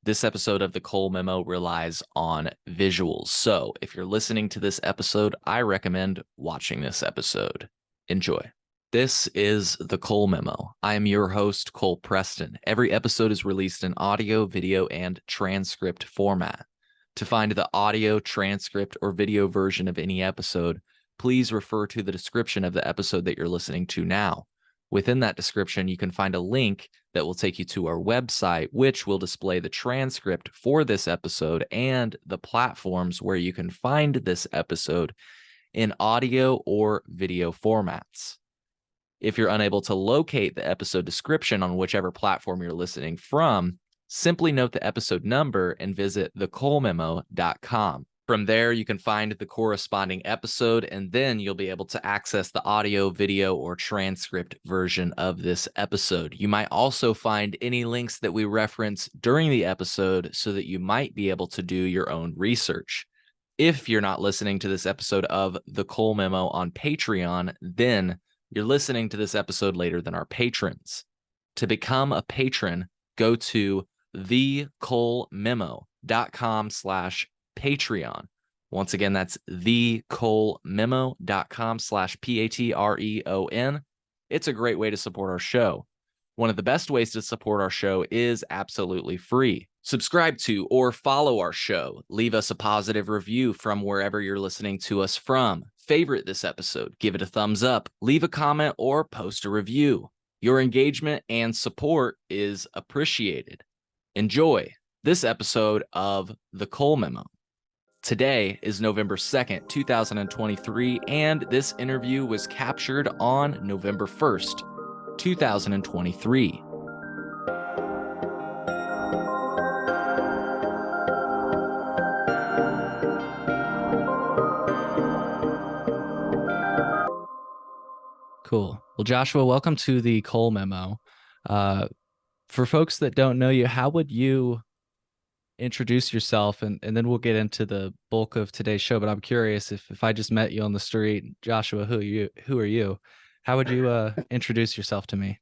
This episode of the Cole Memo relies on visuals. So if you're listening to this episode, I recommend watching this episode. Enjoy. This is the Cole Memo. I am your host, Cole Preston. Every episode is released in audio, video, and transcript format. To find the audio, transcript, or video version of any episode, please refer to the description of the episode that you're listening to now. Within that description, you can find a link that will take you to our website, which will display the transcript for this episode and the platforms where you can find this episode in audio or video formats. If you're unable to locate the episode description on whichever platform you're listening from, simply note the episode number and visit thecolememo.com. From there, you can find the corresponding episode, and then you'll be able to access the audio, video, or transcript version of this episode. You might also find any links that we reference during the episode so that you might be able to do your own research. If you're not listening to this episode of The Cole Memo on Patreon, then you're listening to this episode later than our patrons. To become a patron, go to thecolememo.com/Patreon. Once again, that's thecolememo.com/Patreon. It's a great way to support our show. One of the best ways to support our show is absolutely free. Subscribe to or follow our show. Leave us a positive review from wherever you're listening to us from. Favorite this episode, give it a thumbs up, leave a comment, or post a review. Your engagement and support is appreciated. Enjoy this episode of The Cole Memo. Today is November 2nd, 2023, and this interview was captured on November 1st, 2023. Cool. Well, Joshua, welcome to the Cole Memo. For folks that don't know you, how would you introduce yourself, and then we'll get into the bulk of today's show. But I'm curious, if I just met you on the street, Joshua, who are you? How would you introduce yourself to me?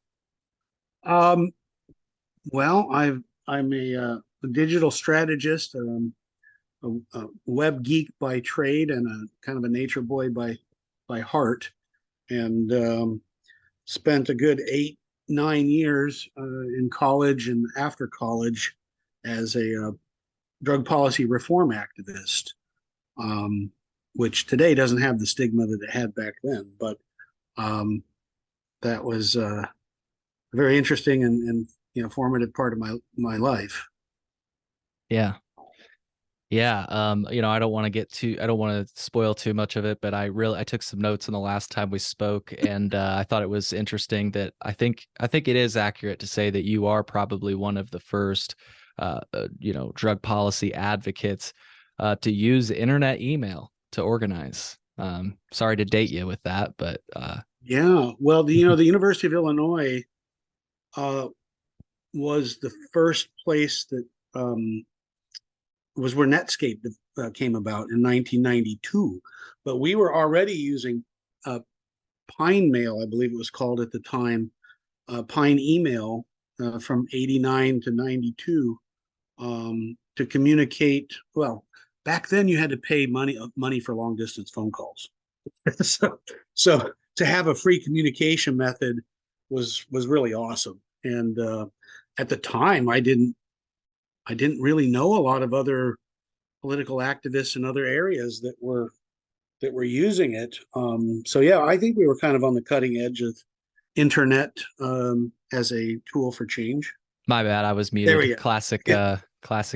Well, I'm a digital strategist, a web geek by trade, and a kind of a nature boy by heart, and spent a good 8-9 years in college and after college as a drug policy reform activist, which today doesn't have the stigma that it had back then. But that was a very interesting and formative part of my life. Yeah. I don't want to spoil too much of it, but I took some notes on the last time we spoke, and I thought it was interesting that I think it is accurate to say that you are probably one of the first drug policy advocates to use internet email to organize. Sorry to date you with that, but yeah. Well, the University of Illinois was the first place that was where Netscape came about in 1992, but we were already using Pine Mail, I believe it was called at the time, Pine Email from 89 to 92 to communicate. Well, back then you had to pay money for long distance phone calls. so to have a free communication method was really awesome. And at the time, I didn't really know a lot of other political activists in other areas that were using it. So yeah, I think we were kind of on the cutting edge of internet as a tool for change. My bad, I was muted. Classic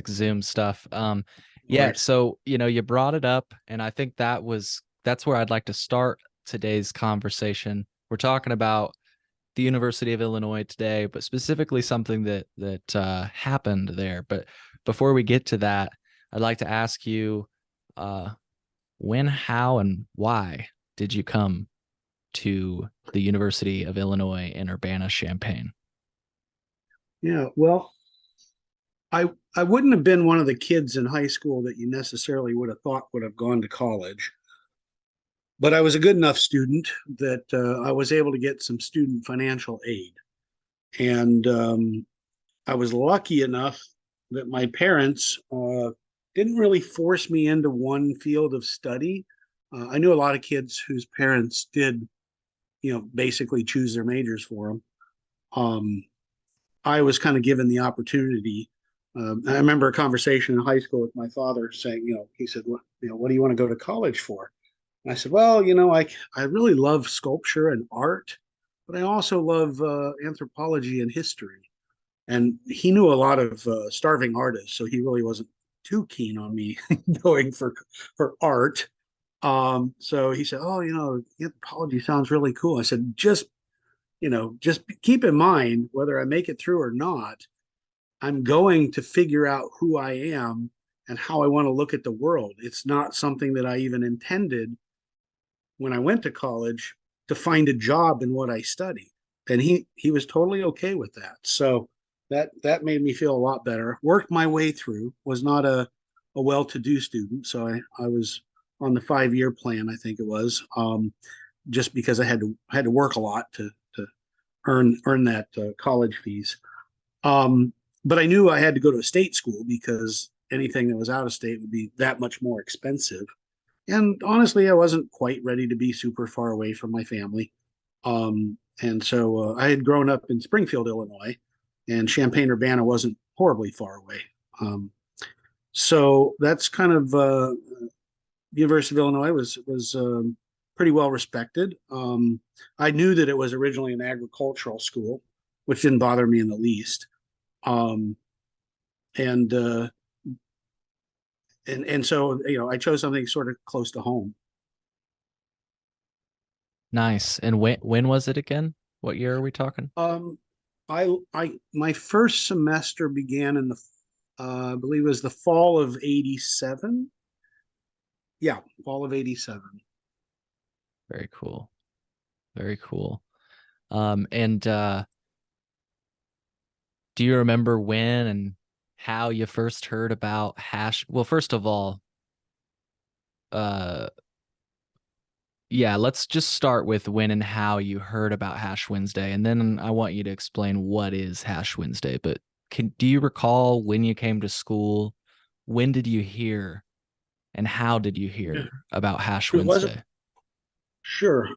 Zoom stuff. Yeah, right. So you brought it up, and I think that's where I'd like to start today's conversation. We're talking about the University of Illinois today, but specifically something that happened there. But before we get to that, I'd like to ask you, when, how, and why did you come to the University of Illinois in Urbana-Champaign? Yeah, well, I wouldn't have been one of the kids in high school that you necessarily would have thought would have gone to college. But I was a good enough student that I was able to get some student financial aid. And I was lucky enough that my parents didn't really force me into one field of study. I knew a lot of kids whose parents did, basically choose their majors for them. Um, I was kind of given the opportunity. I remember a conversation in high school with my father saying, he said, what do you want to go to college for? And I said, well, I really love sculpture and art, but I also love anthropology and history. And he knew a lot of starving artists, so he really wasn't too keen on me going for art. So he said, "Oh, anthropology sounds really cool." I said, just keep in mind whether I make it through or not, I'm going to figure out who I am and how I want to look at the world. It's not something that I even intended when I went to college to find a job in what I studied. And he was totally okay with that. So that made me feel a lot better. Worked my way through, was not a well-to-do student. So I was on the 5-year plan, I think it was, just because I had to work a lot to earn that college fees. Um, but I knew I had to go to a state school because anything that was out of state would be that much more expensive. And honestly, I wasn't quite ready to be super far away from my family. And so I had grown up in Springfield, Illinois, and Champaign-Urbana wasn't horribly far away. Um, so that's kind of University of Illinois was pretty well respected. I knew that it was originally an agricultural school, which didn't bother me in the least. Um, and and so I chose something sort of close to home. Nice. And when was it again? What year are we talking? Um, I my first semester began in the I believe it was the fall of '87. Yeah, fall of '87. Very cool. Very cool. And do you remember when and how you first heard about hash? Well, first of all, uh, yeah, let's just start with when and how you heard about Hash Wednesday, and then I want you to explain what is Hash Wednesday. But do you recall when you came to school? When did you hear, and how did you Yeah, hear about Hash it wasn't Wednesday? sure.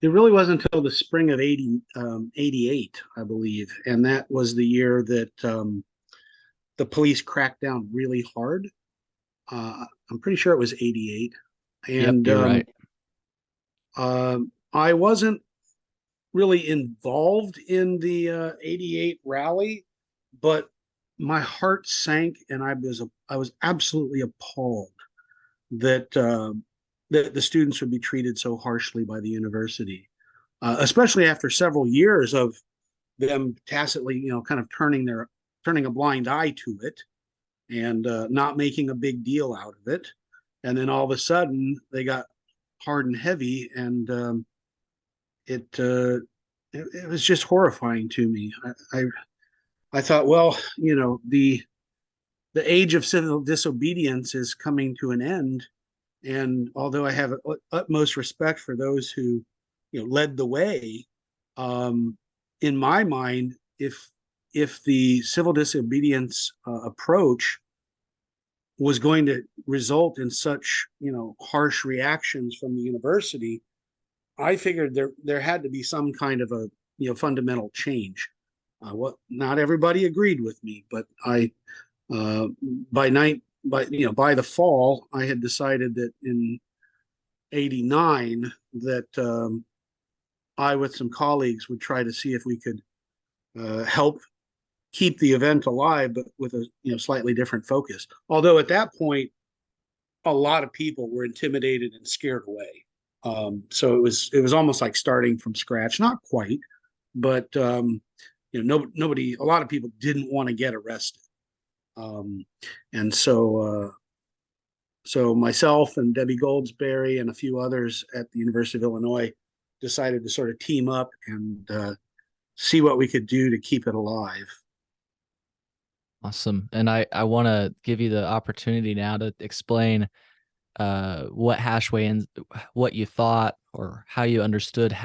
It really wasn't until the spring of '88, I believe, and that was the year that the police cracked down really hard. I'm pretty sure it was '88, Yep, and you're right. I wasn't really involved in the '88 rally, but my heart sank, and I was absolutely appalled that that the students would be treated so harshly by the university, especially after several years of them tacitly, kind of turning a blind eye to it and not making a big deal out of it, and then all of a sudden they got hard and heavy, and it, uh, it was just horrifying to me. I thought, well, the age of civil disobedience is coming to an end, and although I have utmost respect for those who, led the way, um, in my mind, if the civil disobedience approach was going to result in such, harsh reactions from the university, I figured there had to be some kind of a, fundamental change. What not everybody agreed with me, but I uh, by night by the fall I had decided that in '89 that I with some colleagues would try to see if we could help keep the event alive, but with a slightly different focus. Although at that point, a lot of people were intimidated and scared away. So it was almost like starting from scratch. Not quite, but nobody. A lot of people didn't want to get arrested, um, and so myself and Debbie Goldsberry and a few others at the University of Illinois decided to sort of team up and see what we could do to keep it alive. Awesome. And I want to give you the opportunity now to explain what what you thought or how you understood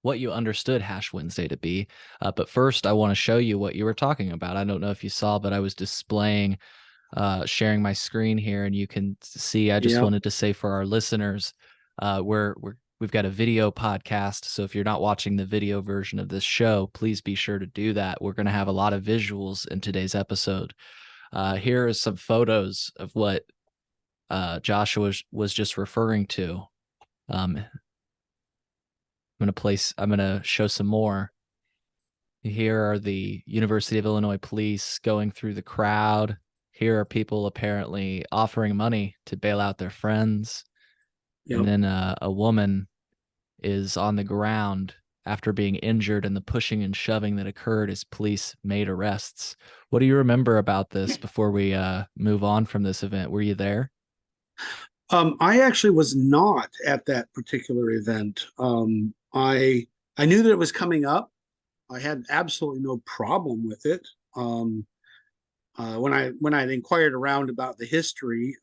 what you understood Hash Wednesday to be. But first, I want to show you what you were talking about. I don't know if you saw, but I was displaying, sharing my screen here, and you can see. I just Yeah. wanted to say for our listeners, we've got a video podcast. So if you're not watching the video version of this show, please be sure to do that. We're going to have a lot of visuals in today's episode. Here are some photos of what Joshua was just referring to. I'm gonna show some more. Here are the University of Illinois police going through the crowd. Here are people apparently offering money to bail out their friends. And Yep. then a woman is on the ground after being injured in the pushing and shoving that occurred as police made arrests. What do you remember about this before we move on from this event? Were you there? I actually was not at that particular event. I knew that it was coming up. I had absolutely no problem with it. When I inquired around about the history,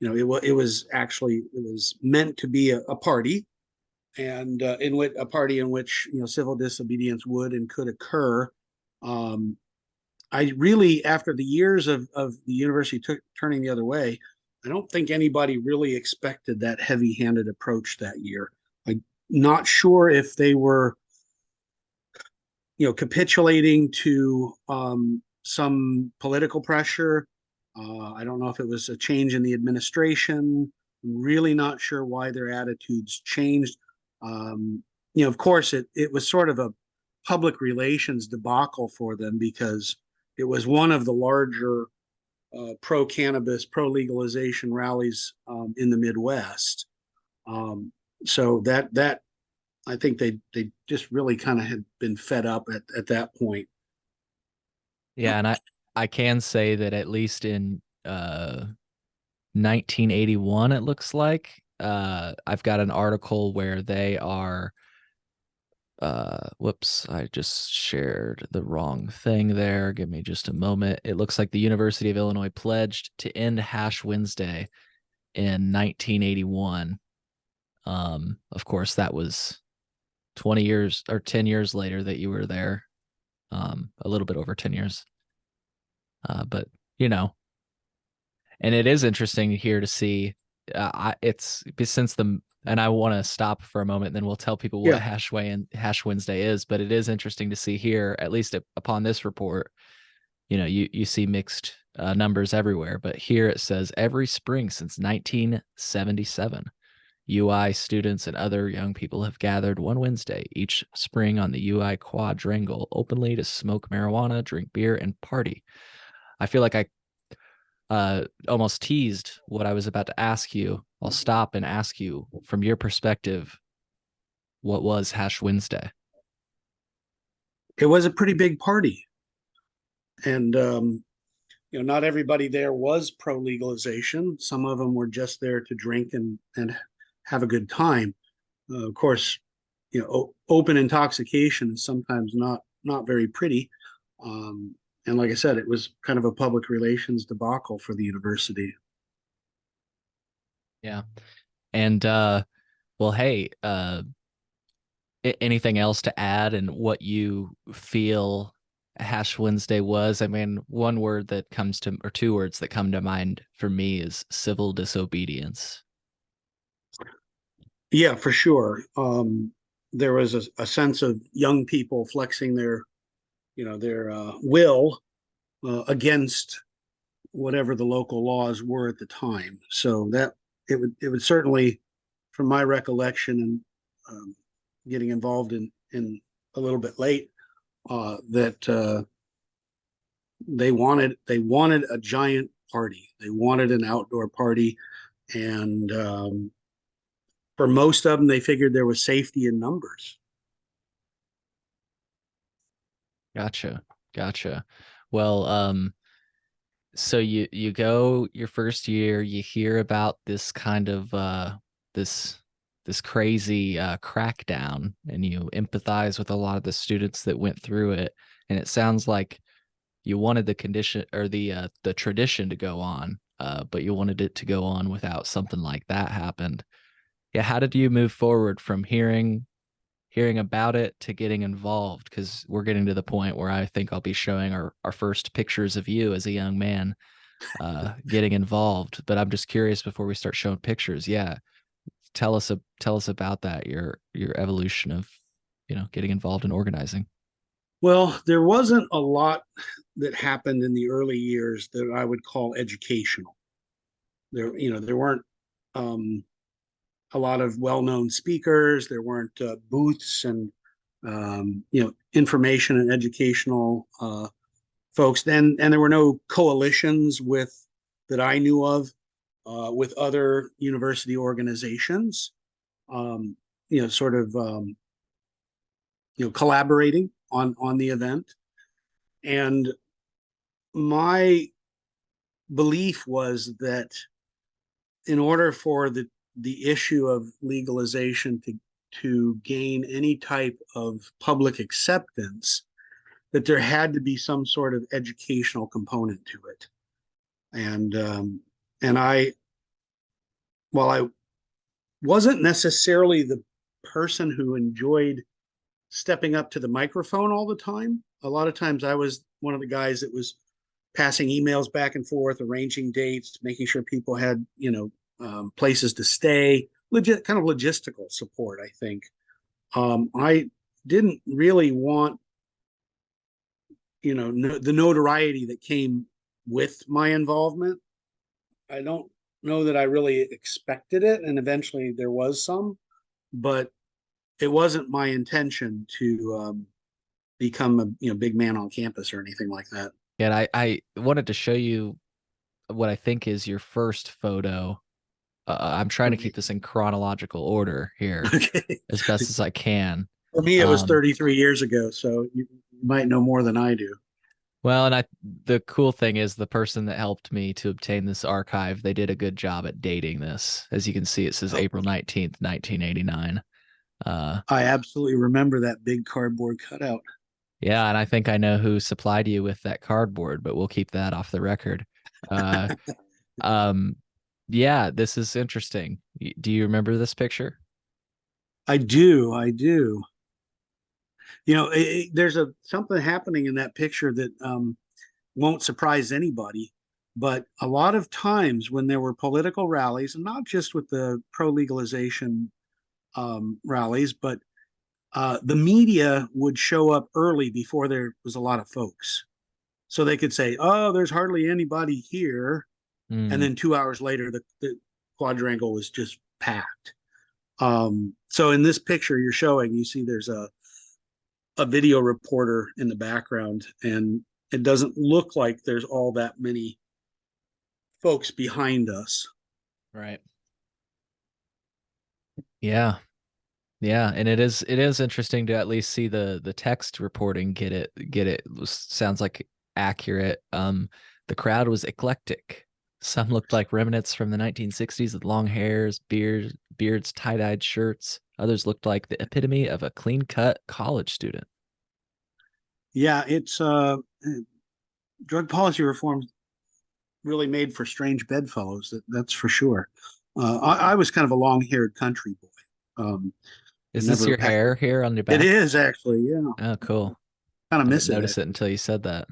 it was meant to be a party, and in which a party in which civil disobedience would and could occur. Um, I really, after the years of the university turning the other way, I don't think anybody really expected that heavy-handed approach that year. I'm not sure if they were, capitulating to some political pressure. I don't know if it was a change in the administration. Really not sure why their attitudes changed. Of course, it was sort of a public relations debacle for them because it was one of the larger pro cannabis, pro legalization rallies in the Midwest. So that I think they just really kind of had been fed up at that point. Yeah, and I can say that at least in 1981, it looks like I've got an article where they are whoops, I just shared the wrong thing there. Give me just a moment. It looks like the University of Illinois pledged to end Hash Wednesday in 1981. Of course, that was 20 years or 10 years later that you were there. A little bit over 10 years. But you know, and it is interesting here to see. It's since the and I want to stop for a moment, and then we'll tell people what Yeah. Hash Wednesday is. But it is interesting to see here, at least upon this report, you see mixed numbers everywhere. But here it says every spring since 1977, UI students and other young people have gathered one Wednesday each spring on the UI quadrangle openly to smoke marijuana, drink beer, and party. I feel like I almost teased what I was about to ask you. I'll stop and ask you, from your perspective, what was Hash Wednesday? It was a pretty big party, and not everybody there was pro legalization. Some of them were just there to drink and have a good time. Of course, open intoxication is sometimes not very pretty. And like I said, it was kind of a public relations debacle for the university. Yeah. And well, hey, anything else to add and what you feel Hash Wednesday was? I mean, one word that comes to, or two words that come to mind for me is civil disobedience. Yeah, for sure. There was a sense of young people flexing their will against whatever the local laws were at the time. So that it would certainly, from my recollection and getting involved in a little bit late, that they wanted a giant party. They wanted an outdoor party, and for most of them, they figured there was safety in numbers. Gotcha. Gotcha. Well, so you go your first year, you hear about this kind of this this crazy crackdown, and you empathize with a lot of the students that went through it. And it sounds like you wanted the condition or the tradition to go on, but you wanted it to go on without something like that happened. Yeah, how did you move forward from hearing about it to getting involved, because we're getting to the point where I think I'll be showing our first pictures of you as a young man getting involved. But I'm just curious before we start showing pictures. Yeah, tell us about that, your evolution of getting involved in organizing. Well, there wasn't a lot that happened in the early years that I would call educational. There weren't um, a lot of well-known speakers. There weren't booths and information and educational folks. Then, and there were no coalitions with that I knew of with other university organizations. Sort of collaborating on the event. And my belief was that in order for the issue of legalization to gain any type of public acceptance, that there had to be some sort of educational component to it. And I, while I wasn't necessarily the person who enjoyed stepping up to the microphone all the time, a lot of times I was one of the guys that was passing emails back and forth, arranging dates, making sure people had, places to stay, kind of logistical support, I think. I didn't really want, the notoriety that came with my involvement. I don't know that I really expected it, and eventually there was some, but it wasn't my intention to become a big man on campus or anything like that. And I wanted to show you what I think is your first photo. I'm trying to Okay. keep this in chronological order here Okay. as best as I can. For me, it was Um, 33 years ago, so you might know more than I do. well, and the cool thing is the person that helped me to obtain this archive, they did a good job at dating this. As you can see, it says Oh, April 19th, 1989. Uh, I absolutely remember that big cardboard cutout. yeah, and I think I know who supplied you with that cardboard, but we'll keep that off the record. Uh, um, yeah, this is interesting. Do you remember this picture? I do, I do. There's something happening in that picture that won't surprise anybody. But a lot of times when there were political rallies, and not just with the pro legalization rallies, but the media would show up early before there was a lot of folks. So they could say, oh, there's hardly anybody here. And Mm, then 2 hours later, the quadrangle was just packed. So in this picture you're showing, you see there's a video reporter in the background, and it doesn't look like there's all that many folks behind us. right. Yeah. Yeah, and it is interesting to at least see the text reporting get it sounds like accurate. The crowd was eclectic. Some looked like remnants from the 1960s with long hairs, beards, tie-dyed shirts. Others looked like the epitome of a clean-cut college student. Yeah, it's drug policy reform really made for strange bedfellows. That's for sure. I was kind of a long-haired country boy. Is this Never your had. hair here on your It back? is actually, yeah. Oh, cool. Kind of I didn't miss it notice it actually. until you said that.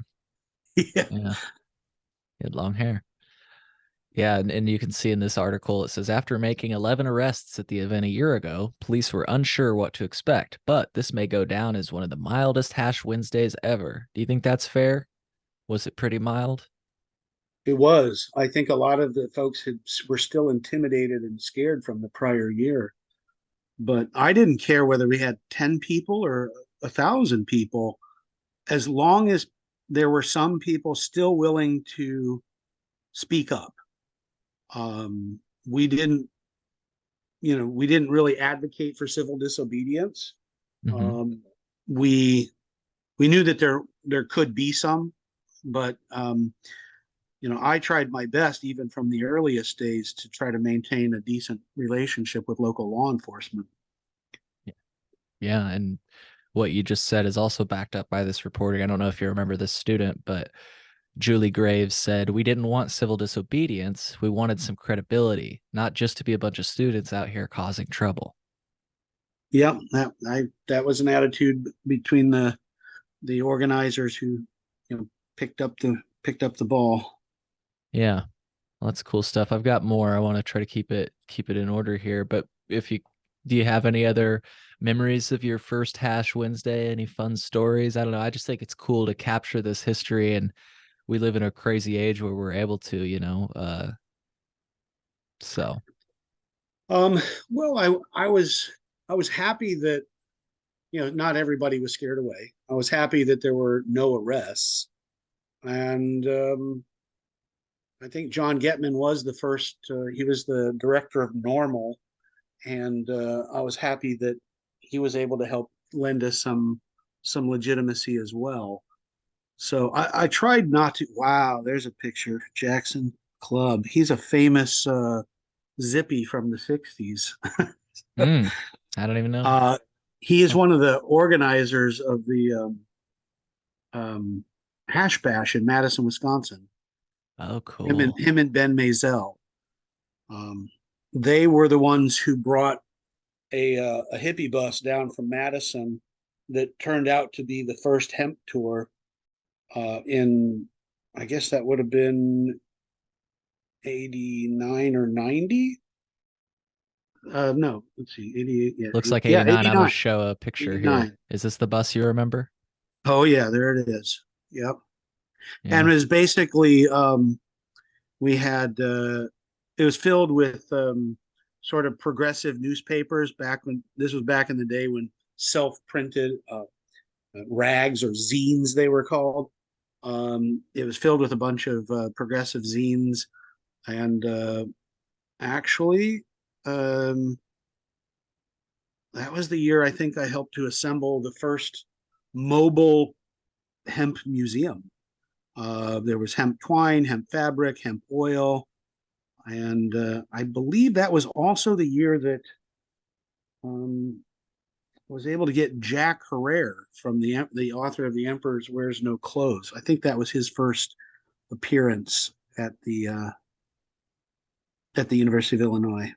Yeah. Yeah, you had long hair. Yeah, and you can see in this article, it says after making 11 arrests at the event a year ago, police were unsure what to expect, but this may go down as one of the mildest Hash Wednesdays ever. Do you think that's fair? Was it pretty mild? It was. I think a lot of the folks were still intimidated and scared from the prior year. But I didn't care whether we had 10 people or 1,000 people, as long as there were some people still willing to speak up. We didn't, we didn't really advocate for civil disobedience. Hmm. Um, we we knew that there could be some, but I tried my best even from the earliest days to try to maintain a decent relationship with local law enforcement. Yeah, and what you just said is also backed up by this reporting. I don't know if you remember this student, but Julie Graves said, we didn't want civil disobedience. We wanted some credibility, not just to be a bunch of students out here causing trouble. yeah, that was an attitude between the organizers who, you know, picked up the ball. Yeah. Well, that's cool stuff. I've got more. I want to try to keep it in order here. But if you do you have any other memories of your first Hash Wednesday? Any fun stories? I don't know. I just think it's cool to capture this history, and we live in a crazy age where we're able to, so Um, well, I was happy that, you know, not everybody was scared away. I was happy that there were no arrests, and I think John Getman was the first. He was the director of Normal, and I was happy that he was able to help lend us some legitimacy as well. So I tried not to. Wow, there's a picture. Jackson Club. He's a famous zippy from the '60s. mm, I don't even know. Uh, he is Huh. one of the organizers of the Hash Bash in Madison, Wisconsin. Oh, cool. Him and Ben Mazel. Um, they were the ones who brought a hippie bus down from Madison that turned out to be the first hemp tour in, I guess that would have been 89 or 90. No, let's see, 88. Yeah, Looks like yeah, 89. I'm gonna 89. show a picture here. 89. Is this the bus you remember? Oh yeah, there it is. Yep. And Yeah. it was basically we had it was filled with sort of progressive newspapers back when this was back in the day when self-printed rags or zines they were called. It was filled with a bunch of progressive zines, and actually, um, that was the year I think I helped to assemble the first mobile hemp museum. There was hemp twine, hemp fabric, hemp oil, and I believe that was also the year that um, was able to get Jack Herrera from the author of The Emperor Wears No Clothes. I think that was his first appearance at the University of Illinois.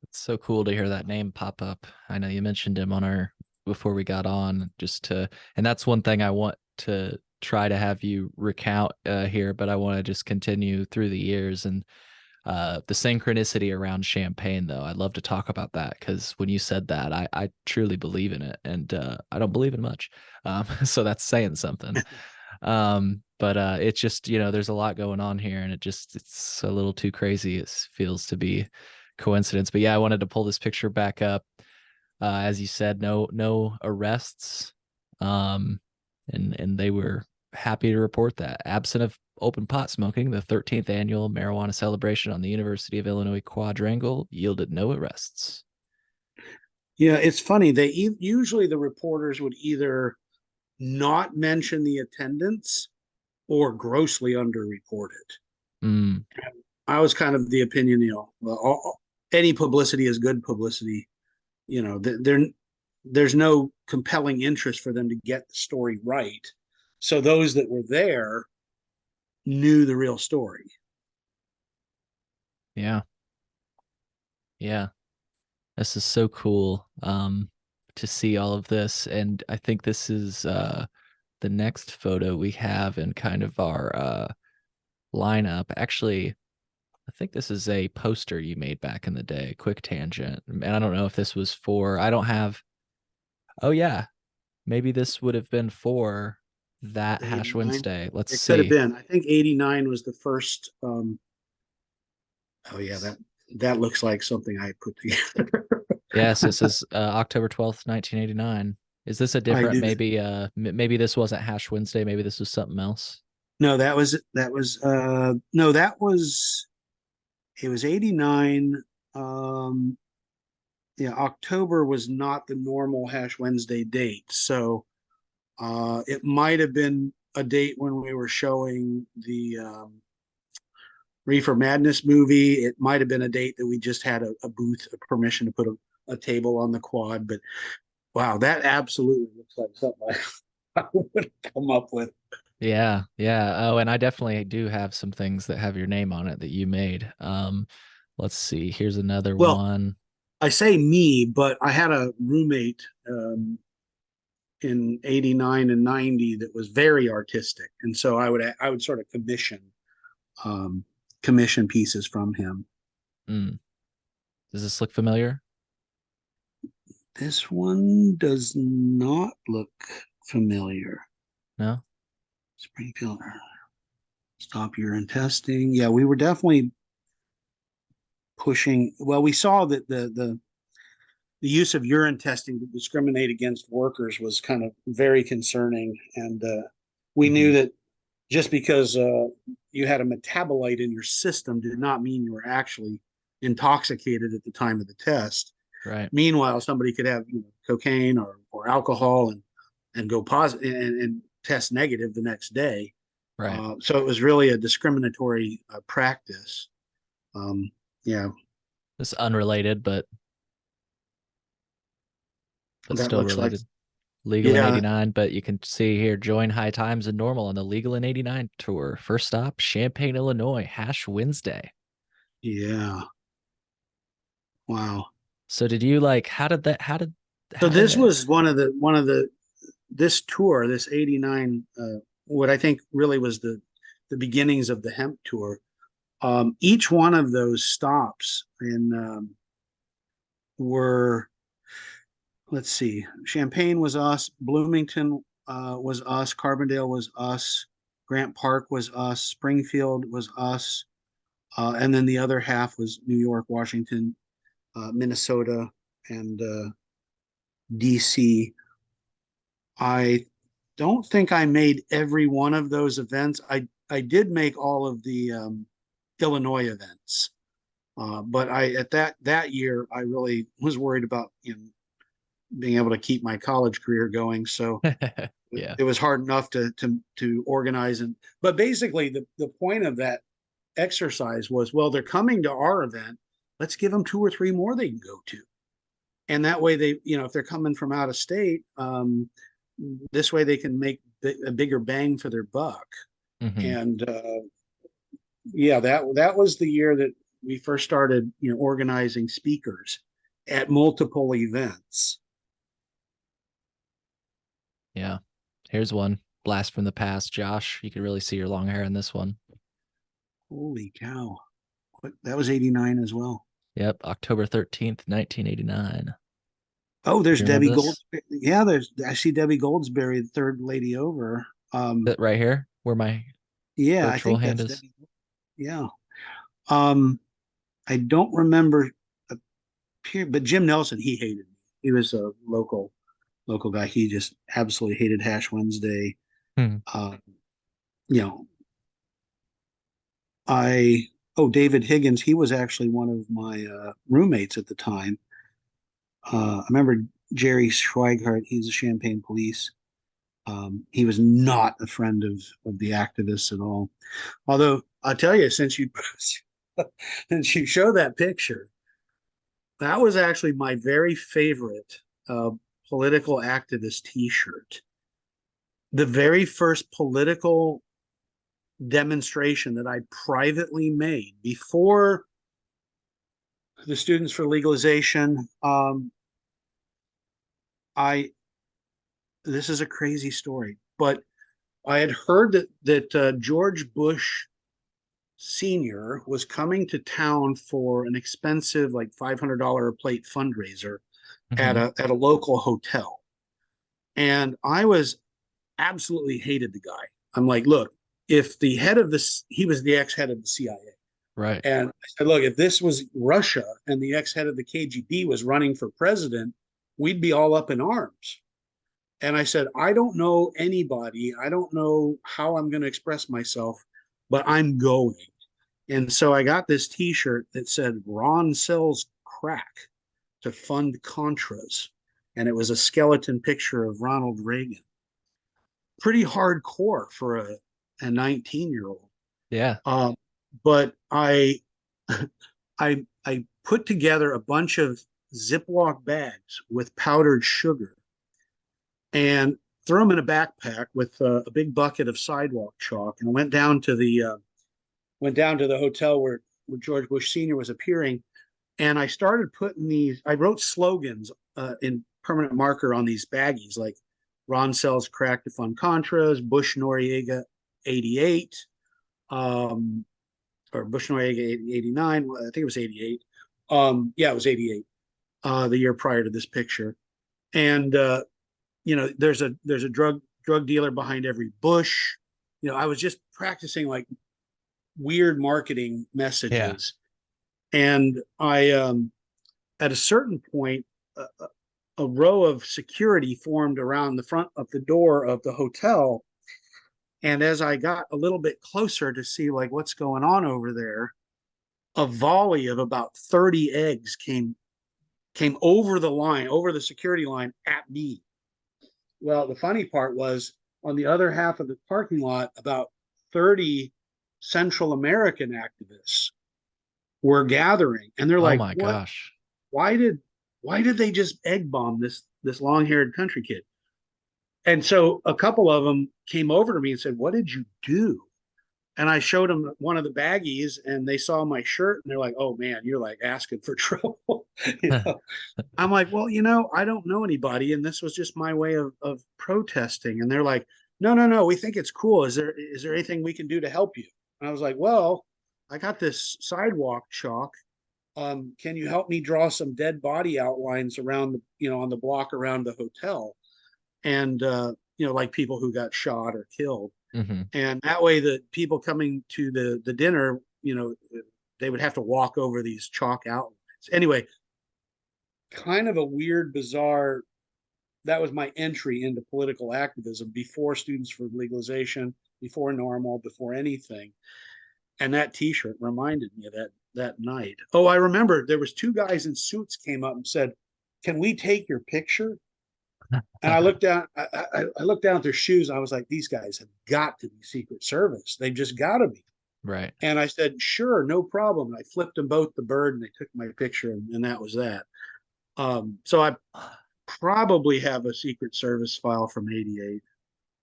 It's so cool to hear that name pop up. I know you mentioned him on our before we got on, and that's one thing I want to try to have you recount here, but I want to just continue through the years and the synchronicity around champagne, though. I'd love to talk about that because when you said that, I truly believe in it, and I don't believe in much, so that's saying something. But it's just there's a lot going on here, and it's a little too crazy. It feels to be coincidence. But yeah, I wanted to pull this picture back up. As you said, no arrests, um, and they were happy to report that absent of open pot smoking, the 13th annual marijuana celebration on the University of Illinois Quadrangle yielded no arrests. Yeah, it's funny. Usually the reporters would either not mention the attendance or grossly underreport it. Mm, I was kind of the opinion, well, any publicity is good publicity. You know, there's no compelling interest for them to get the story right. So those that were there knew the real story. yeah, yeah. This is so cool to see all of this. And I think this is the next photo we have in kind of our lineup. Actually, I think this is a poster you made back in the day, quick tangent. And I don't know if this was for, I don't have, oh yeah, maybe this would have been for that Hash 89. Wednesday. Let's It could have see. been. I think 89 was the first. Oh yeah, that looks like something I put together. Yes, this is October 12th, 1989. Is this a I different, do. maybe maybe this wasn't Hash Wednesday, maybe this was something else? No, that was no, that was it was 89. Um yeah, October was not the normal Hash Wednesday date. So it might have been a date when we were showing the Reefer Madness movie. It might have been a date that we just had a booth, a permission to put a table on the quad. But wow, that absolutely looks like something I would have come up with. Yeah, yeah. Oh, and I definitely do have some things that have your name on it that you made. Let's see. Here's another Well, one. I say me, but I had a roommate in 89 and 90 that was very artistic. And so I would sort of um, commission pieces from him. Mm. Does this look familiar? This one does not look familiar. No? Springfield, stop urine testing. Yeah, we were definitely pushing. Well, we saw that the use of urine testing to discriminate against workers was kind of very concerning, and we knew Hmm. that just because you had a metabolite in your system did not mean you were actually intoxicated at the time of the test. Right. Meanwhile, somebody could have cocaine or alcohol and go positive and test negative the next day. Right. So it was really a discriminatory practice. Um, yeah, This is unrelated, but that still looks like, related. Legal in yeah, 89, but you can see here join High Times and Normal on the Legal in 89 tour. First stop, Champaign, Illinois, Hash Wednesday. yeah. Wow. So did you like So how did this that was one of the this tour, this 89, what I think really was the beginnings of the hemp tour. Each one of those stops in were, let's see, Champaign was us, Bloomington was us, Carbondale was us, Grant Park was us, Springfield was us, and then the other half was New York, Washington, Minnesota, and DC. I don't think I made every one of those events. I did make all of the Illinois events, but I at that year I really was worried about being able to keep my college career going. So Yeah. it was hard enough to organize. And but basically the point of that exercise was, well, they're coming to our event, let's give them two or three more they can go to, and that way they, if they're coming from out of state, this way they can make a bigger bang for their buck. Hmm. And yeah, that was the year that we first started, organizing speakers at multiple events. Yeah. Here's one. Blast from the past, Josh. You can really see your long hair in this one. Holy cow. That was 89 as well. Yep, October 13th, 1989. Oh, Do there's you remember Debbie this? Goldsberry. Yeah, I see Debbie Goldsberry, the third lady over. That right here, where my Yeah, I virtual think hand that's is. Debbie. Yeah. Um, I don't remember, but Jim Nelson, he hated me. He was a local guy. He just absolutely hated Hash Wednesday. Hmm. Uh, you know, I David Higgins. He was actually one of my roommates at the time. I remember Jerry Schweigart. He's a Champaign police. He was not a friend of the activists at all. Although I'll tell you, since you show that picture, that was actually my very favorite political activist T-shirt. The very first political demonstration that I privately made before the Students for Legalization. I This is a crazy story, but I had heard that George Bush Senior was coming to town for an expensive, like $500 a plate fundraiser at Hmm. a local hotel, and I was absolutely hated the guy. I'm like, look, if the head of this, he was the ex head of the CIA. Right. And I said, look, if this was Russia and the ex head of the KGB was running for president, we'd be all up in arms. And I said, I don't know anybody. I don't know how I'm going to express myself, but I'm going. And so I got this t shirt that said, Ron sells crack to fund Contras. And it was a skeleton picture of Ronald Reagan. Pretty hardcore for a 19-year-old. Yeah. Um, but I put together a bunch of Ziploc bags with powdered sugar and threw them in a backpack with a big bucket of sidewalk chalk, and went down to the hotel where George Bush Senior was appearing. And I started putting these, I wrote slogans in permanent marker on these baggies, like Ron sells crack to fund Contras, Bush Noriega 88, um, or Bush Noriega 89. I think it was 88. Yeah, it was 88, the year prior to this picture. And there's a drug dealer behind every bush. I was just practicing like weird marketing Yeah. messages. And I at a certain point, a row of security formed around the front of the door of the hotel. And as I got a little bit closer to see like what's going on over there, a volley of about 30 eggs came over the line, over the security line at me. Well, the funny part was on the other half of the parking lot, about 30 Central American activists were gathering, and they're Oh like, my "What? gosh. Why did why did they just egg bomb this long haired country kid?" And so a couple of them came over to me and said, "What did you do?" And I showed them one of the baggies, and they saw my shirt, and they're like, "Oh man, you're like asking for trouble." I'm like, "Well, I don't know anybody, and this was just my way of protesting." And they're like, "No, no, no, we think it's cool. Is there anything we can do to help you?" And I was like, "Well, I got this sidewalk chalk. Can you help me draw some dead body outlines around on the block around the hotel, and like people who got shot or killed, Hmm. and that way the people coming to the dinner, they would have to walk over these chalk outlines." Anyway, kind of a weird, bizarre. That was my entry into political activism before Students for Legalization, before Normal, before anything. And that T-shirt reminded me of that night. Oh, I remember there was two guys in suits came up and said, "Can we take your picture?" And I looked down. I looked down at their shoes. And I was like, "These guys have got to be Secret Service. They've just got to be." Right. And I said, "Sure, no problem." And I flipped them both the bird, and they took my picture, and that was that. So I probably have a Secret Service file from '88.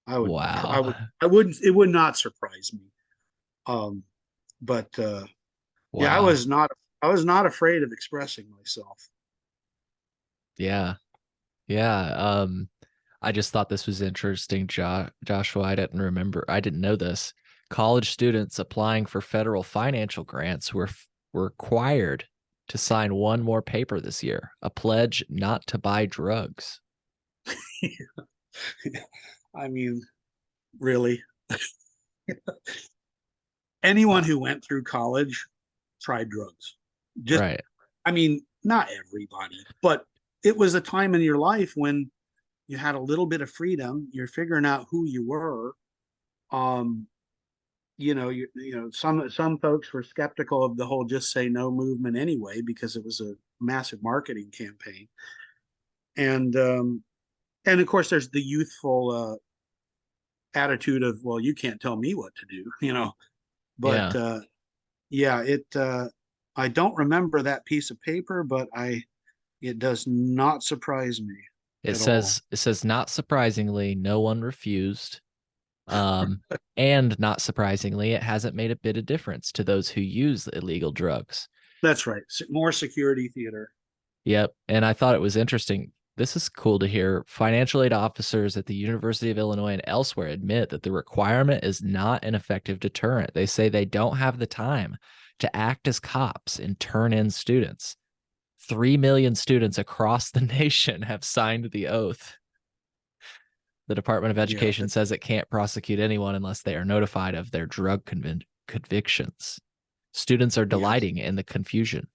I would, I Wow. would, I wouldn't. It would not surprise me. Um, but yeah, I Wow. was not. I was not afraid of expressing myself. Yeah. Yeah. I just thought this was interesting, Joshua. I didn't know this. College students applying for federal financial grants were required to sign one more paper this year, a pledge not to buy drugs. I mean, really, anyone Uh, who went through college tried drugs. Just, right. I mean, not everybody, but it was a time in your life when you had a little bit of freedom. You're figuring out who you were. Um, some folks were skeptical of the whole "just say no" movement anyway because it was a massive marketing campaign, and of course there's the youthful attitude of, "Well, you can't tell me what to do." But Yeah. yeah, it. I don't remember that piece of paper, but it does not surprise me It at all. says it says not surprisingly, no one refused. Um, and not surprisingly, it hasn't made a bit of difference to those who use illegal drugs. That's right. More security theater. Yep. And I thought it was interesting. This is cool to hear. Financial aid officers at the University of Illinois and elsewhere admit that the requirement is not an effective deterrent. They say they don't have the time to act as cops and turn in students. 3 million students across the nation have signed the oath. The Department of Yeah, Education says it can't prosecute anyone unless they are notified of their drug convictions. Students are yeah, delighting in the confusion.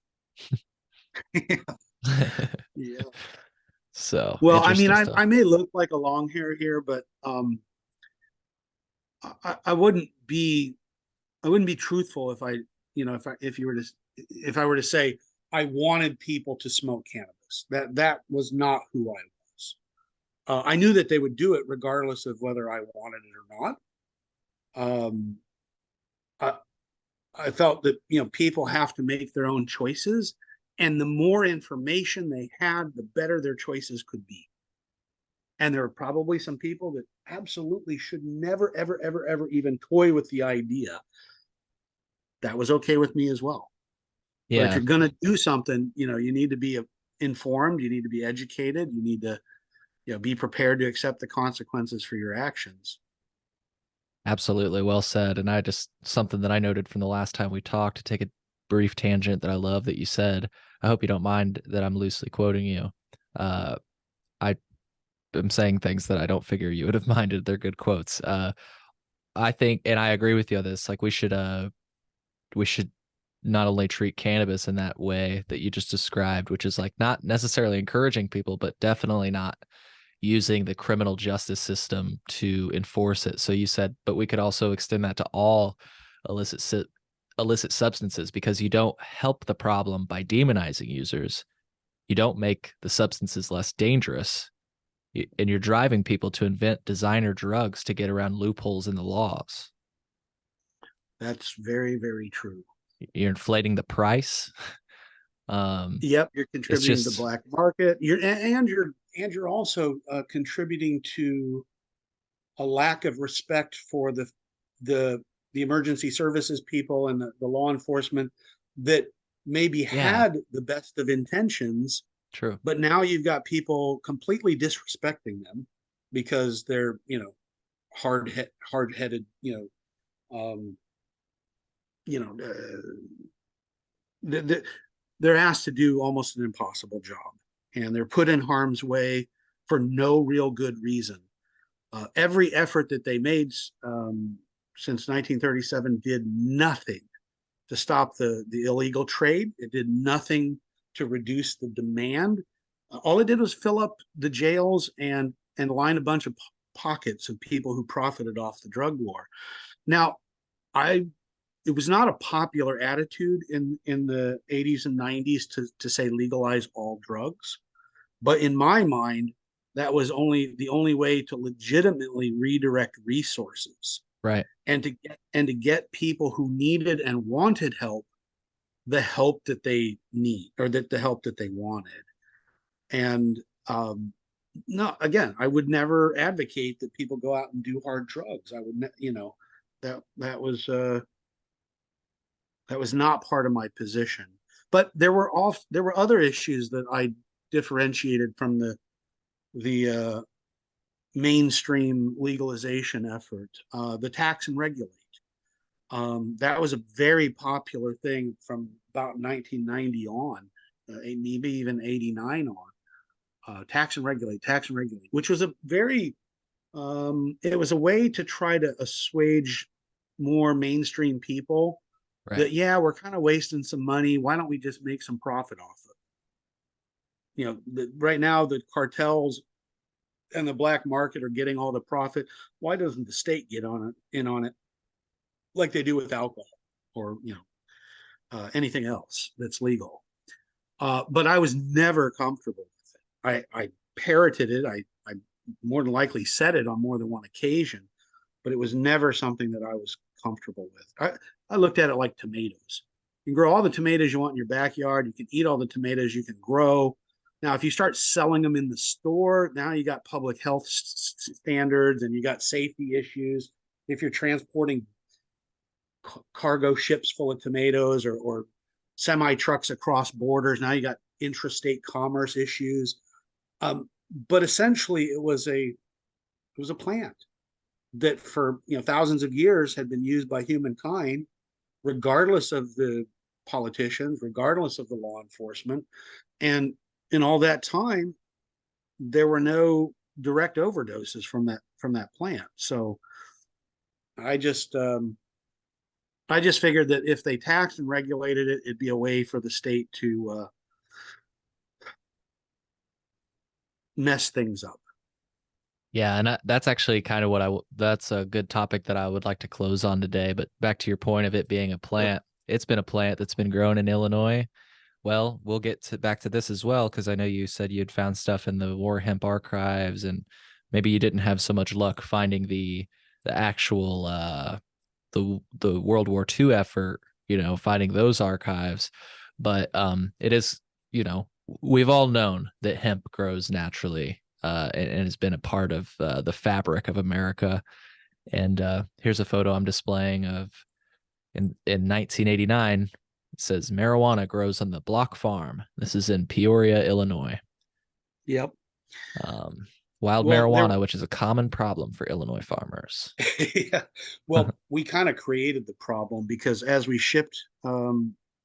yeah. So Well, I mean, interesting I stuff. I may look like a long hair here, but I wouldn't be truthful if if I were to say I wanted people to smoke cannabis. That was not who I was. I knew that they would do it regardless of whether I wanted it or not. I, I felt that people have to make their own choices, and the more information they had, the better their choices could be. And there are probably some people that absolutely should never, ever, ever, ever even toy with the idea. That was okay with me as well. But if Yeah, you're going to do something, you need to be informed, you need to be educated, you need to, be prepared to accept the consequences for your actions. absolutely. Well said. And I just, something that I noted from the last time we talked, to take a brief tangent that I love that you said. I hope you don't mind that I'm loosely quoting you. Uh, I am saying things that I don't figure you would have minded. They're good quotes. I think, and I agree with you on this. Like we should not only treat cannabis in that way that you just described, which is like not necessarily encouraging people, but definitely not using the criminal justice system to enforce it. So you said, but we could also extend that to all illicit illicit substances, because you don't help the problem by demonizing users. You don't make the substances less dangerous, and you're driving people to invent designer drugs to get around loopholes in the laws. That's very, very true. You're inflating the price. Yep, you're It's contributing to the just black market. And you're also contributing to a lack of respect for the the emergency services people and the law enforcement that maybe yeah, had the best of intentions, true. but now you've got people completely disrespecting them because they're hard headed, um, you know they're asked to do almost an impossible job, and they're put in harm's way for no real good reason. Every effort that they made since 1937 did nothing to stop the illegal trade. It did nothing to reduce the demand. All it did was fill up the jails and line a bunch of pockets of people who profited off the drug war. Now, I it was not a popular attitude in the 80s and 90s to say legalize all drugs, but in my mind, that was only the only way to legitimately redirect resources Right. and to get people who needed and wanted help the help that they need, or that the help that they wanted. And no, again, I would never advocate that people go out and do hard drugs. I would, that was not part of my position. But there were other issues that I differentiated from the mainstream legalization effort. The tax and regulate. That was a very popular thing from about 1990 on, maybe even 89 on. Tax and regulate, which was it was a way to try to assuage more mainstream people Right. that, yeah, we're kind of wasting some money. Why don't we just make some profit off of it? Right now the cartels and the black market are getting all the profit. Why doesn't the state get on it like they do with alcohol or anything else that's legal? But I was never comfortable with it. I parroted it. I more than likely said it on more than one occasion, but it was never something that I was comfortable with. I looked at it like tomatoes. You can grow all the tomatoes you want in your backyard. You can eat all the tomatoes you can grow. Now, if you start selling them in the store, now you got public health standards and you got safety issues. If you're transporting cargo ships full of tomatoes, or semi trucks across borders, now you got intrastate commerce issues. But essentially, it was a plant that for thousands of years had been used by humankind, regardless of the politicians, regardless of the law enforcement, and in all that time, there were no direct overdoses from that plant. So I just I just figured that if they taxed and regulated it, it'd be a way for the state to mess things up. Yeah, and that's actually kind of that's a good topic that I would like to close on today. But back to your point of it being a plant, it's been a plant that's been grown in Illinois. Well, we'll get back to this as well, because I know you said you'd found stuff in the War Hemp archives, and maybe you didn't have so much luck finding the actual the World War II effort, finding those archives. But it is, we've all known that hemp grows naturally, and has been a part of the fabric of America. And here's a photo I'm displaying of in 1989. It says marijuana grows on the Block Farm. This is in Peoria, Illinois. Yep. Um, Wild Well, there marijuana, which is a common problem for Illinois farmers. yeah. Well, we kind of created the problem because as we shipped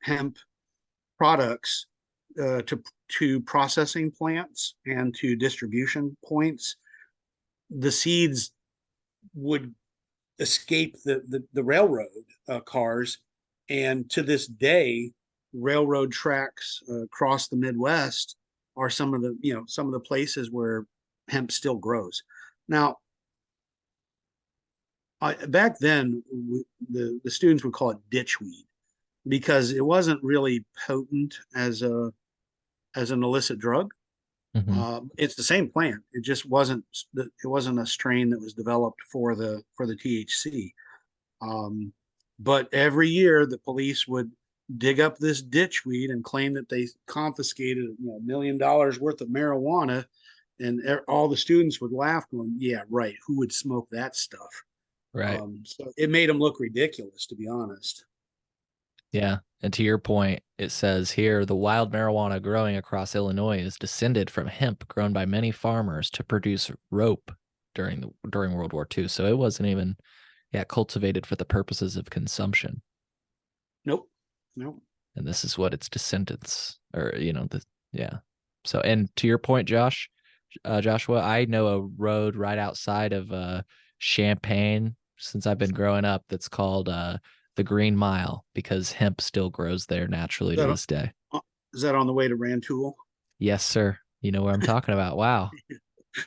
hemp products to processing plants and to distribution points, the seeds would escape the railroad cars, and to this day, railroad tracks across the Midwest are some of the places where hemp still grows. Now, back then, the students would call it ditchweed because it wasn't really potent as an illicit drug. Mm-hmm. It's the same plant. It wasn't a strain that was developed for the THC. Um, but every year, the police would dig up this ditchweed and claim that they confiscated $1 million worth of marijuana, and all the students would laugh, going, "Yeah, right. Who would smoke that stuff?" Right. So it made them look ridiculous, to be honest. Yeah. And to your point, it says here the wild marijuana growing across Illinois is descended from hemp grown by many farmers to produce rope during World War II. So it wasn't even cultivated for the purposes of consumption. Nope, nope. And this is what its descendants or yeah. So and to your point, Joshua, I know a road right outside of Champaign since I've been growing up that's called the Green Mile because hemp still grows there naturally Is to that this day. is that on the way to Rantoul? Yes, sir. You know what I'm talking about. Wow.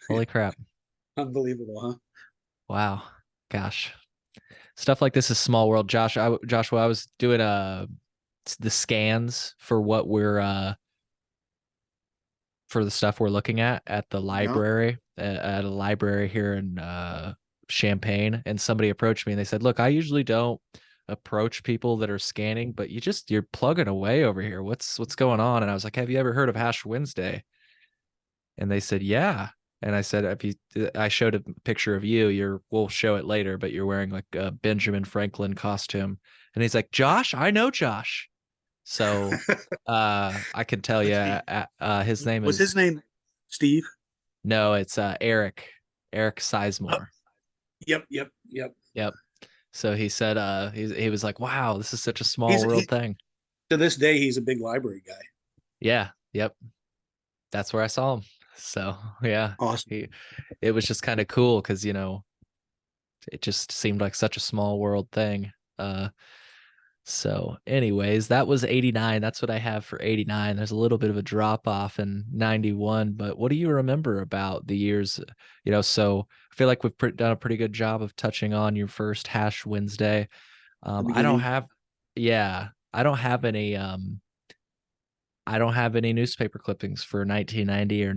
Holy crap. Unbelievable, huh? Wow. Gosh. Stuff like this is small world. Joshua, I was doing the scans for what we're for the stuff we're looking at the Yeah. library at a library here in Champaign, and somebody approached me and they said, "Look, I usually don't approach people that are scanning, but you're plugging away over here. What's going on?" And I was like, "Have you ever heard of Hash Wednesday?" And they said, "Yeah." And I said, "If you," I showed a picture of you. We'll show it later, but you're wearing like a Benjamin Franklin costume. And he's like, "Josh, I know Josh." So I can tell you, his name Was is his name Steve? no, it's Eric Sizemore. Yep, yep, yep. Yep. So he said he was like, "Wow, this is such a small He's world he, thing." to this day he's a big library guy. Yeah. Yep. That's where I saw him. So yeah, Awesome. he it was just kind of cool because it just seemed like such a small world thing. So anyways, that was 89. That's what I have for 89. There's a little bit of a drop off in 91, but what do you remember about the years? So I feel like we've done a pretty good job of touching on your first Hash Wednesday. The I don't beginning. have, yeah, I don't have any newspaper clippings for 1990 or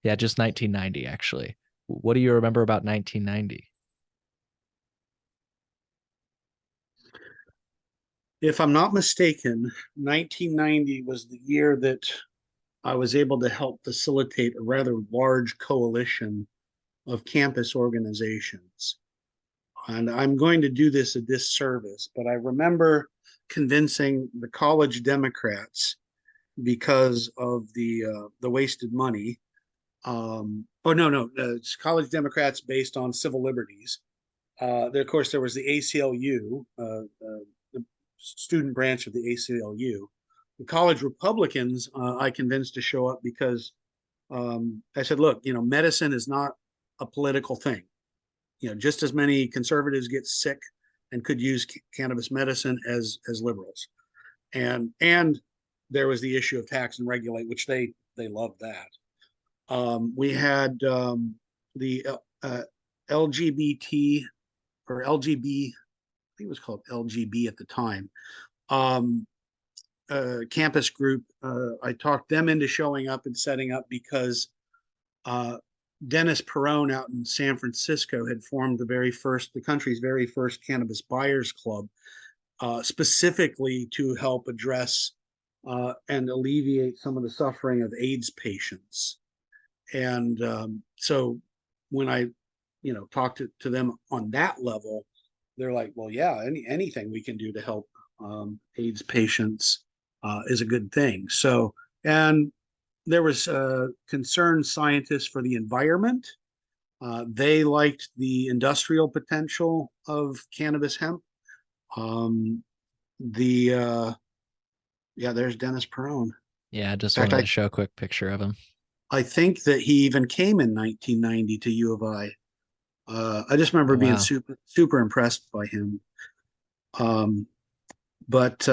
yeah, just 1990 actually. What do you remember about 1990? If I'm not mistaken, 1990 was the year that I was able to help facilitate a rather large coalition of campus organizations. And I'm going to do this a disservice, but I remember convincing the college Democrats because of the wasted money. Oh no, no, it's college Democrats based on civil liberties. Of course, there was the ACLU, the student branch of the ACLU. The college Republicans, I convinced to show up because I said, look, medicine is not a political thing. Just as many conservatives get sick and could use cannabis medicine as liberals. And there was the issue of tax and regulate, which they loved that. We had the LGBT or LGB, I think it was called LGB at the time, um, campus group. I talked them into showing up and setting up because uh, Dennis Perone out in San Francisco had formed the country's very first cannabis buyers club, specifically to help address and alleviate some of the suffering of AIDS patients. And so when I, talked to them on that level, they're like, well, yeah, anything we can do to help AIDS patients is a good thing. So, and there was concerned scientists for the environment. They liked the industrial potential of cannabis hemp. Um, the Yeah, there's Dennis Perone. In Yeah, I just fact, wanted to show a quick picture of him. I think that he even came in 1990 to U of I. I just remember Oh being wow. super impressed by him. Um, but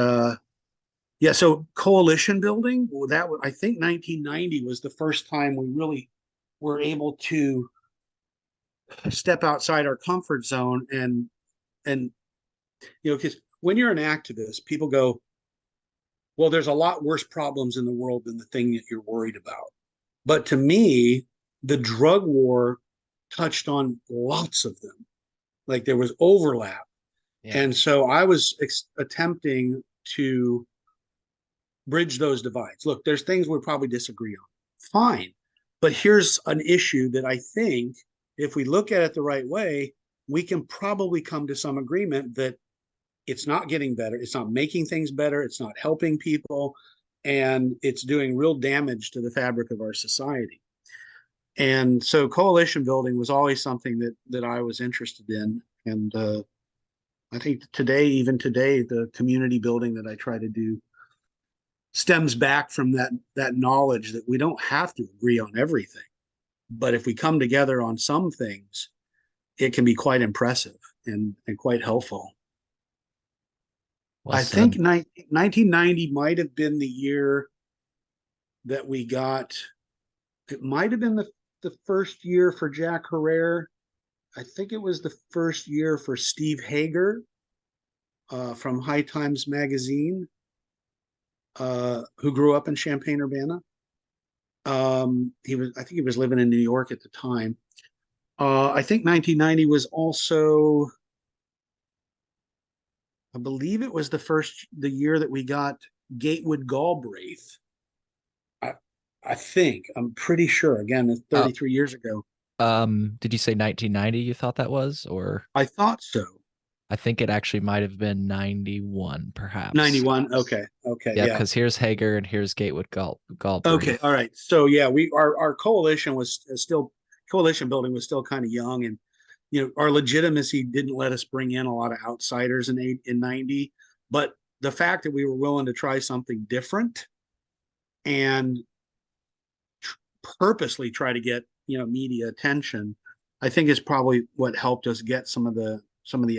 yeah, so coalition building, well, I think 1990 was the first time we really were able to step outside our comfort zone and because when you're an activist, people go, well, there's a lot worse problems in the world than the thing that you're worried about. But to me, the drug war touched on lots of them. Like there was overlap. Yeah. And so I was attempting to bridge those divides. Look, there's things we probably disagree on. Fine. But here's an issue that I think if we look at it the right way, we can probably come to some agreement that it's not getting better. It's not making things better. It's not helping people. And it's doing real damage to the fabric of our society. And so coalition building was always something that I was interested in. And I think today, even today, the community building that I try to do stems back from that knowledge that we don't have to agree on everything. But if we come together on some things, it can be quite impressive and quite helpful. Well I think said. 1990 might have been the year that we got, it might have been the first year for Jack Herrera. I think it was the first year for Steve Hager from High Times Magazine, who grew up in Champaign-Urbana. I think he was living in New York at the time. I think 1990 was also, I believe it was the year that we got Gatewood Galbraith. I, I think, I'm pretty sure. Again, it's Uh, 33 years ago. did you say 1990 you thought that was, or I thought so. I think it actually might have been 91, perhaps. 91. Okay. Okay. Yeah, Yeah. because here's Hager and here's Gatewood Okay. All Galbraith. right. So yeah, our coalition was still coalition building was still kind of young, and our legitimacy didn't let us bring in a lot of outsiders in 90. But the fact that we were willing to try something different and purposely try to get media attention, I think is probably what helped us get some of the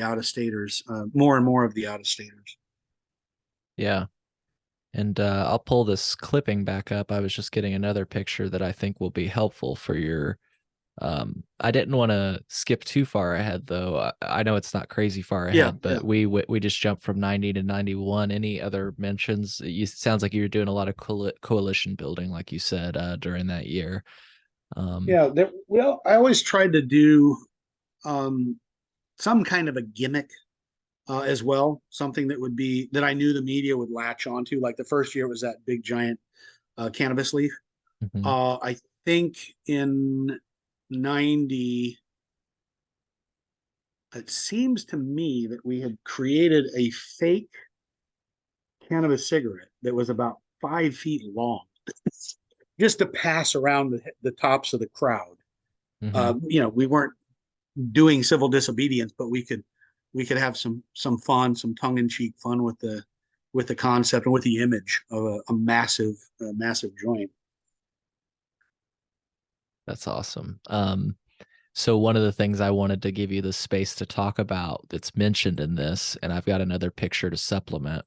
out of staters, more and more of the out of staters. Yeah. And I'll pull this clipping back up. I was just getting another picture that I think will be helpful for your. I didn't want to skip too far ahead, though. I know it's not crazy far Yeah, ahead, yeah. but we just jumped from 90 to 91. Any other mentions? Sounds like you were doing a lot of coalition building, like you said, during that year. Um, Yeah, well, I always tried to do um, some kind of a gimmick as well, something that would be that I knew the media would latch onto. Like the first year was that big giant cannabis leaf. mhm. I think in 90, it seems to me that we had created a fake cannabis cigarette that was about 5 feet long, just to pass around the tops of the crowd. Mhm. We weren't doing civil disobedience, but we could have some fun, some tongue in cheek fun with the concept and with the image of a massive joint. That's awesome. So one of the things I wanted to give you the space to talk about that's mentioned in this, and I've got another picture to supplement.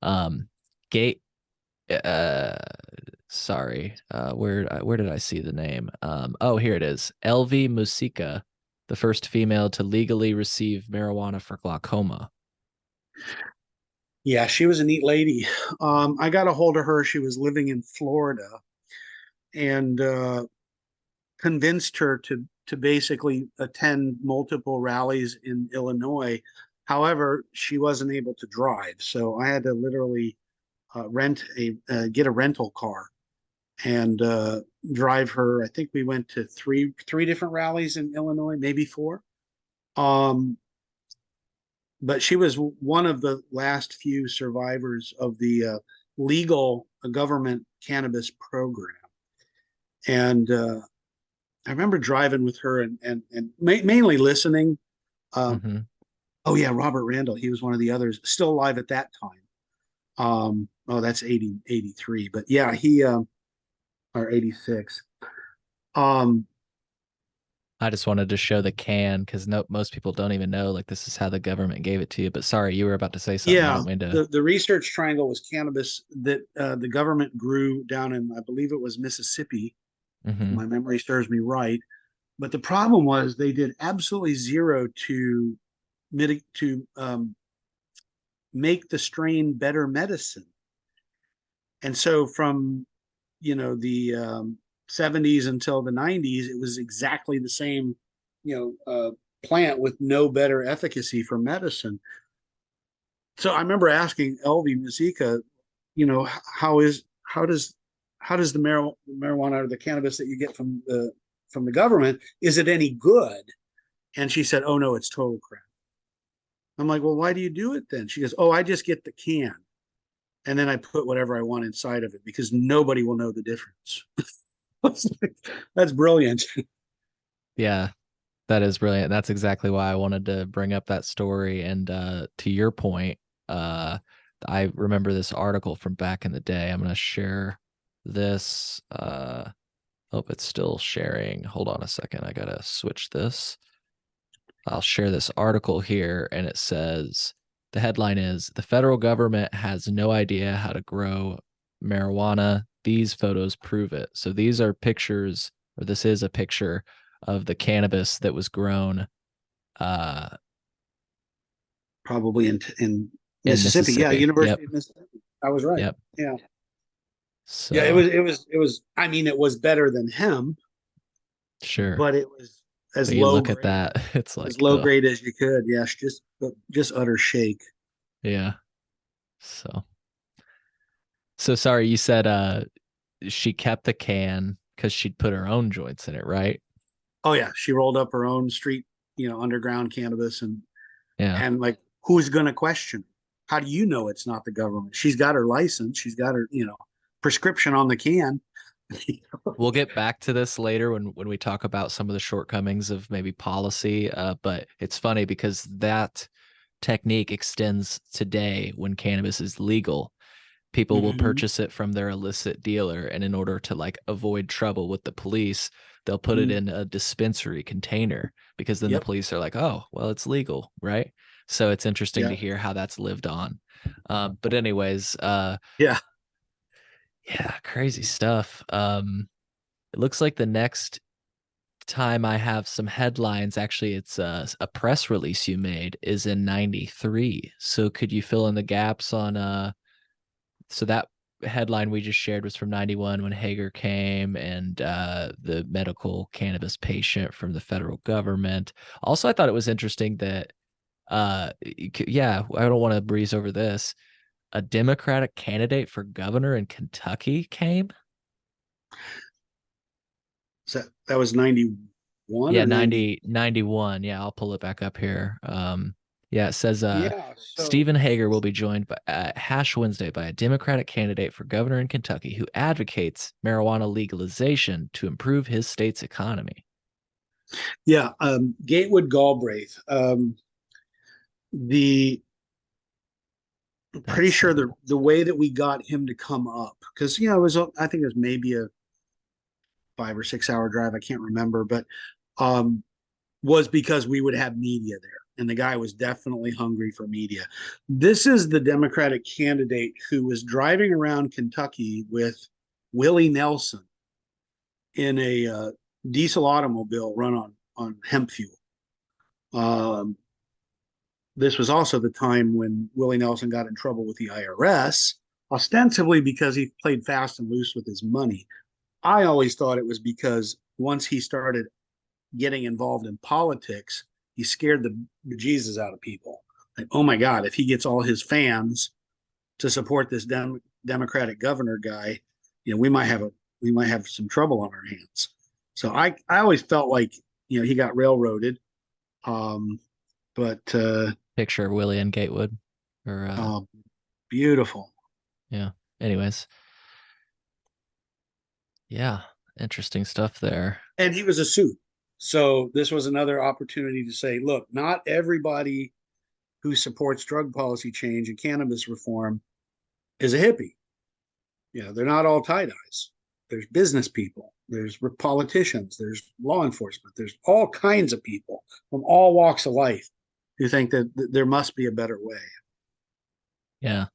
Um, Gate, uh, sorry, where did I see the name? Oh, here it is. LV Musica, the first female to legally receive marijuana for glaucoma. Yeah, she was a neat lady. I got a hold of her. She was living in Florida, and convinced her to basically attend multiple rallies in Illinois. However, she wasn't able to drive, so I had to literally get a rental car and drive her. I think we went to three different rallies in Illinois, maybe four. Um, but she was one of the last few survivors of the legal government cannabis program. And I remember driving with her and mainly listening. Um, Mm-hmm. oh yeah, Robert Randall. He was one of the others still alive at that time. Oh, that's 83. But yeah, he or 86. Um, I just wanted to show the can because no, most people don't even know like this is how the government gave it to you. But sorry, you were about to say something. I yeah, don't mean to. the research triangle was cannabis that the government grew down in, I believe it was Mississippi, if Hmm. my memory serves me right. But the problem was they did absolutely zero to make the strain better medicine. And so from the 70s until the 90s, it was exactly the same, plant with no better efficacy for medicine. So I remember asking Elvie Musica, how does the marijuana or the cannabis that you get from the government, is it any good? And she said, "Oh no, it's total crap." I'm like, "Well, why do you do it then?" She goes, "Oh, I just get the can and then I put whatever I want inside of it because nobody will know the difference." That's brilliant. Yeah, that is brilliant. That's exactly why I wanted to bring up that story. And to your point, uh, I remember this article from back in the day. I'm going to share this. Hope it's still sharing. Hold on a second. I got to switch this. I'll share this article here, and it says the headline is "The federal government has no idea how to grow marijuana. These photos prove it." So these are pictures, or this is a picture of the cannabis that was grown uh, Probably in in Mississippi. Yeah, Mississippi. Yep. University of Mississippi. I was right. Yep. Yeah. Yeah, it So was it was it was I mean it was better than hemp, sure. but it was as But you low look at grade that, it's as like, low oh, grade as you could. Yes, just utter shake. yeah. So sorry, you said she kept the can because she'd put her own joints in it, right? Oh yeah, she rolled up her own street, underground cannabis and Yeah. and like who's going to question? How do you know it's not the government? She's got her license, she's got her, prescription on the can. We'll get back to this later when we talk about some of the shortcomings of maybe policy. But it's funny because that technique extends today when cannabis is legal. People will Mhm. purchase it from their illicit dealer, and in order to like avoid trouble with the police, they'll put it Mhm. in a dispensary container because then the Yep. police are like, oh, well, it's legal, right? So it's interesting to Yeah. hear how that's lived on. But anyways, Yeah. yeah, crazy stuff. It looks like the next time I have some headlines, actually, it's a press release you made is in 93. So could you fill in the gaps on so that headline we just shared was from 91 when Hager came and the medical cannabis patient from the federal government. Also, I thought it was interesting that yeah, I don't want to breeze over this. A Democratic candidate for governor in Kentucky came. So that was 91 Yeah, or 90. 91. Yeah, I'll pull it back up here. Yeah, it says Yeah. So Stephen Hager will be joined by Hash Wednesday by a Democratic candidate for governor in Kentucky who advocates marijuana legalization to improve his state's economy. yeah, Gatewood Galbraith. The Pretty That's sure the way that we got him to come up, because I think it was maybe a 5 or 6 hour drive. I can't remember, but um, was because we would have media there, and the guy was definitely hungry for media. This is the Democratic candidate who was driving around Kentucky with Willie Nelson in a diesel automobile run on hemp fuel. Um, this was also the time when Willie Nelson got in trouble with the IRS, ostensibly because he played fast and loose with his money. I always thought it was because once he started getting involved in politics, he scared the bejesus out of people. Like, oh my God, if he gets all his fans to support this Democratic governor guy, we might have some trouble on our hands. So I always felt like he got railroaded. Um, but picture of Willie and Gatewood. Or Beautiful. yeah. Anyways, yeah, interesting stuff there. And he was a suit. So this was another opportunity to say, look, not everybody who supports drug policy change and cannabis reform is a hippie. They're not all tie-dyes. There's business people, there's politicians, there's law enforcement, there's all kinds of people from all walks of life who think that there must be a better way. Yeah.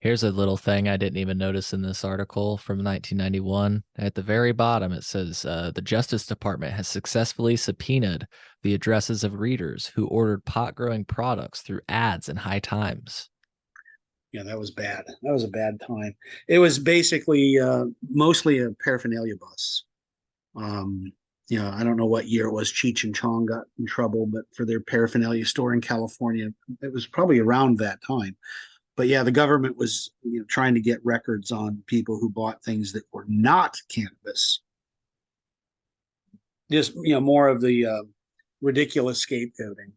Here's a little thing I didn't even notice in this article from 1991. At the very bottom, it says the Justice Department has successfully subpoenaed the addresses of readers who ordered pot growing products through ads in High Times. Yeah, that was bad. That was a bad time. It was basically mostly a paraphernalia bus. Um, I don't know what year it was Cheech and Chong got in trouble, but for their paraphernalia store in California, it was probably around that time. But yeah, the government was trying to get records on people who bought things that were not cannabis. Just more of the ridiculous scapegoating,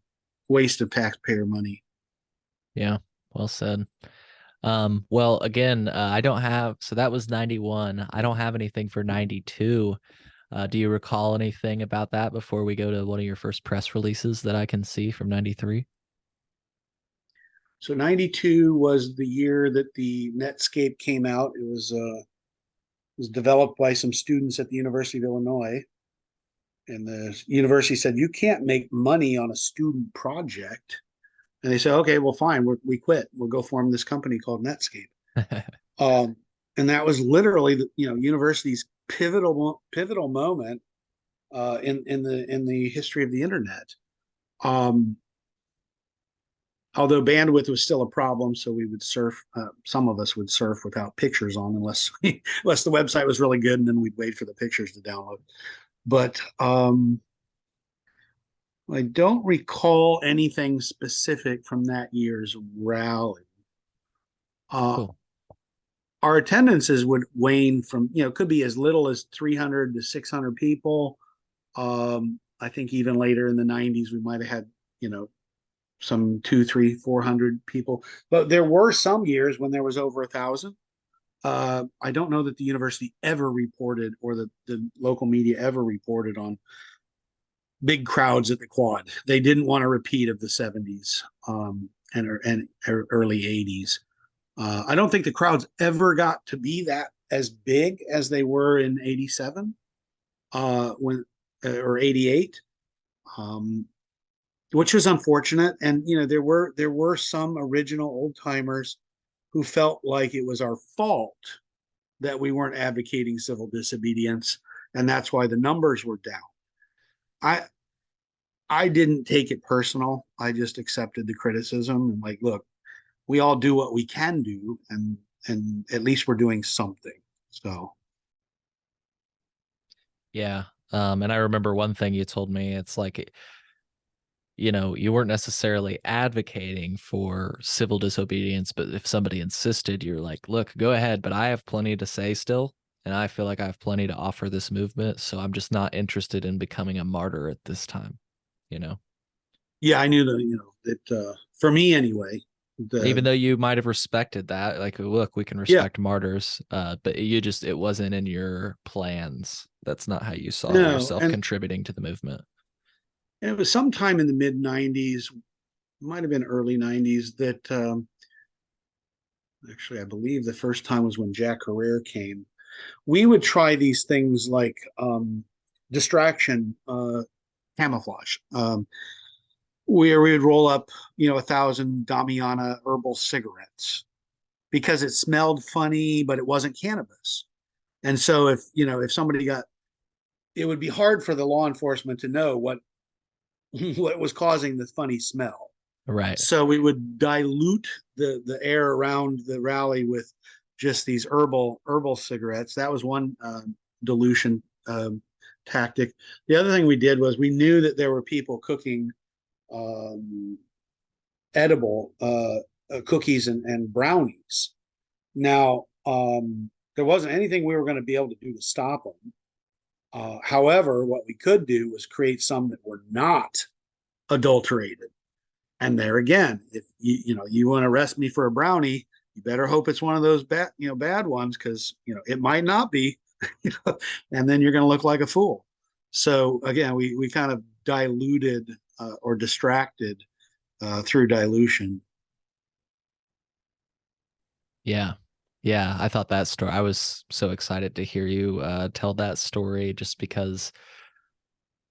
waste of taxpayer money. Yeah, well said. Well, again, I don't have, so that was 91. I don't have anything for 92. Do you recall anything about that before we go to one of your first press releases that I can see from 93? So 92 was the year that the Netscape came out. It was developed by some students at the University of Illinois. And the university said, you can't make money on a student project. And they said, okay, well, fine, we quit. We'll go form this company called Netscape. Um, and that was literally the university's pivotal moment in the history of the internet. Um, although bandwidth was still a problem, so we would surf. Some of us would surf without pictures on, unless the website was really good, and then we'd wait for the pictures to download. But I don't recall anything specific from that year's rally. Cool. Our attendances would wane from, could be as little as 300 to 600 people. I think even later in the 90s, we might have had, some 2, 3, 400 people. But there were some years when there was over 1,000. I don't know that the university ever reported, or the local media ever reported on big crowds at the quad. They didn't want a repeat of the 70s and early 80s. I don't think the crowds ever got to be that as big as they were in 87 or 88, which was unfortunate. And there were some original old timers who felt like it was our fault that we weren't advocating civil disobedience, and that's why the numbers were down. I didn't take it personal. I just accepted the criticism and, like, look, we all do what we can do, and at least we're doing something. So Yeah. And I remember one thing you told me, it's like, you weren't necessarily advocating for civil disobedience, but if somebody insisted, you're like, look, go ahead, but I have plenty to say still. And I feel like I have plenty to offer this movement. So I'm just not interested in becoming a martyr at this time, you know? yeah, I knew that for me anyway. Even though you might have respected that, like, look, we can Yeah, respect martyrs, but it wasn't in your plans. That's not how you saw no, yourself and contributing to the movement. it was sometime in the mid '90s, might have been early '90s, that actually I believe the first time was when Jack Herrera came. We would try these things like distraction camouflage. Where we would roll up, 1,000 Damiana herbal cigarettes because it smelled funny, but it wasn't cannabis. And so if somebody it would be hard for the law enforcement to know what what was causing the funny smell. Right. So we would dilute the air around the rally with just these herbal cigarettes. That was one dilution tactic. The other thing we did was we knew that there were people cooking um, edible cookies and brownies. Now, there wasn't anything we were going to be able to do to stop them. However, what we could do was create some that were not adulterated. And there again, if you want to arrest me for a brownie, you better hope it's one of those bad ones, because it might not be, and then you're going to look like a fool. So again, we kind of diluted or distracted through dilution. Yeah. Yeah, I thought that story, I was so excited to hear you tell that story, just because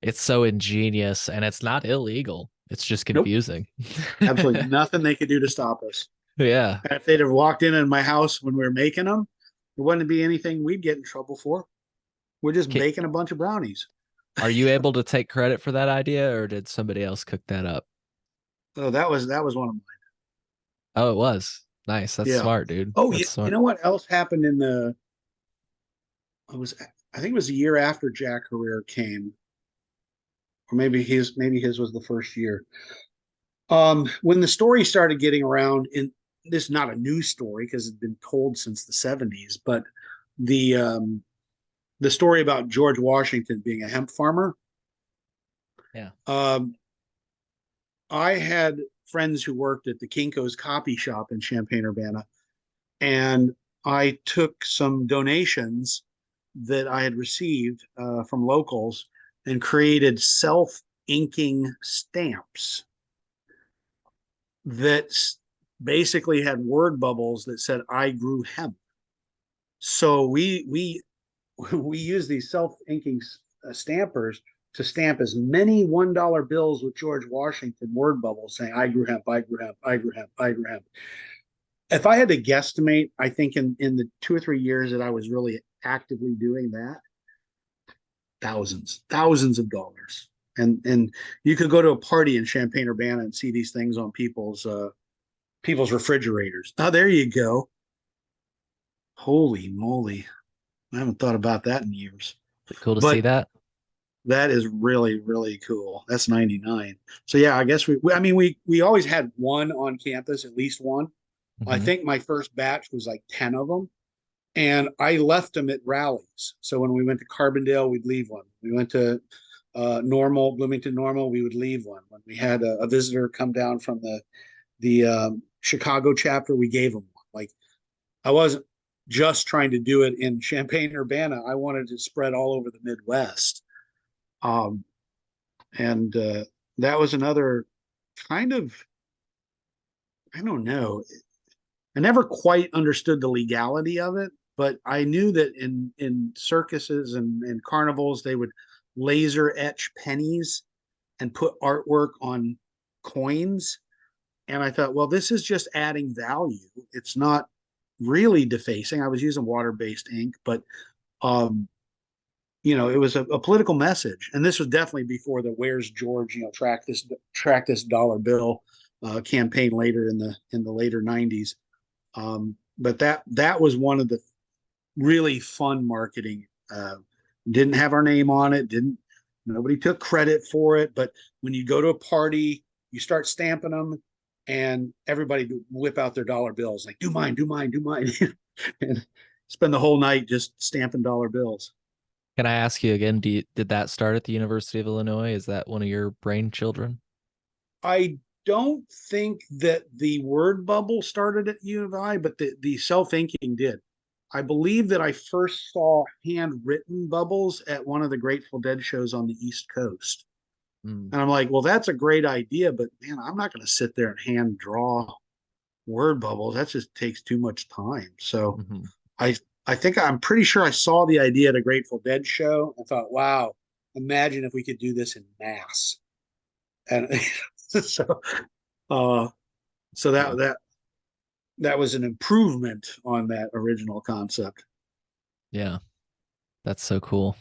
it's so ingenious and it's not illegal. It's just Nope, confusing. absolutely nothing they could do to stop us. Yeah. And if they'd have walked in my house when we were making them, it wouldn't be anything we'd get in trouble for. We're just Ca- baking a bunch of brownies. Are you able to take credit for that idea, or did somebody else cook that up? So that was one of mine. Oh, it was. Nice. That's Yeah. smart, dude. Oh, That's you smart. know what else happened in the? It was I think it was the year after Jack Herrera came, or maybe his was the first year. When the story started getting around, in this is not a new story because it's been told since the '70s, but the um, the story about George Washington being a hemp farmer. Yeah. Um, I had friends who worked at the Kinko's copy shop in Champaign-Urbana, and I took some donations that I had received from locals and created self-inking stamps that basically had word bubbles that said "I grew hemp." So we use these self-inking stampers to stamp as many $1 bills with George Washington word bubbles saying "I grew hemp, I grew hemp, I grew hemp, I grew hemp." If I had to guesstimate, I think in the 2 or 3 years that I was really actively doing that, thousands of dollars. And you could go to a party in Champaign-Urbana and see these things on people's refrigerators. Oh, there you go. Holy moly. I haven't thought about that in years. Is it cool to see But that? that is really, really cool. That's 99. So yeah, I guess I mean, we always had one on campus, at least one. I Hmm. think my first batch was like 10 of them. And I left them at rallies. So when we went to Carbondale, we'd leave one. We went to Bloomington Normal, we would leave one. When we had a visitor come down from the Chicago chapter, we gave them one. Like, I wasn't just trying to do it in Champaign-Urbana. I wanted to spread all over the Midwest. Um, and that was another kind of, I don't know. I never quite understood the legality of it, but I knew that in circuses and carnivals they would laser etch pennies and put artwork on coins. And I thought, well, this is just adding value. It's not really defacing. I was using water-based ink, but um, it was a political message. And this was definitely before the "Where's George?" Track this dollar bill campaign later in the later '90s. But that was one of the really fun marketing. Didn't have our name on it. Didn't Nobody took credit for it. But when you go to a party, you start stamping them, and everybody whip out their dollar bills. Like, do mine, do mine, do mine, and spend the whole night just stamping dollar bills. Can I ask you again, did that start at the University of Illinois? Is that one of your brain children? I don't think that the word bubble started at U of I, but the self inking did. I believe that I first saw handwritten bubbles at one of the Grateful Dead shows on the East Coast. Mm. And I'm like, well, that's a great idea, but man, I'm not going to sit there and hand draw word bubbles. That just takes too much time. So Hmm. I I think I'm pretty sure I saw the idea at a Grateful Dead show and thought, wow, imagine if we could do this in mass. And so uh so Yeah. that was an improvement on that original concept. Yeah. That's so cool.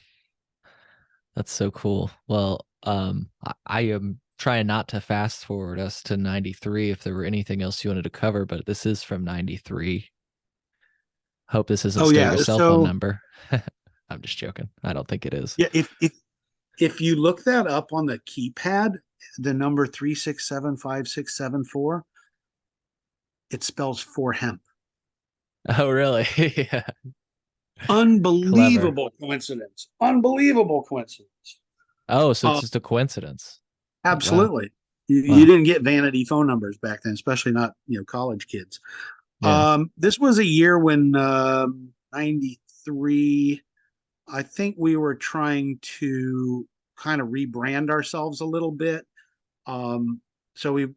That's so cool. Well, I am trying not to fast forward us to 93 if there were anything else you wanted to cover, but this is from 93. Hope this isn't Oh still your yeah, cell phone so number. I'm just joking. I don't think it is. yeah, if you look that up on the keypad, the number 3675674, it spells for hemp. Oh, really? Yeah. Clever. Unbelievable coincidence. Unbelievable coincidence. Oh, so it's Uh, just a coincidence. Wow. Absolutely. You Wow. didn't get vanity phone numbers back then, especially not, college kids. Yeah. This was a year when 93, I think we were trying to kind of rebrand ourselves a little bit. Um, so we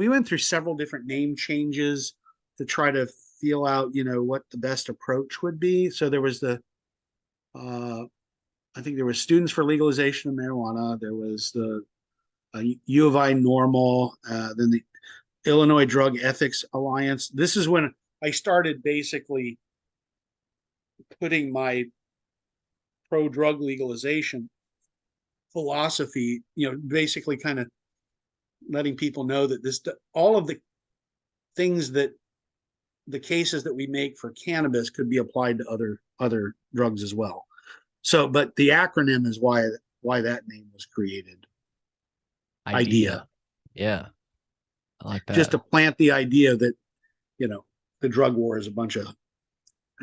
went through several different name changes to try to feel out, what the best approach would be. So there was uh, I think there was Students for Legalization of Marijuana. There was the U of I Normal, then the Illinois Drug Ethics Alliance. This is when I started basically putting my pro drug legalization philosophy, basically kind of letting people know that all of the things that the cases that we make for cannabis could be applied to other drugs as well. So, but the acronym is why that name was created. Idea, Idea. Yeah. I like just that. to plant the idea that you know the drug war is a bunch of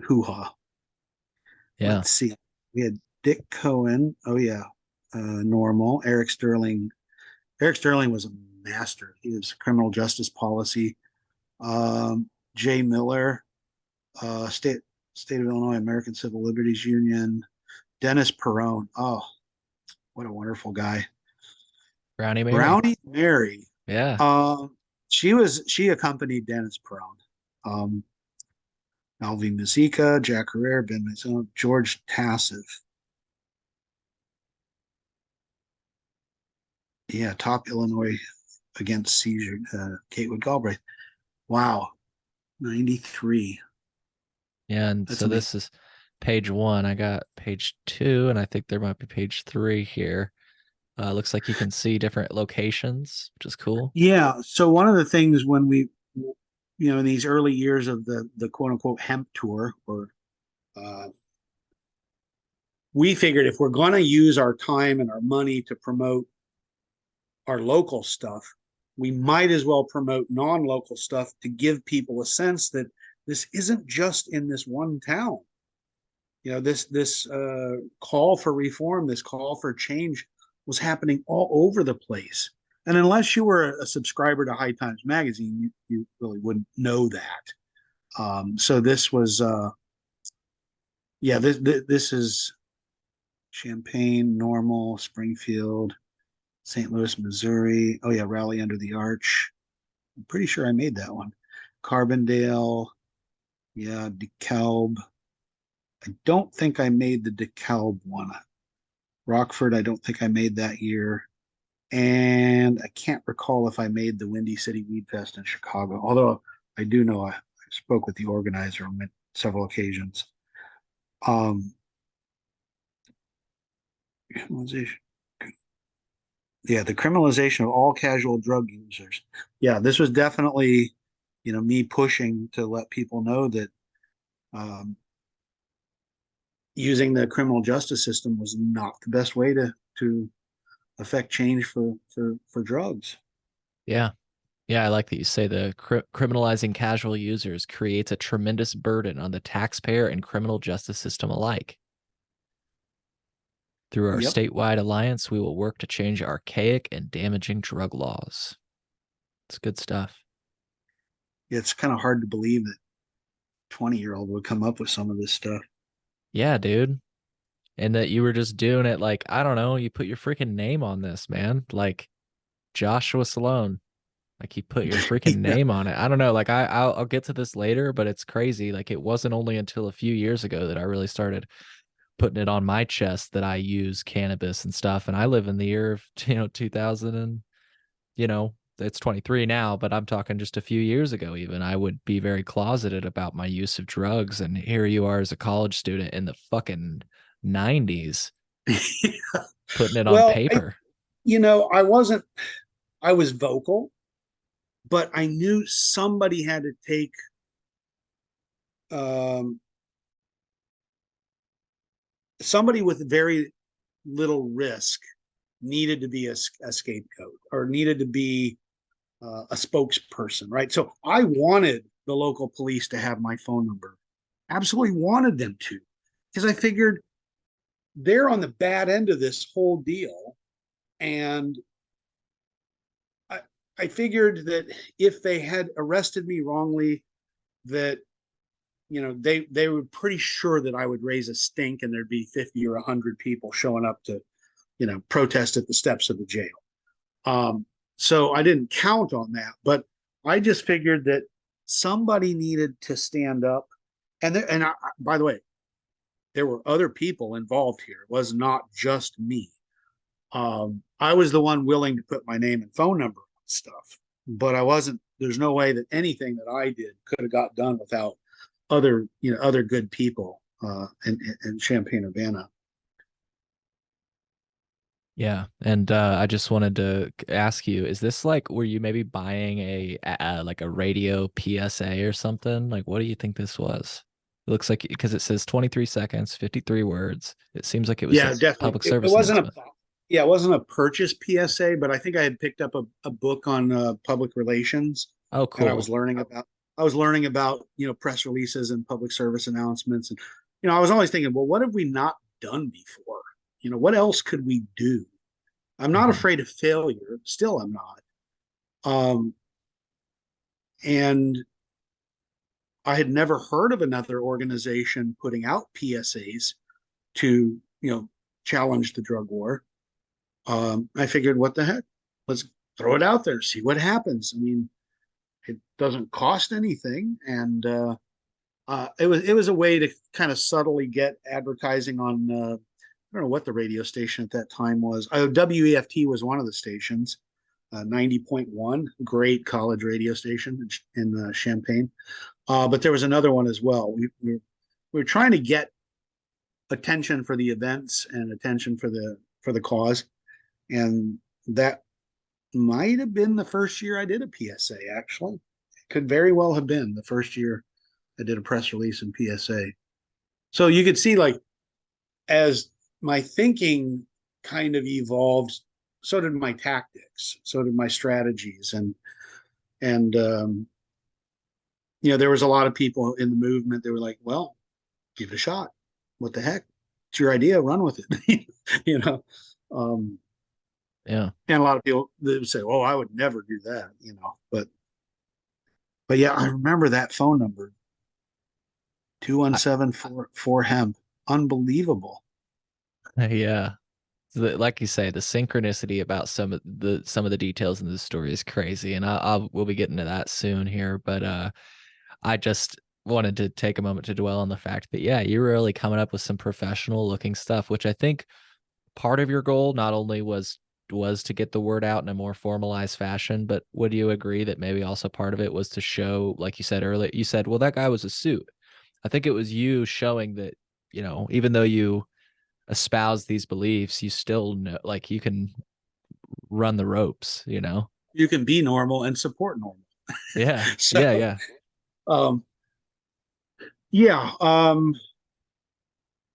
hoo ha. Yeah. Let's see. We had Dick Cohen. Oh yeah, normal. Eric Sterling. Eric Sterling was a master. He was criminal justice policy. Jay Miller, State of Illinois American Civil Liberties Union. Dennis Perone. Oh, what a wonderful guy. Brownie Mary. Brownie Mary. Yeah. Uh, she accompanied Dennis Perone. Um, Alvin Mazika, Jack Herrera, Ben Maison, George Tassif. Yeah, top Illinois against seizure, Gatewood Galbraith. Wow, 93. Yeah. And That's so amazing. this is page one. I got page two, and I think there might be page three here. Looks like you can see different locations, which is cool. Yeah. So one of the things when in these early years of the quote unquote hemp tour, or uh, we figured if we're going to use our time and our money to promote our local stuff, we might as well promote non-local stuff to give people a sense that this isn't just in this one town. This call for reform, this call for change was happening all over the place. And unless you were a subscriber to High Times Magazine, you really wouldn't know that. So this was, yeah, this is Champaign, Normal, Springfield, St. Louis, Missouri. Oh yeah, Rally Under the Arch. I'm pretty sure I made that one. Carbondale, yeah, DeKalb. I don't think I made the DeKalb one. Rockford, I don't think I made that year. And I can't recall if I made the Windy City Weed Fest in Chicago, although I do know I spoke with the organizer on several occasions. Um, yeah, the criminalization of all casual drug users. Yeah, this was definitely, me pushing to let people know that um, using the criminal justice system was not the best way to affect change for drugs. Yeah. Yeah, I like that you say the criminalizing casual users creates a tremendous burden on the taxpayer and criminal justice system alike. Through our Yep. statewide alliance, we will work to change archaic and damaging drug laws. It's good stuff. It's kind of hard to believe that 20-year-old would come up with some of this stuff. Yeah, dude. And that you were just doing it like, I don't know, you put your freaking name on this, man. Like Joshua Sloan. Like you put your freaking Yeah. name on it. I don't know. Like I'll get to this later, but it's crazy. Like it wasn't only until a few years ago that I really started putting it on my chest that I use cannabis and stuff. And I live in the year of 2000, and it's 23 now, but I'm talking just a few years ago. Even I would be very closeted about my use of drugs, and here you are as a college student in the fucking 90s putting it on Well, paper. I wasn't, I was vocal, but I knew somebody had to take, um, somebody with very little risk needed to be a scapegoat or needed to be a spokesperson, right? So I wanted the local police to have my phone number, absolutely wanted them to, because I figured they're on the bad end of this whole deal. And I figured that if they had arrested me wrongly, that they were pretty sure that I would raise a stink and there'd be 50 or 100 people showing up to protest at the steps of the jail. Um, so I didn't count on that, but I just figured that somebody needed to stand up. By the way, there were other people involved here. It was not just me. I was the one willing to put my name and phone number on stuff, but I wasn't. There's no way that anything that I did could have got done without other good people in Champaign-Urbana. Yeah, and I just wanted to ask you, is this like, were you maybe buying like a radio PSA or something? Like, what do you think this was? It looks like, because it says 23 seconds, 53 words. It seems like it was a Yeah, definitely. public It service wasn't announcement. it wasn't a purchase PSA, but I think I had picked up a book on public relations, Oh, and cool. I was learning about press releases and public service announcements, and I was always thinking, well, what have we not done before? What else could we do? I'm not Mhm. afraid of failure. Still, I'm not. Um, and I had never heard of another organization putting out PSAs to challenge the drug war. I figured, what the heck? Let's throw it out there, see what happens. I mean, it doesn't cost anything, and it was a way to kind of subtly get advertising on. I don't know what the radio station at that time was. WEFT was one of the stations, 90.1, great college radio station in Champaign. But there was another one as well. We were trying to get attention for the events and attention for the cause, and that might have been the first year I did a PSA. Actually, it could very well have been the first year I did a press release in PSA. So you could see, like, as my thinking kind of evolved, so did my tactics, so did my strategies, and there was a lot of people in the movement that were like, "Well, give it a shot. What the heck? It's your idea. Run with it." you know, um, Yeah. and a lot of people they would say, "Oh, I would never do that," but yeah, I remember that phone number, two one I, seven four hemp. Unbelievable. yeah. Like you say, the synchronicity about some of the details in the story is crazy, and we'll be getting to that soon here. But I just wanted to take a moment to dwell on the fact that, yeah, you're really coming up with some professional looking stuff, which I think part of your goal not only was to get the word out in a more formalized fashion, but would you agree that maybe also part of it was to show, like you said earlier, you said, well, that guy was a suit. I think it was you showing that, even though you espouse these beliefs, you still know, like, you can run the ropes. You can be normal and support normal. Yeah. So, Yeah. Yeah. um,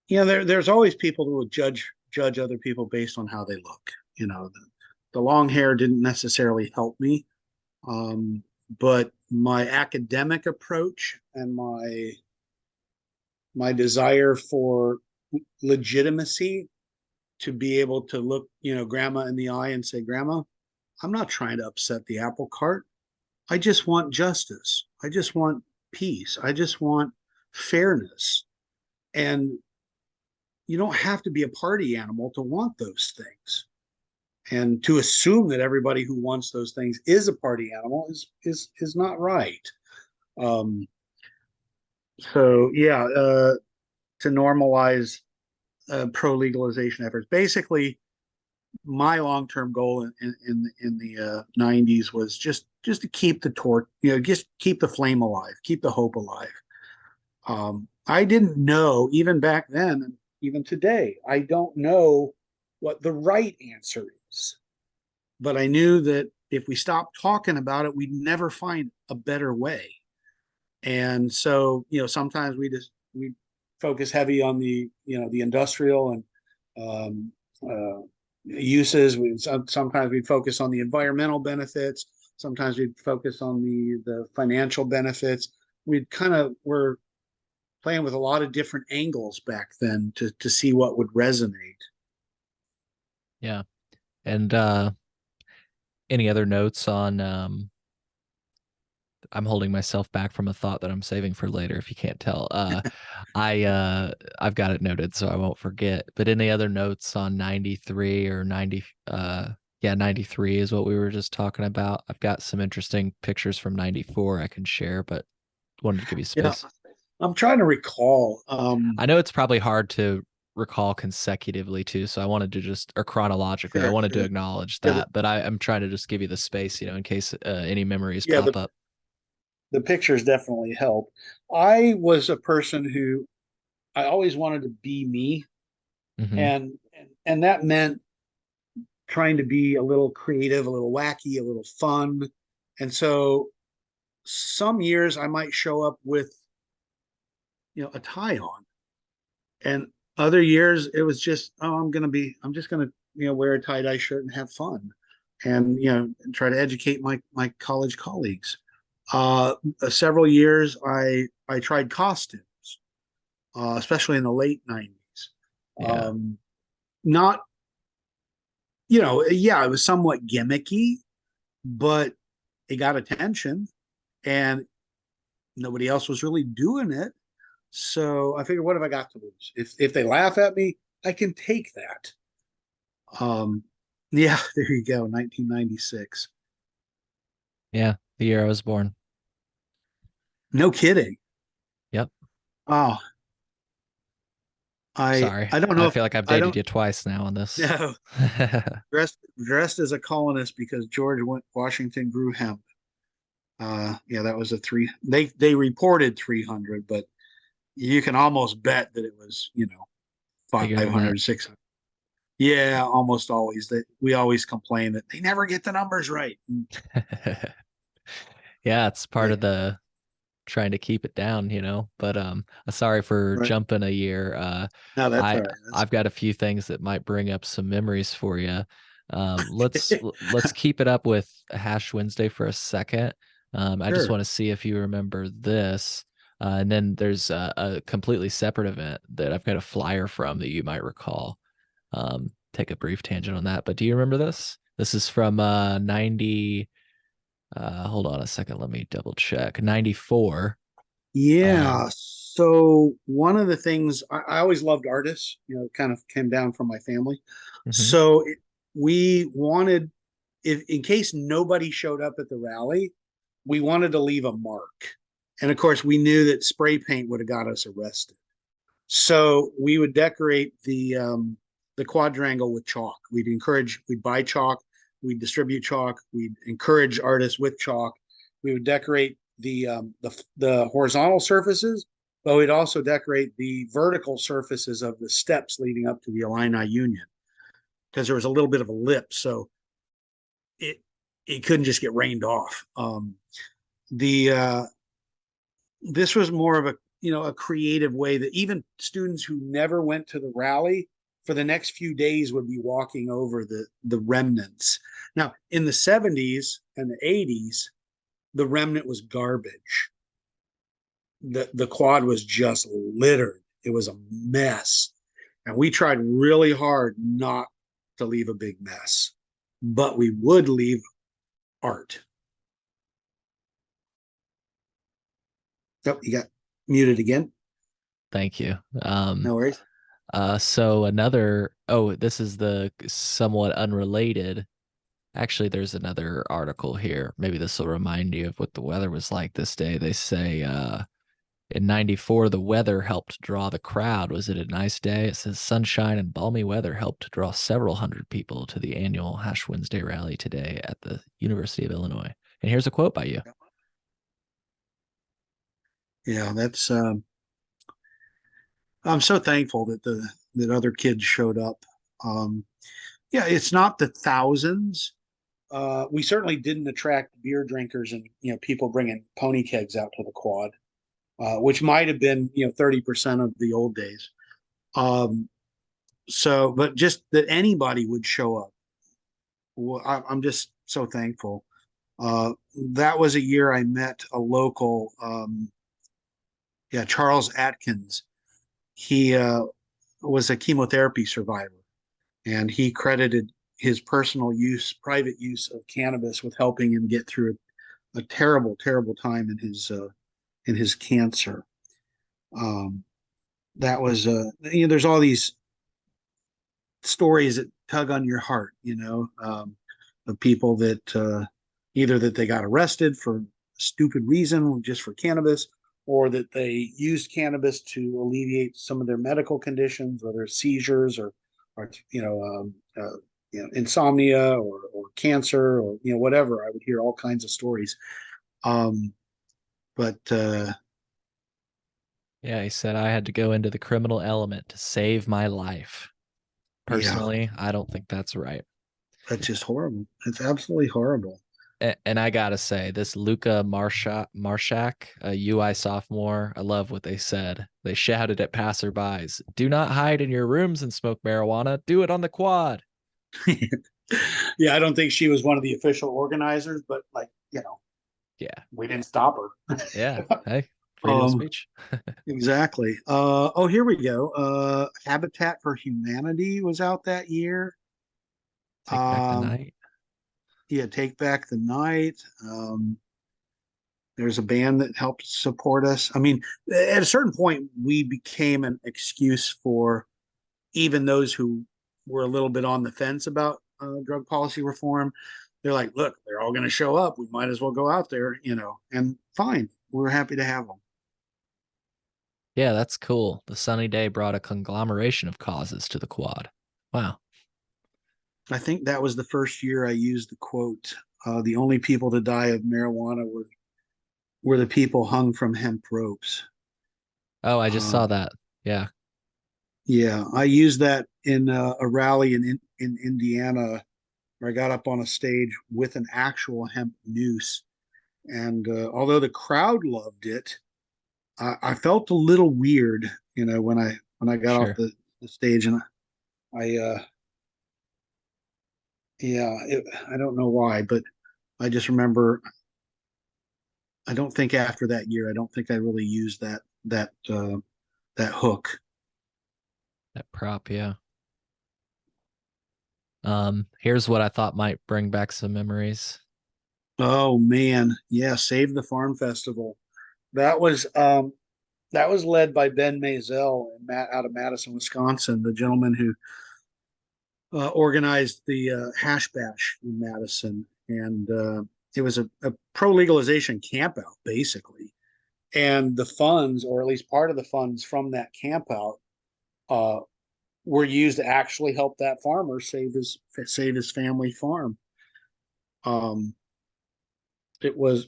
yeah, there's always people who will judge other people based on how they look. The long hair didn't necessarily help me, but my academic approach and my desire for legitimacy, to be able to look grandma in the eye and say, "Grandma, I'm not trying to upset the apple cart. I just want justice. I just want peace. I just want fairness." And you don't have to be a party animal to want those things. And to assume that everybody who wants those things is a party animal is not right. Um, so yeah, to normalize pro legalization efforts. Basically, my long term goal in the 90s was just to keep the torch, just keep the flame alive, keep the hope alive. I didn't know, even back then, even today, I don't know what the right answer is, but I knew that if we stopped talking about it, we'd never find a better way. And so, sometimes we focus heavy on the industrial and um, uses. Sometimes we focus on the environmental benefits. Sometimes we focus on the financial benefits. We kind of were playing with a lot of different angles back then to see what would resonate. Yeah. And Any other notes on I'm holding myself back from a thought that I'm saving for later if you can't tell. I've got it noted so I won't forget. But any other notes on 93 or 90 yeah, 93 is what we were just talking about. I've got some interesting pictures from 94 I can share, but wanted to give you Yeah, space. I'm trying to recall. I know it's probably hard to recall consecutively too, so I wanted to just or chronologically, I Sure, wanted to sure. acknowledge Yeah, that, but I'm trying to just give you the space, in case any memories yeah, pop up. the pictures definitely help. I was a person who I always wanted to be me, Hmm. and that meant trying to be a little creative, a little wacky, a little fun. And so some years I might show up with, a tie on, and other years it was just, oh, I'm just gonna, wear a tie dye shirt and have fun, and try to educate my college colleagues. Several years I tried costumes, especially in the late '90s. Yeah. Um, Not, yeah, it was somewhat gimmicky, but it got attention, and nobody else was really doing it. So I figured, what have I got to lose? If they laugh at me, I can take that. Um, yeah, there you go, 1996. Yeah, the year I was born. No kidding. Yep. Oh, I Sorry. I don't know I if feel like I've I dated don't you twice now on this. know. Dressed as a colonist because Washington grew hemp. Yeah, that was a three. They reported 300, but you can almost bet that it was, Bigger than that. 500, 600. Yeah, almost always. That we always complain that they never get the numbers right. Yeah, it's part Right, of the trying to keep it down, But sorry for right. jumping a year. No, that's I all right. That's I've got a few things that might bring up some memories for you. Let's okay. let's keep it up with Hash Wednesday for a second. I just Sure. want to see if you remember this. And then there's a completely separate event that I've got a flyer from that you might recall. Take a brief tangent on that. But do you remember this? This is from 90. Hold on a second. Let me double check. 94. Yeah. Um, So one of the things I always loved artists, kind of came down from my family. mhm. So we wanted, if in case nobody showed up at the rally, we wanted to leave a mark. And of course, we knew that spray paint would have got us arrested. So we would decorate the quadrangle with chalk. We'd buy chalk, we'd distribute chalk, we'd encourage artists with chalk. We would decorate the horizontal surfaces, but we'd also decorate the vertical surfaces of the steps leading up to the Illini Union because there was a little bit of a lip, so it it couldn't just get rained off. The This was more of a creative way that even students who never went to the rally for the next few days would be walking over the remnants. Now in the 70s and the 80s, the remnant was garbage. The quad was just littered. It was a mess, and we tried really hard not to leave a big mess, but we would leave art. Oh, you got muted again. Thank you. No worries. So this is the somewhat unrelated. Actually, there's another article here. Maybe this will remind you of what the weather was like this day. They say in 94, the weather helped draw the crowd. Was it a nice day? It says sunshine and balmy weather helped draw several hundred people to the annual Hash Wednesday rally today at the University of Illinois. And here's a quote by you. Yeah, that's I'm so thankful that other kids showed up. Um, yeah, it's not the thousands. We certainly didn't attract beer drinkers and people bringing pony kegs out to the quad, which might have been 30% of the old days. But just that anybody would show up, well, I'm just so thankful. That was a year I met a local, yeah, Charles Atkins. He was a chemotherapy survivor, and he credited his personal use, private use of cannabis with helping him get through a terrible, terrible time in his cancer. Um, that was there's all these stories that tug on your heart, of people that either that they got arrested for a stupid reason, just for cannabis, or that they used cannabis to alleviate some of their medical conditions, whether it's seizures or insomnia or cancer or whatever. I would hear all kinds of stories. Um, but Yeah, he said I had to go into the criminal element to save my life. yeah, Personally, I don't think that's right. that's just horrible. It's absolutely horrible. And I gotta say, this Luca Marshak, a UI sophomore, I love what they said. They shouted at passerbys, "Do not hide in your rooms and smoke marijuana. Do it on the quad." Yeah, I don't think she was one of the official organizers, but like, Yeah, we didn't stop her. yeah. Hey, freedom of um, speech. exactly. Here we go. Habitat for Humanity was out that year. Take back the Um, night. yeah, Take Back the Night. There's a band that helped support us. I mean, at a certain point, we became an excuse for even those who were a little bit on the fence about drug policy reform. They're like, look, they're all going to show up. We might as well go out there, and fine. We're happy to have them. Yeah, that's cool. The sunny day brought a conglomeration of causes to the quad. Wow. I think that was the first year I used the quote. The only people to die of marijuana were the people hung from hemp ropes. Oh, I just Uh, saw that. Yeah. yeah, I used that in a rally in Indiana where I got up on a stage with an actual hemp noose. And although the crowd loved it, I felt a little weird, when I got off Sure. the stage, and yeah, I don't know why, but I just remember. I don't think after that year, I don't think I really used that hook. That prop, yeah. Here's what I thought might bring back some memories. Oh man, yeah, Save the Farm Festival. That was um, that was led by Ben Mazel and Matt out of Madison, Wisconsin, the gentleman who organized the Hash Bash in Madison, and it was a pro legalization campout basically. And the funds, or at least part of the funds from that campout, uh, were used to actually help that farmer save his family farm. Um, it was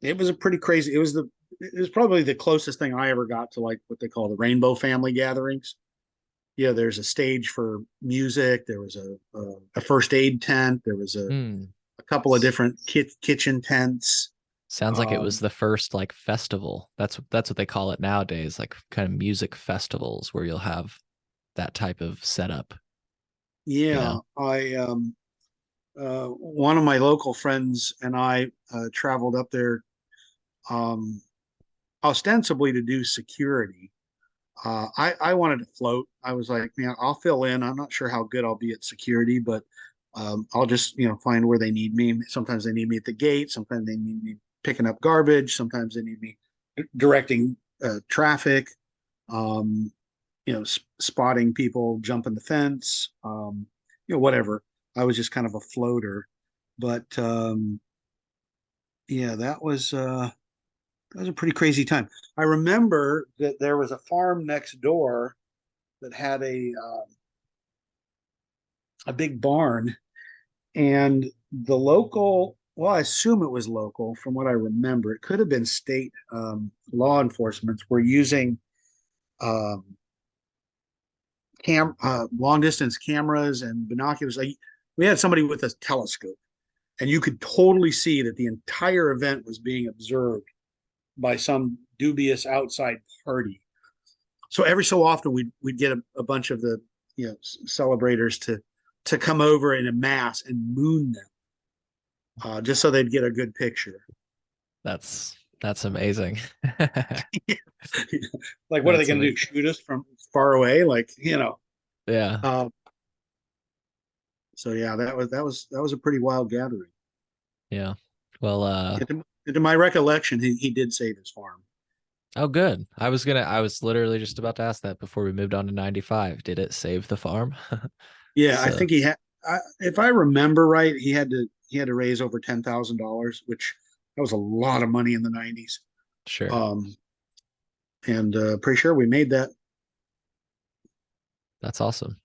it was a pretty crazy. It was probably the closest thing I ever got to like what they call the rainbow family gatherings. Yeah, there's a stage for music. There was a first aid tent. There was Hmm. a couple of different kitchen tents. Sounds like it was Um, the first like festival. That's what they call it nowadays, like kind of music festivals where you'll have that type of setup, you yeah, know. I one of my local friends and I traveled up there um, ostensibly to do security. I wanted to float. I was like, man, I'll fill in. I'm not sure how good I'll be at security, but I'll just find where they need me. Sometimes they need me at the gate. Sometimes they need me picking up garbage. Sometimes they need me directing traffic. Um, spotting people jumping the fence. Whatever. I was just kind of a floater, but yeah, that was a pretty crazy time. I remember that there was a farm next door that had a big barn, and the local, well, I assume it was local from what I remember. It could have been state law enforcement were using um, long distance cameras and binoculars. Like, we had somebody with a telescope, and you could totally see that the entire event was being observed by some dubious outside party. So every so often we'd get a bunch of the celebrators to come over in a mass and moon them, just so they'd get a good picture. That's amazing. Like, what are they That's going to do? amazing. Shoot us from far away? Like, Yeah. uh, So yeah, that was a pretty wild gathering. Yeah. Well, To my recollection, he did save his farm. oh, good. I was literally just about to ask that before we moved on to 95. Did it save the farm? Yeah, I So, think he had. If I remember right, he had to raise over $10,000, which that was a lot of money in the '90s. sure. Um, and pretty sure we made that. That's awesome.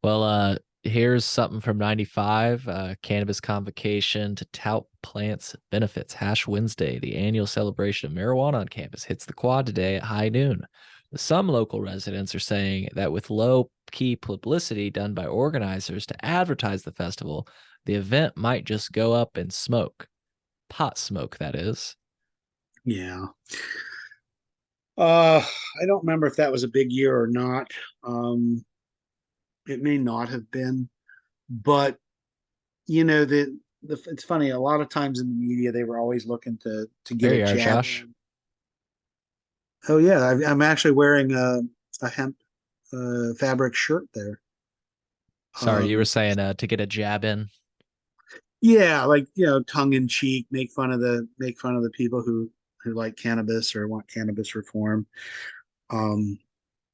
Well, here's something from 95, Cannabis Convocation to tout plants benefits. Hash Wednesday, the annual celebration of marijuana on campus, hits the quad today at high noon. Some local residents are saying that with low key publicity done by organizers to advertise the festival, the event might just go up in smoke. Pot smoke, that is. Yeah. I don't remember if that was a big year or not. Um, it may not have been, but it's funny. A lot of times in the media, they were always looking to get There a you are, jab Josh. in. Oh yeah, I'm actually wearing a hemp fabric shirt there. Sorry, you were Um, saying to get a jab in. yeah, like tongue in cheek, make fun of the people who like cannabis or want cannabis reform. Um,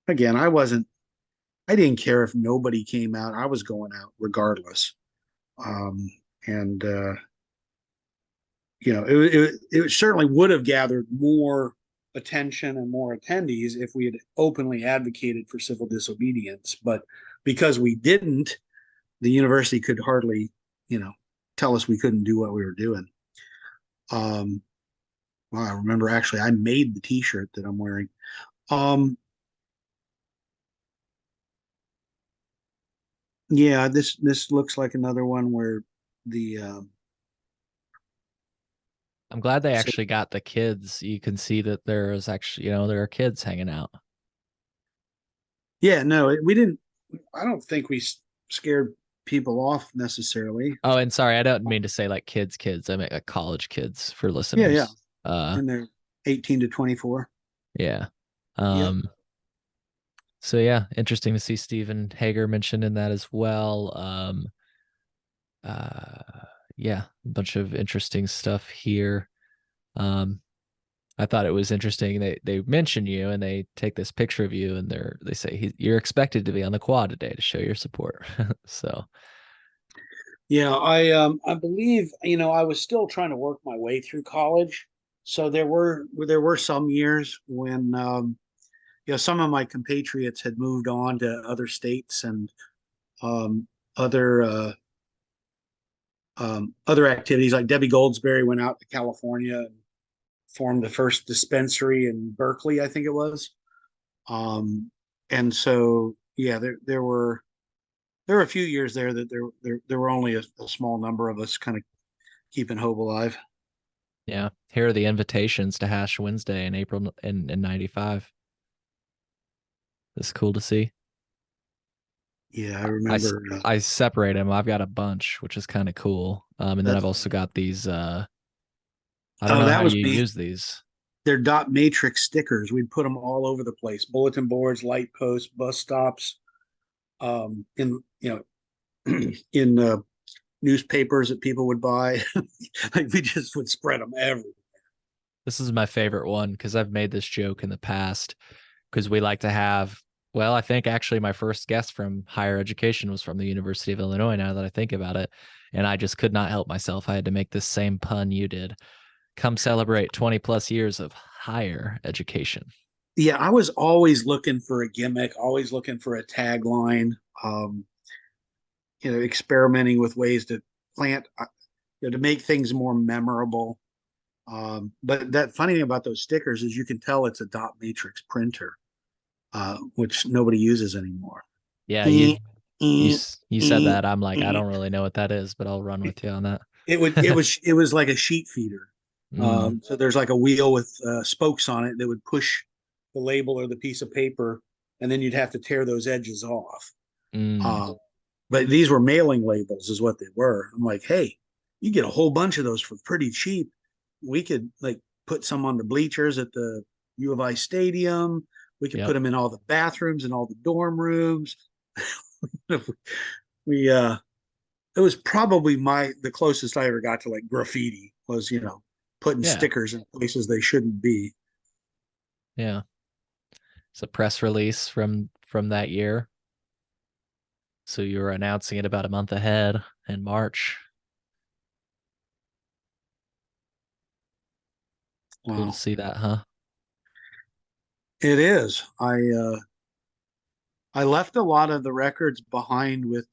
Again, I didn't care if nobody came out. I was going out regardless. Um, and it certainly would have gathered more attention and more attendees if we had openly advocated for civil disobedience. But because we didn't, the university could hardly, you know, tell us we couldn't do what we were doing. Um, well, I remember actually I made the T-shirt that I'm wearing. Um, yeah, this looks like another one where the I'm glad they so actually got the kids. You can see that there is actually, there are kids hanging out. yeah, no, we didn't. I don't think we scared people off necessarily. Oh, and sorry, I don't mean to say like kids. I mean like college kids for Yeah, yeah, listeners. and they're 18 to 24. Yeah. Yep. Um, so yeah, interesting to see Stephen Hager mentioned in that as well. Uh, yeah, a bunch of interesting stuff here. Um, I thought it was interesting. They mention you and they take this picture of you and they say you're expected to be on the quad today to show your support. So Yeah, I believe, I was still trying to work my way through college. So there were some years when some of my compatriots had moved on to other states and um other other activities. Like Debbie Goldsberry went out to California and formed the first dispensary in Berkeley, I think it was. And so yeah, there were a few years there that there were only a small number of us kind of keeping hope alive. yeah, here are the invitations to Hash Wednesday in April in 95. This is cool to see. Yeah, I I, remember. I separate them. I've got a bunch, which is kind of cool. And then I've That's also got these. I don't Oh, know how that was you me. use these. They're dot matrix stickers. We'd put them all over the place: bulletin boards, light posts, bus stops, in in newspapers that people would buy. Like we just would spread them everywhere. This is my favorite one because I've made this joke in the past because we like to have. Well, I think actually my first guest from higher education was from the University of Illinois. Now that I think about it, and I just could not help myself. I had to make this same pun you did. Come celebrate 20 plus years of higher education. Yeah, I was always looking for a gimmick, always looking for a tagline. Um, Experimenting with ways to plant, to make things more memorable. But that funny thing about those stickers is you can tell it's a dot matrix printer, which nobody uses anymore. Yeah, Eh, you eh, you said eh, that. I'm like, I eh. don't really know what that is, but I'll run with you on that. It was like a sheet feeder. Mm, So there's like a wheel with spokes on it that would push the label or the piece of paper, and then you'd have to tear those edges off. mm, Uh, but these were mailing labels, is what they were. I'm like, hey, you get a whole bunch of those for pretty cheap. We could like put some on the bleachers at the U of I stadium. We could put yep. them in all the bathrooms and all the dorm rooms. we uh it was probably the closest I ever got to like graffiti was, putting Yeah. stickers in places they shouldn't be. Yeah. It's a press release from that year. So you were announcing it about a month ahead in March. Cool to Wow. see that, huh? It is. I left a lot of the records behind with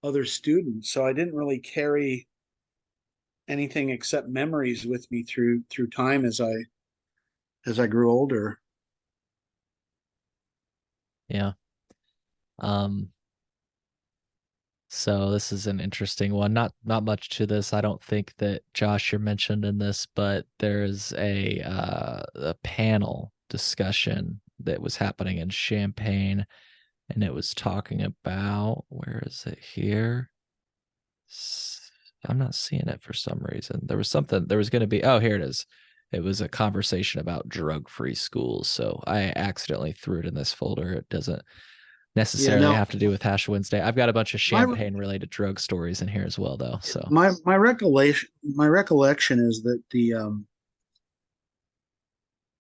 other students, so I didn't really carry anything except memories with me through time as I grew older. Yeah. Um, so this is an interesting one. Not much to this. I don't think that Josh you're mentioned in this, but there's a panel discussion that was happening in Champaign, and it was talking about, where is it here? I'm not seeing it for some reason. There was something, there was going to be, oh, here it is. It was a conversation about drug-free schools. So I accidentally threw it in this folder. It doesn't Yeah, necessarily no, have to do with Hash Wednesday. I've got a bunch of my Champagne related drug stories in here as well, though. So my recollection is that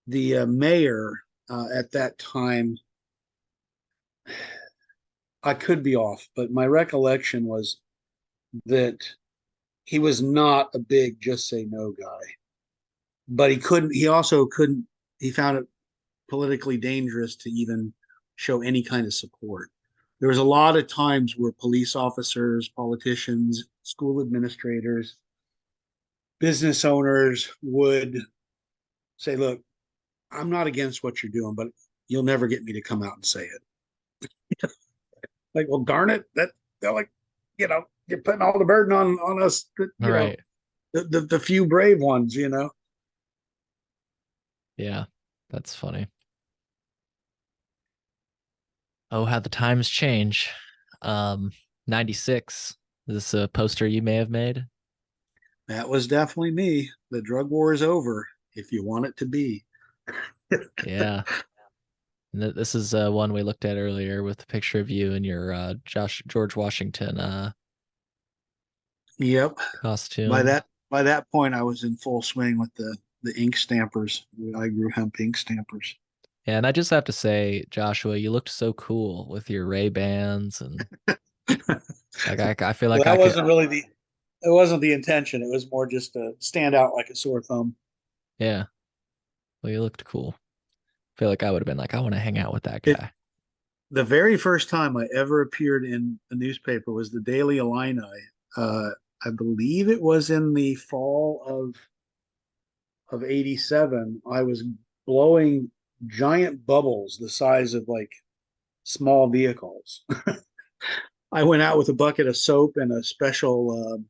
the mayor at that time, I could be off, but my recollection was that he was not a big just say no guy, but he also couldn't, he found it politically dangerous to even show any kind of support. There was a lot of times where police officers, politicians, school administrators, business owners would say, look, I'm not against what you're doing, but you'll never get me to come out and say it. Like, well, darn it, that they're like, you're putting all the burden on us, all right. the few brave ones. Yeah, that's funny. Oh, how the times change. Um, 96. Is this a poster you may have made? That was definitely me. The drug war is over if you want it to be. Yeah. And this is one we looked at earlier with a picture of you in your George Washington Yep. By costume. that by that point, I was in full swing with the ink stampers. I grew hemp ink stampers. Yeah, and I just have to say, Joshua, you looked so cool with your Ray Bans, and like I feel Well, like that I could. wasn't really the it wasn't the intention. It was more just to stand out like a sore thumb. Yeah, well, you looked cool. I feel like I would have been like, I want to hang out with that It guy. The very first time I ever appeared in a newspaper was the Daily Illini. I believe it was in the fall of '87. I was blowing giant bubbles the size of like small vehicles. I went out with a bucket of soap and a special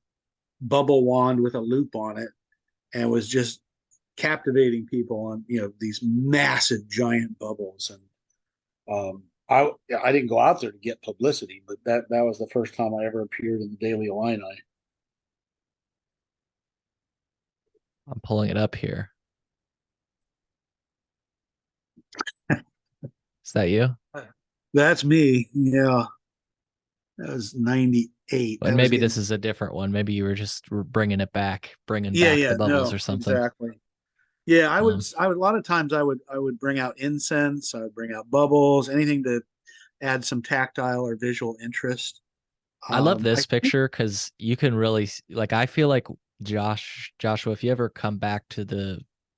bubble wand with a loop on it, and was just captivating people on these massive giant bubbles. And I didn't go out there to get publicity, but that was the first time I ever appeared in the Daily Illini. I'm pulling it up here. Is that you? That's me. Yeah, that was '98. And That was maybe this getting. is a different one. Maybe you were just bringing it back, bringing Yeah, back the yeah, bubbles no, or something. exactly. Yeah, Um, I would a lot of times I would bring out incense, I would bring out bubbles, anything to add some tactile or visual interest. I love I this think picture because you can really like. I feel like Joshua, if you ever come back to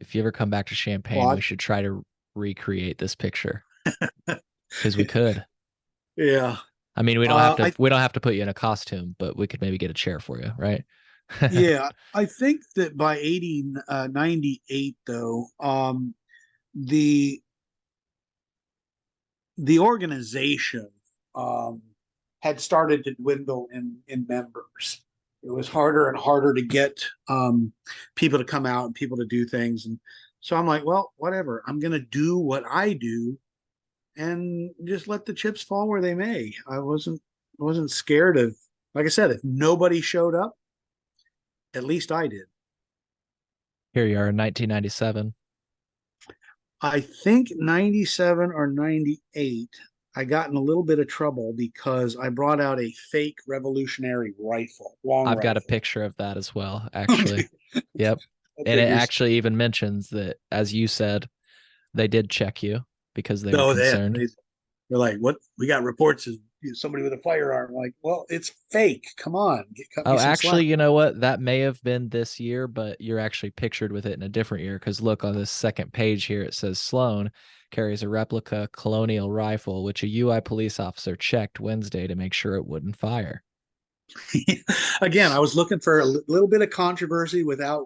Champagne, we quad. should try to recreate this picture because we could. Yeah. I mean, I we don't have to put you in a costume, but we could maybe get a chair for you, right? Yeah, I think that by '98 though, the the organization um, had started to dwindle in members. It was harder and harder to get people to come out and people to do things. And so I'm like, well, whatever. I'm going to do what I do and just let the chips fall where they may. I wasn't scared of, like I said, if nobody showed up, at least I did. Here you are in 1997. I think '97 or '98. I got in a little bit of trouble because I brought out a fake revolutionary rifle, long I've got a rifle. picture of that as well, actually. Yep. I And it figures, actually even mentions that, as you said, they did check you because they were no, concerned. they're like, what? We got reports of somebody with a firearm. I'm like, well, it's fake. Come on, cut me Oh, some actually, slack. you know what? That may have been this year, but you're actually pictured with it in a different year. Because look on this second page here, it says Sloan carries a replica colonial rifle, which a UI police officer checked Wednesday to make sure it wouldn't fire. Again, I was looking for a little bit of controversy without,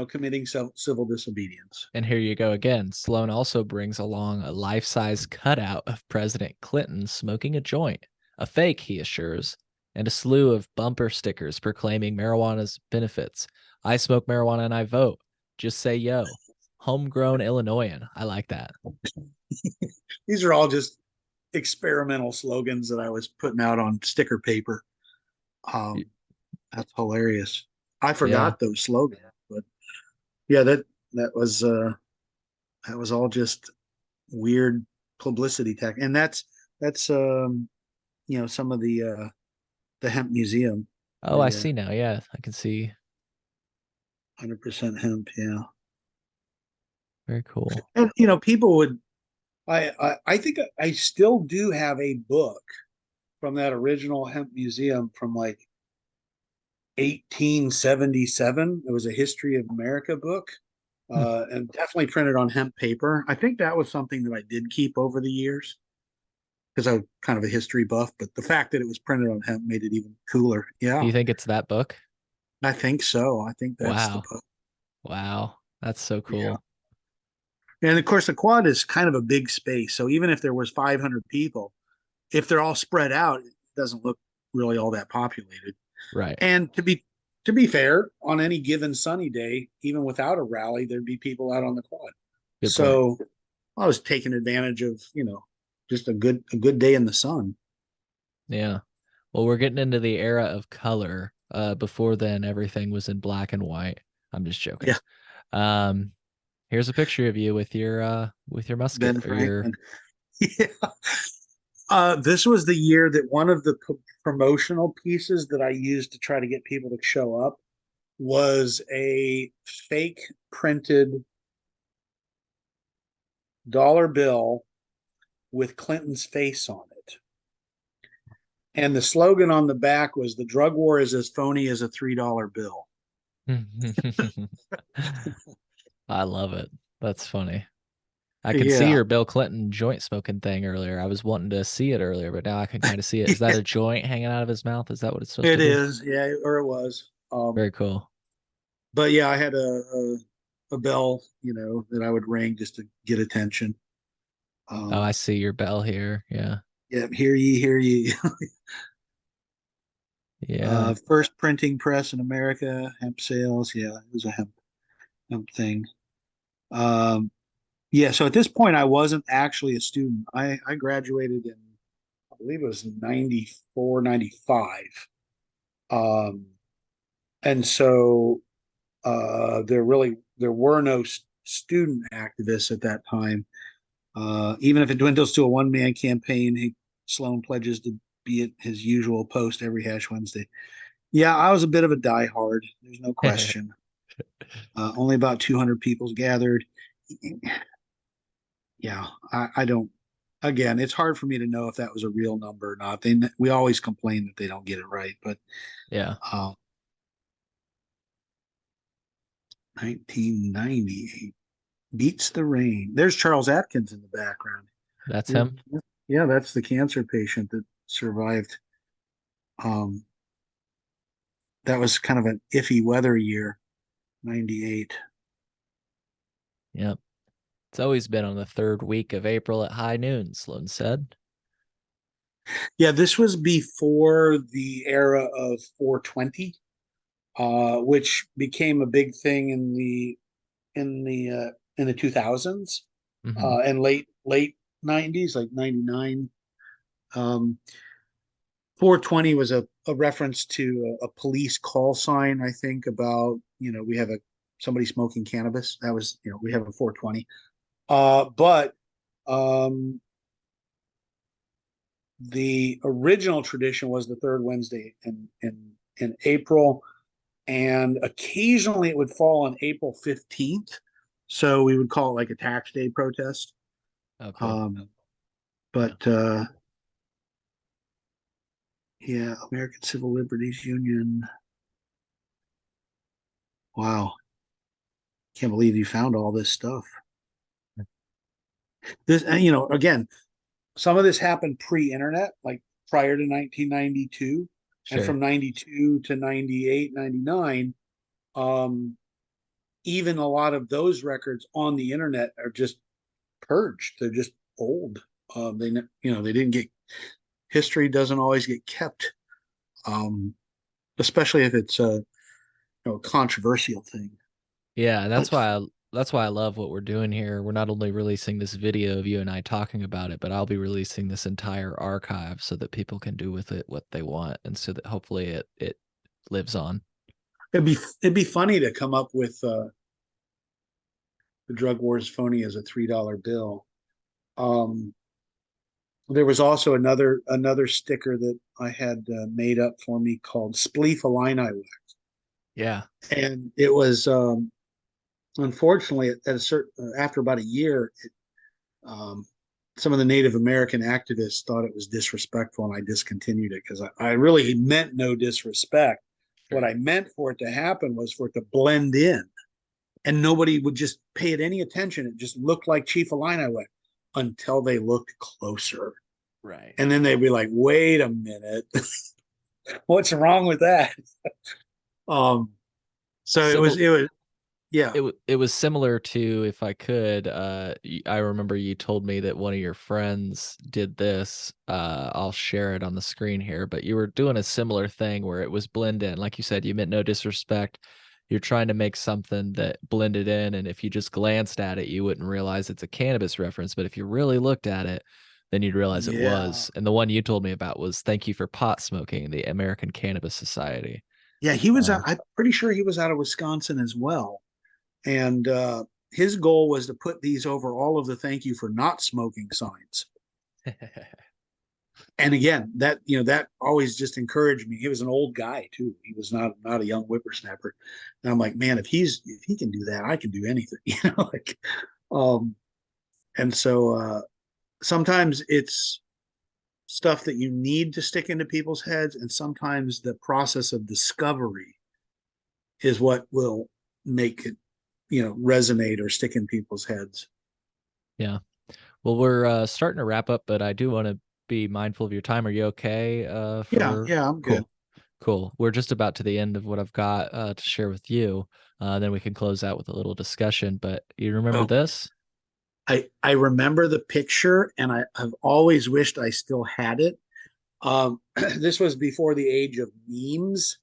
committing civil disobedience. And here you go again. Sloan also brings along a life size cutout of President Clinton smoking a joint, a fake, he assures, and a slew of bumper stickers proclaiming marijuana's benefits. I smoke marijuana and I vote. Just say yo. Homegrown Illinoisan. I like that. These are all just experimental slogans that I was putting out on sticker paper. That's hilarious. I Yeah. forgot those slogans, but yeah, that that was all just weird publicity tech, and that's some of the hemp museum, Oh, I the see now. Yeah, I can see. 100% hemp, yeah. Very cool. And people would I think I still do have a book from that original hemp museum from like 1877. It was a history of America book, Hmm. and definitely printed on hemp paper. I think that was something that I did keep over the years because I'm kind of a history buff, but the fact that it was printed on hemp made it even cooler. Do Yeah, you think it's that book? I think so. I think that's the Wow. book. Wow. That's so Yeah. cool. And of course, the quad is kind of a big space. So even if there was 500 people, if they're all spread out, it doesn't look really all that populated. Right. And to be fair, on any given sunny day, even without a rally, there'd be people out on the quad. Good point. So I was taking advantage of, just a good day in the sun. Yeah. Well, we're getting into the era of color. Before then, everything was in black and white. I'm just joking. Yeah, Um, here's a picture of you with your musket Ben or your Franklin. Yeah. This was the year that one of the promotional pieces that I used to try to get people to show up was a fake printed dollar bill with Clinton's face on it. And the slogan on the back was the drug war is as phony as a $3 bill. I love it. That's funny. I could see Yeah, your Bill Clinton joint smoking thing earlier. I was wanting to see it earlier, but now I can kind of see it. Is that a joint hanging out of his mouth? Is that what it's supposed to it be? is. Yeah, or it was. Very cool. But yeah, I had a bell, that I would ring just to get attention. Oh, I Um, see your bell here. Yeah. yeah, hear ye, hear ye. Yeah. First printing press in America, hemp sales. Yeah, it was a hemp thing. Um, yeah, so at this point, I wasn't actually a student. I graduated in, I believe it was 94, 95. Um, and so there were no student activists at that time. Even if it dwindles to a one-man campaign, Sloan pledges to be at his usual post every Hash Wednesday. Yeah, I was a bit of a diehard. There's no question. Only about 200 people gathered. Yeah, I don't. Again, it's hard for me to know if that was a real number or not. We always complain that they don't get it right, but Yeah. uh, 1998 beats the rain. There's Charles Atkins in the background. That's Here's, him. yeah, that's the cancer patient that survived. Um, that was kind of an iffy weather year, 98. Yep. It's always been on the third week of April at high noon, Sloan said. Yeah, this was before the era of 420, which became a big thing in the 2000s, Hmm. and late 90s, like 99. 420 was a reference to a police call sign, I think, about, we have somebody smoking cannabis. That was, we have a 420. But um, The original tradition was the third Wednesday in April, and occasionally it would fall on April 15th. So we would call it like a tax day protest. Oh, cool. Um, Yeah. but yeah, American Civil Liberties Union. Wow, can't believe you found all this stuff. This, again, some of this happened pre-internet, like prior to 1992, and Sure. from 92 to 98, 99. um, Even a lot of those records on the internet are just purged. They're just old. They didn't get, history doesn't always get kept, um, especially if it's a controversial thing. Yeah, and But that's why I love what we're doing here. We're not only releasing this video of you and I talking about it, but I'll be releasing this entire archive so that people can do with it what they want, and so that hopefully it lives on. it'd be funny to come up with the drug war is phony as a $3 bill. Um, there was also another sticker that I had made up for me called Spleef Illini, Yeah, and it was unfortunately at a certain after about a year, um, some of the Native American activists thought it was disrespectful, and I discontinued it because I really meant no disrespect. What sure. I meant for it to happen was for it to blend in, and nobody would just pay it any attention. It just looked like Chief Illini until they looked closer. Right. And then they'd be like, wait a minute, what's wrong with that? Um, so So yeah, it was similar to, if I could, I remember you told me that one of your friends did this. I'll share it on the screen here, but you were doing a similar thing where it was blend in. Like you said, you meant no disrespect. You're trying to make something that blended in, and if you just glanced at it, you wouldn't realize it's a cannabis reference. But if you really looked at it, then you'd realize it yeah, was. And the one you told me about was "Thank you for pot smoking," the American Cannabis Society. yeah. He was. Uh, I'm pretty sure he was out of Wisconsin as well, and his goal was to put these over all of the "Thank you for not smoking" signs. And again, that always just encouraged me. He was an old guy too. He was not a young whippersnapper. And I'm like, man, if he can do that, I can do anything. Like, um, and so sometimes it's stuff that you need to stick into people's heads, and sometimes the process of discovery is what will make it, resonate or stick in people's heads. yeah. Well, we're starting to wrap up, but I do want to be mindful of your time. Are you okay? Yeah, For yeah, I'm good. cool, cool. We're just about to the end of what I've got to share with you. Then we can close out with a little discussion. But you remember Oh, this? I remember the picture, and I've always wished I still had it. This was before the age of memes,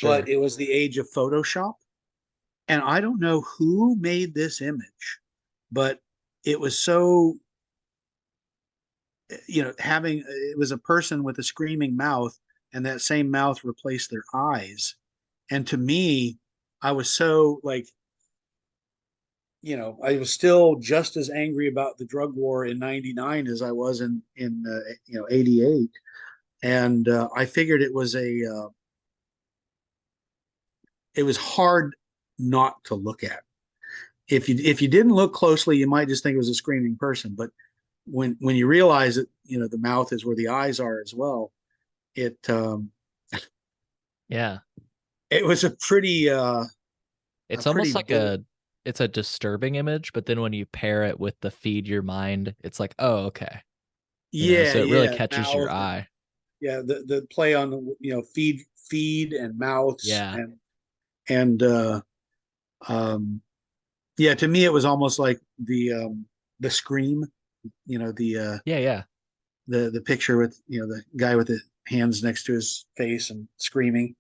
but Sure. it was the age of Photoshop. And I don't know who made this image, but it was so, having it was a person with a screaming mouth, and that same mouth replaced their eyes. And to me, I was so like, I was still just as angry about the drug war in 99 as I was in 88. And I figured it was hard not to look at. If you didn't look closely, you might just think it was a screaming person. But when you realize that the mouth is where the eyes are as well, it Yeah. it was a It's pretty almost like bold. it's a disturbing image, but then when you pair it with the feed your mind, it's like, oh, okay. Yeah, So it really yeah, catches your mouth, and eye. yeah, the play on the feed and mouths, Yeah. and um yeah, to me it was almost like the scream, the Yeah. Yeah. the picture with the guy with the hands next to his face and screaming,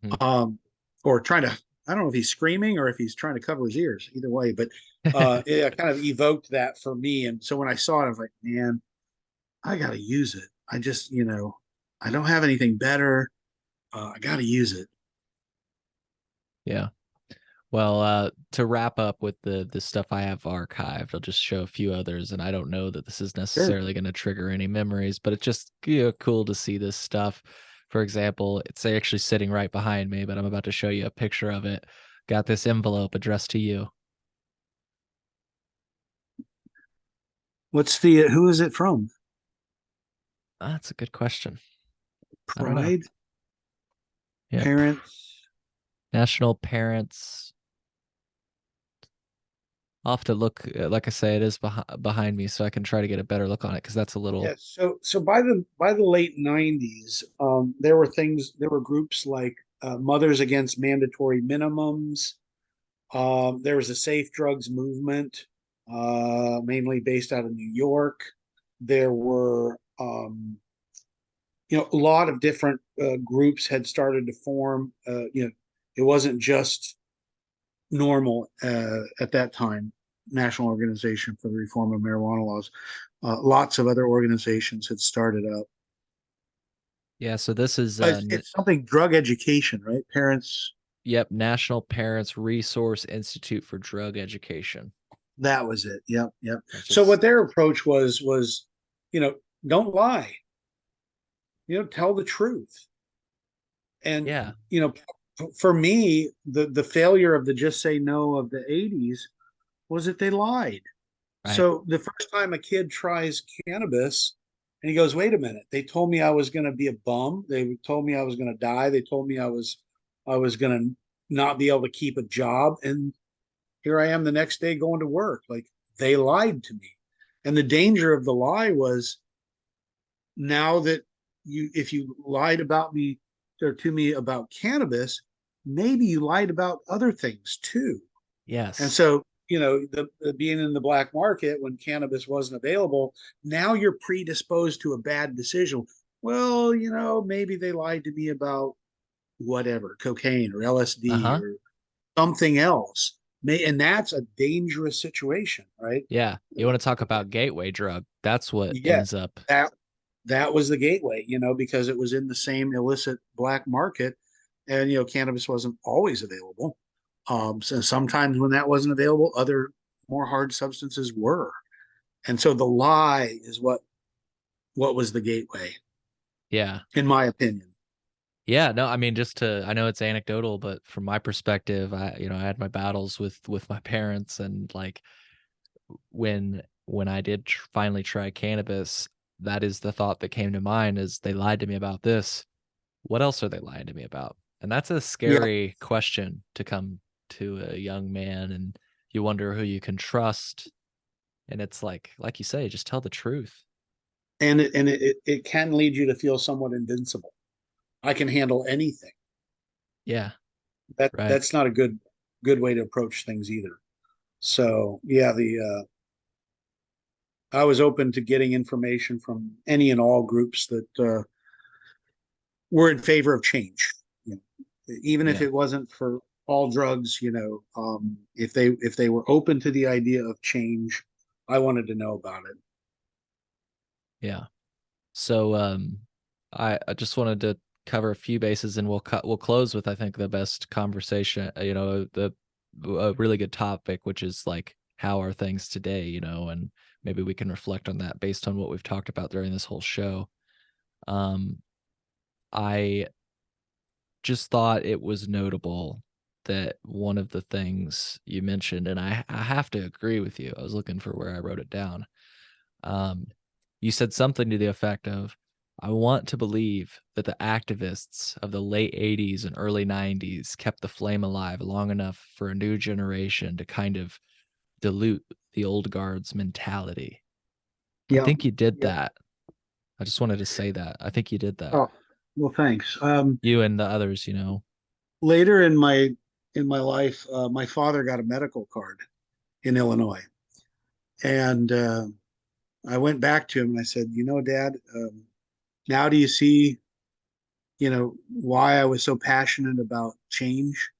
Hmm. um or trying to, I don't know if he's screaming or if he's trying to cover his ears, either way. But it kind of evoked that for me. And so when I saw it, I was like, man, I gotta use it. I just, I don't have anything better. I gotta use it. Yeah. Well, to wrap up with the stuff I have archived, I'll just show a few others, and I don't know that this is Sure. necessarily going to trigger any memories, but it's just cool to see this stuff. For example, it's actually sitting right behind me, but I'm about to show you a picture of it. Got this envelope addressed to you. Who is it from? That's a good question. I don't know. Pride? Yeah, Parents? National Parents. I'll have to look. Like I say, it is behind me, so I can try to get a better look on it because that's a little. Yes. So by the late 90s, there were groups like Mothers Against Mandatory Minimums. There was a safe drugs movement, mainly based out of New York. There were, a lot of different groups had started to form. It wasn't just normal at that time, National Organization for the Reform of Marijuana Laws. Lots of other organizations had started up. Yeah, so this is It's something drug education, right? Parents, yep, National Parents Resource Institute for Drug Education. that was it. Yep, yep. That's So what just their approach was, you know, don't lie. Tell the truth. And yeah, for me, the failure of the just say no of the 80s was that they lied. right. So the first time a kid tries cannabis and he goes, wait a minute, they told me I was going to be a bum. They told me I was going to die. They told me I was going to not be able to keep a job. And here I am the next day going to work. Like, they lied to me. And the danger of the lie was, now that if you lied about me or to me about cannabis, maybe you lied about other things too. And Yes. so, the being in the black market when cannabis wasn't available, now you're predisposed to a bad decision. Well, maybe they lied to me about whatever, cocaine or LSD Uh-huh. or something else. And that's a dangerous situation, right? Yeah. You want to talk about gateway drug? That's what Yeah, ends up. that was the gateway, because it was in the same illicit black market, and cannabis wasn't always available. So sometimes when that wasn't available, other more hard substances were, and so the lie is what was the gateway, Yeah. in my opinion. Yeah, no, I mean, I know it's anecdotal, but from my perspective, I had my battles with my parents, and like when I did finally try cannabis, that is the thought that came to mind is they lied to me about this. What else are they lying to me about? And that's a Yeah, scary question to come to a young man, and you wonder who you can trust. And it's like you say, just tell the truth. and it can lead you to feel somewhat invincible. I can handle anything. Yeah, That right. that's not a good way to approach things either. So yeah, the I was open to getting information from any and all groups that were in favor of change. Even if Yeah, it wasn't for all drugs, if they were open to the idea of change, I wanted to know about it. yeah. So I just wanted to cover a few bases, and we'll close with I think the best conversation, the a really good topic, which is like how are things today, and maybe we can reflect on that based on what we've talked about during this whole show. Um I just thought it was notable that one of the things you mentioned, and I have to agree with you. I was looking for where I wrote it down. Um, you said something to the effect of, I want to believe that the activists of the late 80s and early 90s kept the flame alive long enough for a new generation to kind of dilute the old guard's mentality. I Yeah. think you did Yep. that. I just wanted to say that. I think you did that. Oh, well, thanks. You and the others. Later in my life, my father got a medical card in Illinois, and I went back to him and I said, Dad, now do you see, why I was so passionate about change,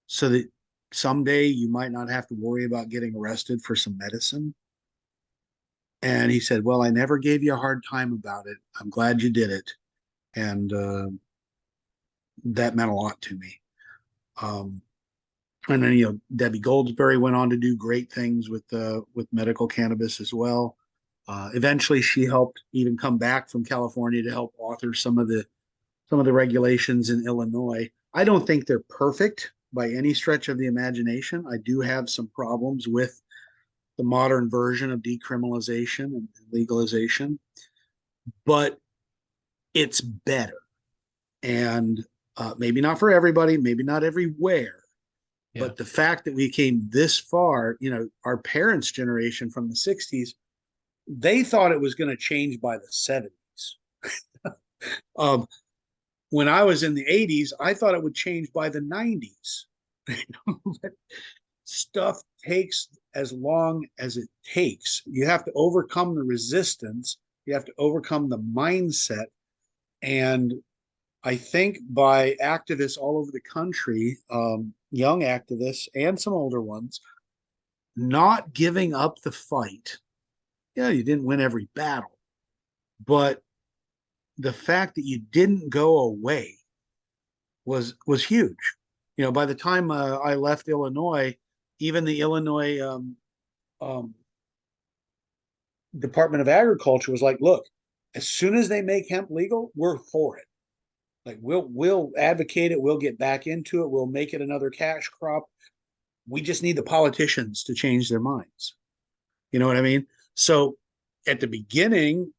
so that someday you might not have to worry about getting arrested for some medicine? And he said, well, I never gave you a hard time about it. I'm glad you did it. And that meant a lot to me. Um, And then, Debbie Goldsberry went on to do great things with medical cannabis as well. Eventually, she helped even come back from California to help author some of the regulations in Illinois. I don't think they're perfect by any stretch of the imagination. I do have some problems with the modern version of decriminalization and legalization, but it's better. And maybe not for everybody, maybe not everywhere, Yeah. but the fact that we came this far, our parents' generation from the 60s, they thought it was going to change by the 70s. Um, when I was in the 80s, I thought it would change by the 90s. Stuff takes as long as it takes. You have to overcome the resistance, you have to overcome the mindset. And I think by activists all over the country, young activists and some older ones, not giving up the fight. Yeah, you didn't win every battle, but the fact that you didn't go away was huge. By the time I left Illinois, even the Illinois um, Department of Agriculture was like, "Look, as soon as they make hemp legal, we're for it. Like we'll advocate it. We'll get back into it. We'll make it another cash crop. We just need the politicians to change their minds." You know what I mean? So at the beginning,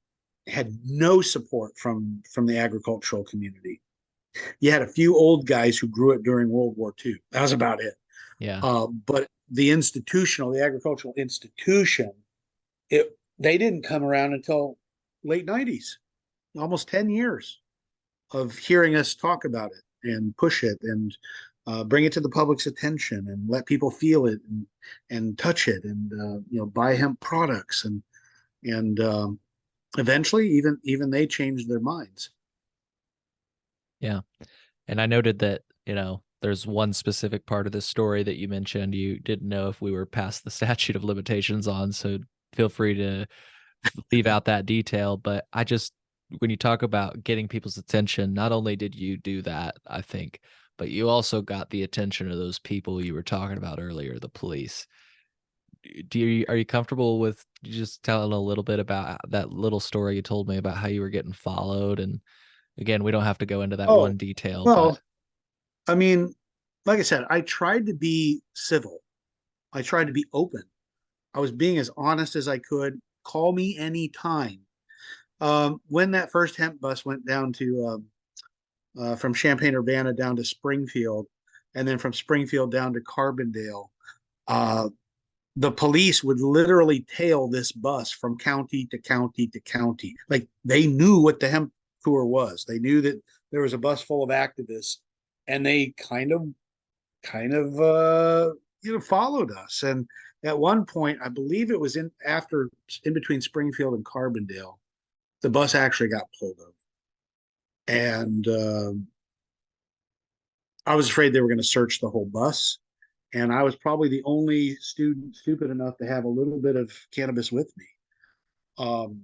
had no support from the agricultural community. You had a few old guys who grew it during World War II. That was about it. Yeah. But the agricultural institution, they didn't come around until late 90s, almost 10 years of hearing us talk about it and push it and bring it to the public's attention and let people feel it and touch it and buy hemp products and eventually even they changed their minds. Yeah. And I noted that, there's one specific part of this story that you mentioned you didn't know if we were past the statute of limitations on, so feel free to leave out that detail. But when you talk about getting people's attention, not only did you do that, I think, but you also got the attention of those people you were talking about earlier, the police. Are you comfortable with just telling a little bit about that little story you told me about how you were getting followed? And again, we don't have to go into that Oh, one detail, but well, I mean, like I said, I tried to be civil. I tried to be open. I was being as honest as I could. Call me anytime. When that first hemp bus went down to from Champaign Urbana down to Springfield, and then from Springfield down to Carbondale, uh, the police would literally tail this bus from county to county to county. Like they knew what the hemp tour was. They knew that there was a bus full of activists, and they kind of followed us. And at one point, I believe it was in between Springfield and Carbondale, the bus actually got pulled over, and I was afraid they were going to search the whole bus. And I was probably the only student stupid enough to have a little bit of cannabis with me. Um,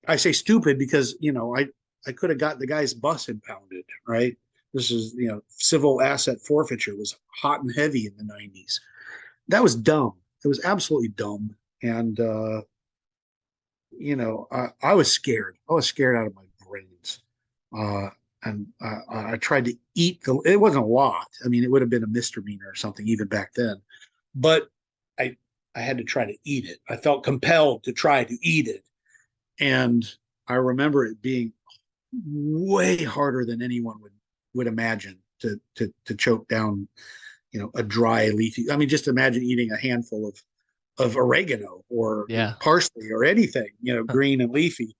I say stupid because I could have got the guy's bus impounded. Right. This is civil asset forfeiture was hot and heavy in the 90s. That was dumb. It was absolutely dumb. And I was scared. I was scared out of my brains. Uh, and I tried to eat it wasn't a lot. I mean, it would have been a misdemeanor or something even back then, but I I had to try to eat it. I felt compelled to try to eat it, and I remember it being way harder than anyone would imagine to choke down, a dry leafy. I mean, just imagine eating a handful of oregano or yeah. parsley or anything, green and leafy.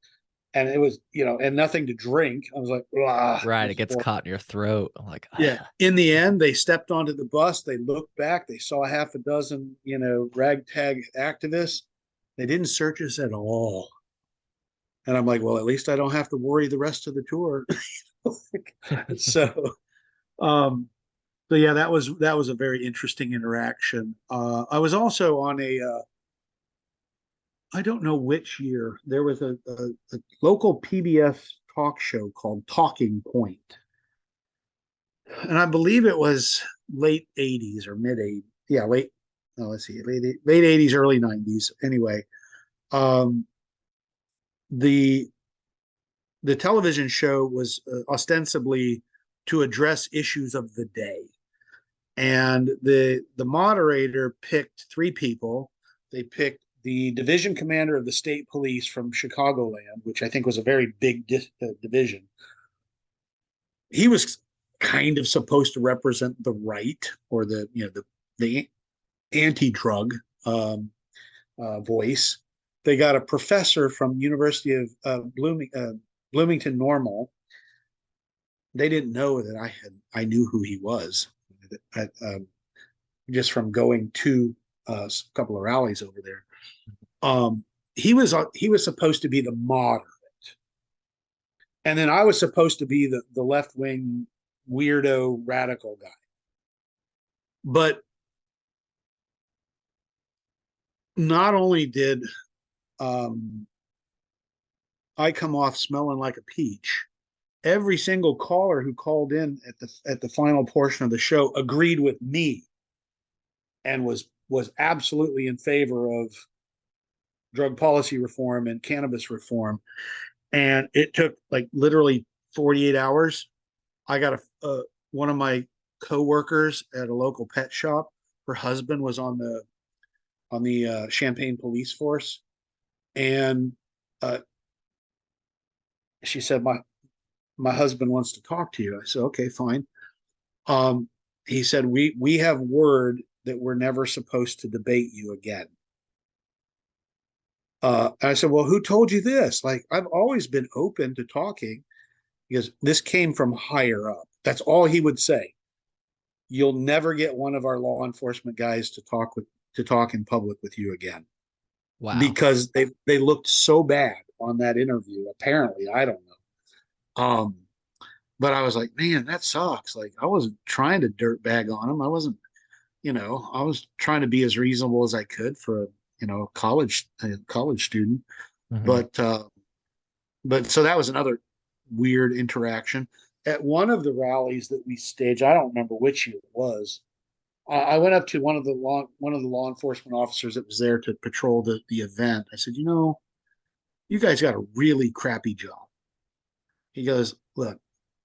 And it was, and nothing to drink. I was like, Right, this it is gets horrible. caught in your throat. I'm like, Yeah. In the end, they stepped onto the bus. They looked back. They saw half a dozen, ragtag activists. They didn't search us at all. And I'm like, well, at least I don't have to worry the rest of the tour. so, um, so yeah, that was a very interesting interaction. I was also on I don't know which year there was a local PBS talk show called Talking Point, and I believe it was late 80s or mid 80s. Yeah, late, no, let's see, late 80s, early 90s. Anyway, um, the the television show was ostensibly to address issues of the day. And the moderator picked three people. They picked the division commander of the state police from Chicagoland, which I think was a very big division. He was kind of supposed to represent the right, or the anti-drug voice. They got a professor from University of Bloomington Normal. They didn't know that I knew who he was, just from going to a couple of rallies over there. Um, he was supposed to be the moderate, and then I was supposed to be the left wing weirdo radical guy. But not only did um, I come off smelling like a peach, every single caller who called in at the final portion of the show agreed with me and was absolutely in favor of drug policy reform and cannabis reform. And it took like literally 48 hours. I got one of my coworkers at a local pet shop. Her husband was on the Champaign police force, and uh, she said, my husband wants to talk to you. I said, okay, fine. Um, he said, we have word that we're never supposed to debate you again. I said, well, who told you this? Like, I've always been open to talking, because this came from higher up. That's all he would say. You'll never get one of our law enforcement guys to talk in public with you again, Wow. because they looked so bad on that interview. Apparently, I don't know. But I was like, man, that sucks. Like, I wasn't trying to dirtbag on him. I wasn't, I was trying to be as reasonable as I could for a college student. Hmm. But so that was another weird interaction. At one of the rallies that we staged, I don't remember which year it was. I went up to one of the law enforcement officers that was there to patrol the event. I said, you guys got a really crappy job. He goes, look,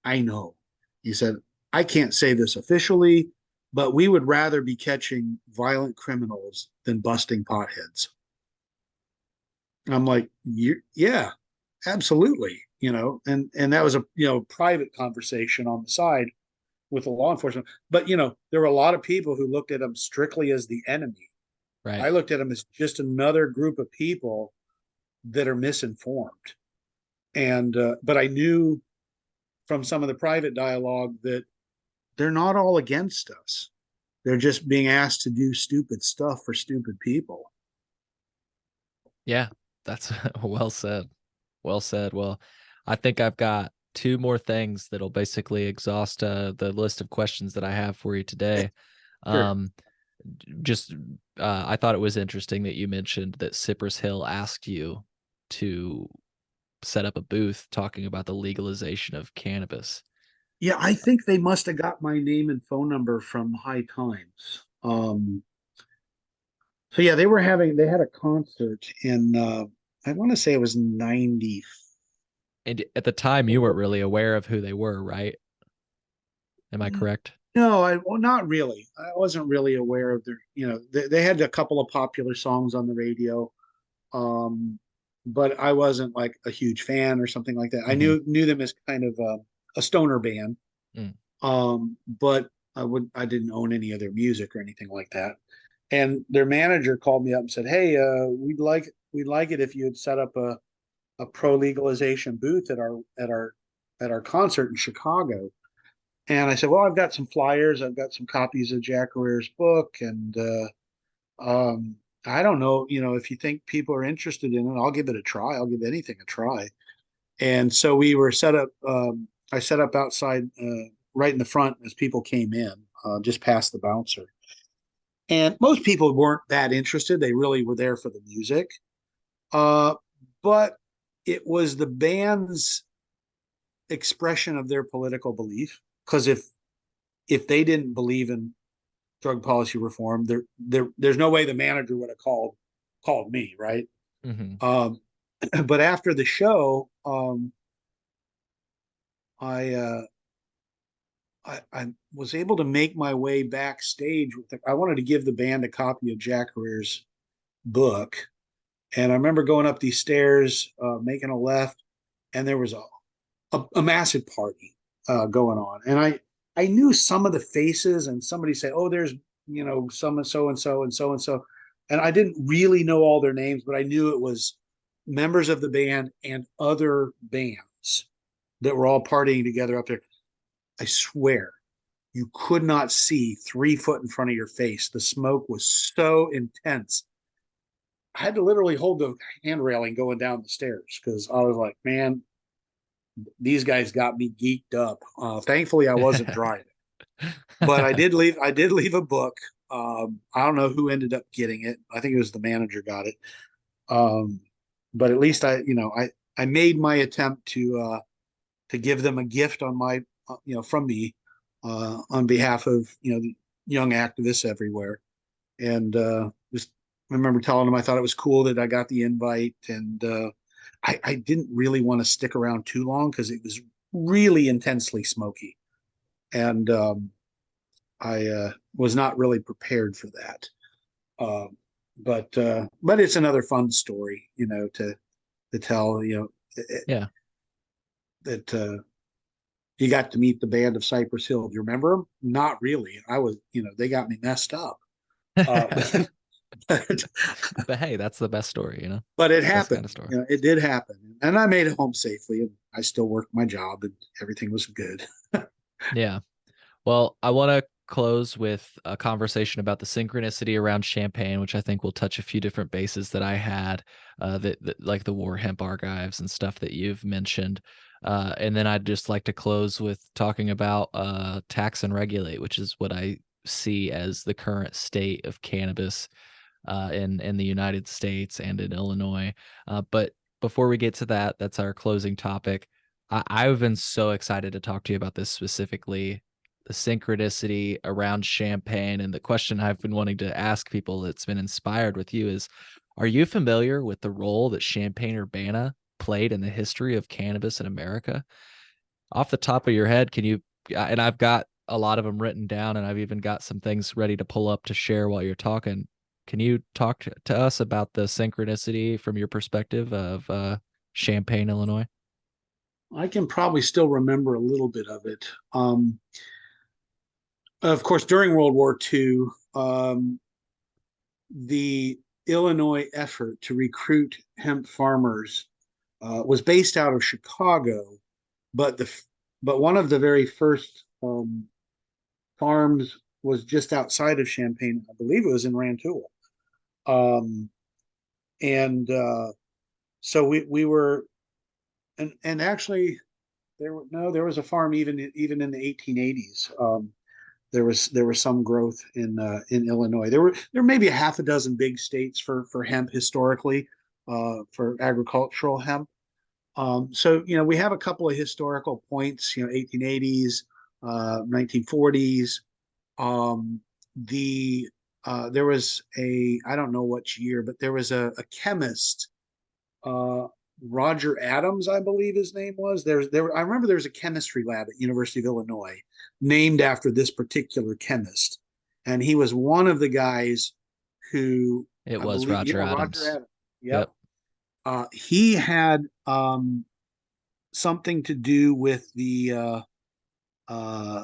I know. He said, I can't say this officially, but we would rather be catching violent criminals than busting potheads. I'm like, yeah, absolutely. And that was a private conversation on the side with the law enforcement. But there were a lot of people who looked at him strictly as the enemy. Right. I looked at him as just another group of people that are misinformed. And but I knew from some of the private dialogue that they're not all against us. They're just being asked to do stupid stuff for stupid people. Yeah, that's well said. Well said. Well, I think I've got two more things that'll basically exhaust the list of questions that I have for you today. Sure. Um, just I thought it was interesting that you mentioned that Cypress Hill asked you to set up a booth talking about the legalization of cannabis. Yeah, I think they must have got my name and phone number from High Times. So yeah, they had a concert in I want to say it was 90. And at the time, you weren't really aware of who they were, right? Am I correct? No, well, not really. I wasn't really aware of they had a couple of popular songs on the radio. But I wasn't like a huge fan or something like that. I Hmm. knew them as kind of a stoner band. Mm. But I didn't own any of their music or anything like that. And their manager called me up and said, "Hey, we'd like it if you had set up a pro legalization booth at our concert in Chicago." And I said, "Well, I've got some flyers. I've got some copies of Jack Ware's book, and I don't know, if you think people are interested in it, I'll give it a try. I'll give anything a try." And so we were set up. I set up outside, right in the front as people came in, just past the bouncer. And most people weren't that interested. They really were there for the music. Uh, but it was the band's expression of their political belief. Because if they didn't believe in drug policy reform, there's no way the manager would have called me, right? Hmm. Um, but after the show, I, uh, I was able to make my way backstage with I wanted to give the band a copy of Jack Herer's book, and I remember going up these stairs, making a left, and there was a massive party going on, and I knew some of the faces, and somebody said, "Oh, there's some and so and so and so and so," and I didn't really know all their names, but I knew it was members of the band and other bands that were all partying together up there. I swear, you could not see 3 foot in front of your face. The smoke was so intense. I had to literally hold the hand railing going down the stairs because I was like, man, these guys got me geeked up. Thankfully, I wasn't driving, but I did leave. I did leave a book. I don't know who ended up getting it. I think it was the manager got it. Um, but at least I made my attempt to give them a gift on my from me on behalf of the young activists everywhere. And just I remember telling them I thought it was cool that I got the invite, and I didn't really want to stick around too long because it was really intensely smoky, and I was not really prepared for that. Um, but it's another fun story, to tell, Yeah. that you got to meet the band of Cypress Hill. Do you remember them? Not really. I was, they got me messed up. Uh, but, But hey, that's the best story, but it It's the best kind happened. of story. It did happen, and I made it home safely, and I still worked my job, and everything was good. Yeah. Well, I want to close with a conversation about the synchronicity around champagne, which I think will touch a few different bases that I had, that like the war hemp archives and stuff that you've mentioned. And then I'd just like to close with talking about tax and regulate, which is what I see as the current state of cannabis in the United States and in Illinois. But before we get to that, that's our closing topic. I've been so excited to talk to you about this specifically, the synchronicity around champagne. And the question I've been wanting to ask people that's been inspired with you is, are you familiar with the role that Champagne Urbana played in the history of cannabis in America? Off the top of your head, can you, and I've got a lot of them written down, and I've even got some things ready to pull up to share while you're talking. Can you talk to us about the synchronicity from your perspective of Champaign, Illinois? I can probably still remember a little bit of it. Of course, during World War II, the Illinois effort to recruit hemp farmers was based out of Chicago, but one of the very first farms was just outside of Champaign. I believe it was in Rantoul, um, and so we were, and actually there was a farm even in the 1880s. There was some growth in Illinois. There may be a half a dozen big states for hemp historically, for agricultural hemp. So we have a couple of historical points. 1880s, 1940s. The There was I don't know which year, but there was a chemist, uh, Roger Adams, I believe his name was. I remember there was a chemistry lab at University of Illinois named after this particular chemist, and he was one of the guys who It I was believe, Roger yeah, Roger Adams. Adams. Yep. Yep. He had something to do with the uh,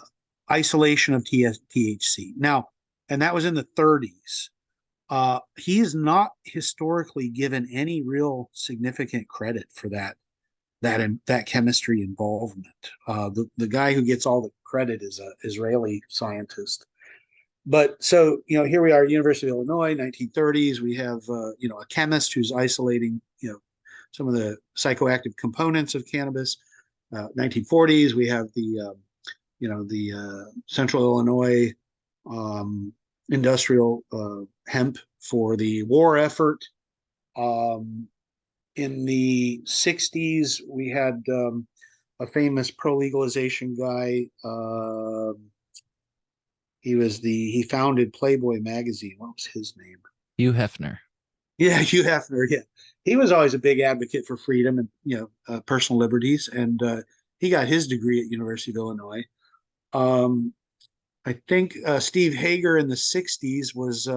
isolation of THC. Now, and that was in the 30s. He is not historically given any real significant credit for that chemistry involvement. The guy who gets all the credit is an Israeli scientist. But so here we are, University of Illinois, 1930s. We have a chemist who's isolating some of the psychoactive components of cannabis. 1940s, we have the Central Illinois um, industrial hemp for the war effort. Um, in the 60s, we had a famous pro legalization guy. He founded Playboy magazine. What was his name? Hugh Hefner. Yeah, Hugh Hefner. Yeah, he was always a big advocate for freedom and personal liberties, and he got his degree at University of Illinois. Um, I think Steve Hager in the '60s was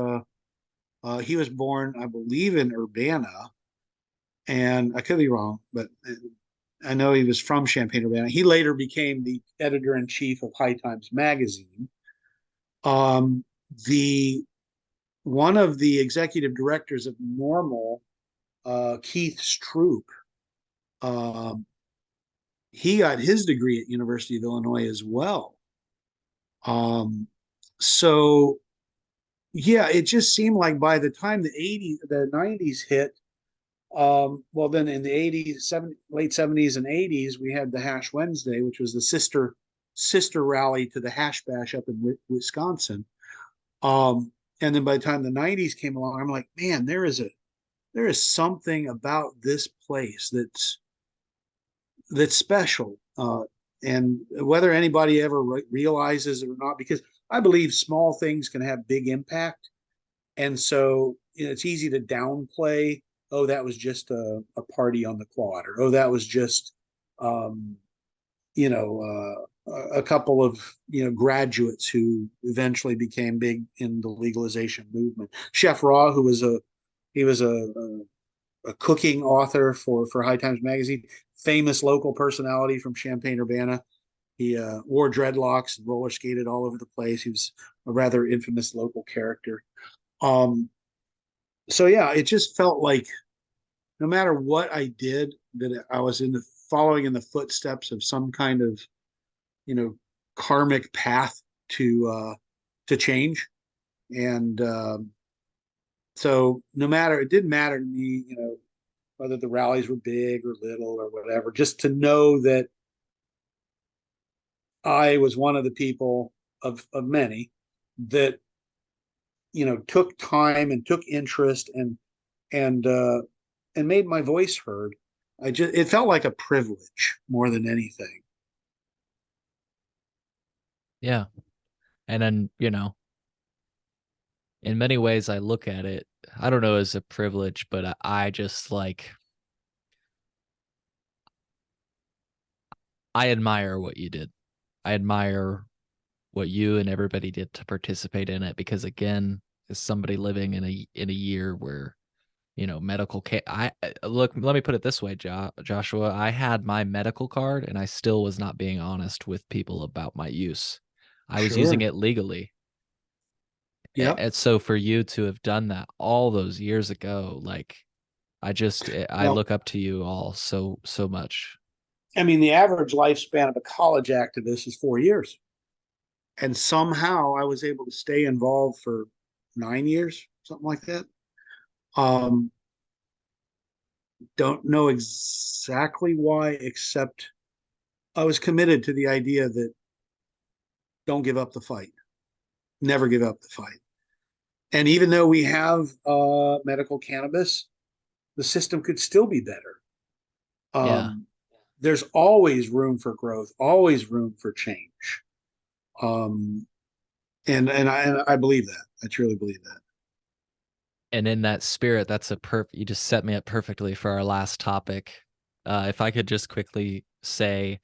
he was born, I believe, in Urbana, and I could be wrong, but I know he was from Champaign Urbana. He later became the editor in chief of High Times magazine. Um, the One of the executive directors of Normal, Keith Stroop, um, he got his degree at University of Illinois as well. Um, so yeah, it just seemed like by the time the '90s hit, well, then in the late '70s and '80s, we had the Hash Wednesday, which was the sister rally to the Hash Bash up in Wisconsin. Um, and then by the time the '90s came along, I'm like, man, there is something about this place that's special. And whether anybody ever realizes it or not, because I believe small things can have big impact. And so it's easy to downplay, oh, that was just a party on the quad, or oh, that was just, um, a couple of graduates who eventually became big in the legalization movement. Chef Raw, who was a cooking author for High Times magazine, famous local personality from Champaign Urbana. He wore dreadlocks and roller skated all over the place. He was a rather infamous local character. Um, so yeah, it just felt like no matter what I did, that I was following in the footsteps of some kind of you know karmic path to change. And so no matter, it didn't matter to me, whether the rallies were big or little or whatever, just to know that I was one of the people of many that took time and took interest and and made my voice heard. It felt like a privilege more than anything. Yeah. And then, in many ways I look at it, I don't know, as a privilege, but I just like, I admire what you did. I admire what you and everybody did to participate in it, because again, as somebody living in a year where, medical care, look, let me put it this way, Joshua, I had my medical card and I still was not being honest with people about my use. I was using Sure. it legally. Yep. And so for you to have done that all those years ago, like, I Well, look up to you all so much. I mean, the average lifespan of a college activist is 4 years. And somehow I was able to stay involved for 9 years, something like that. Um, don't know exactly why, except I was committed to the idea that don't give up the fight, never give up the fight. And even though we have medical cannabis, the system could still be better. Yeah. Um, there's always room for growth, always room for change. Um, and I believe that. I truly believe that. And in that spirit, you just set me up perfectly for our last topic. If I could just quickly say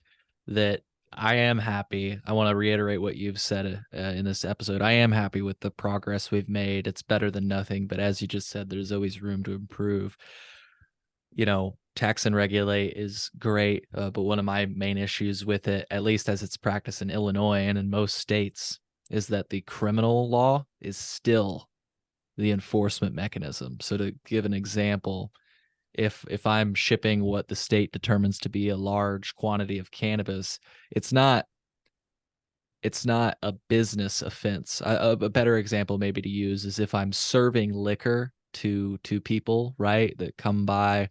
that I am happy. I want to reiterate what you've said in this episode. I am happy with the progress we've made. It's better than nothing, but as you just said, there's always room to improve. Tax and regulate is great, but one of my main issues with it, at least as it's practiced in Illinois and in most states, is that the criminal law is still the enforcement mechanism. So to give an example, if I'm shipping what the state determines to be a large quantity of cannabis, it's not a business offense. A better example maybe to use is if I'm serving liquor to people, right, that come by,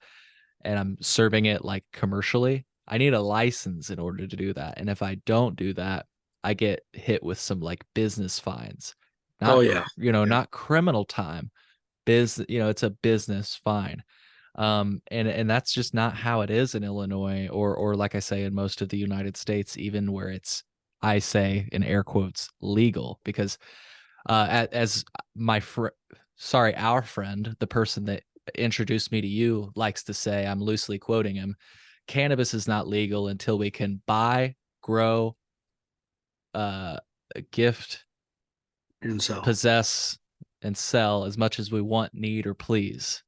and I'm serving it like commercially, I need a license in order to do that. And if I don't do that, I get hit with some like business fines. Oh Not, yeah, yeah. not criminal time. It's a business fine. And that's just not how it is in Illinois, or like I say, in most of the United States, even where it's I say in air quotes, legal, because as my our friend, the person that introduced me to you, likes to say, I'm loosely quoting him, cannabis is not legal until we can buy, grow, uh, gift, And so, possess, and sell as much as we want, need, or please.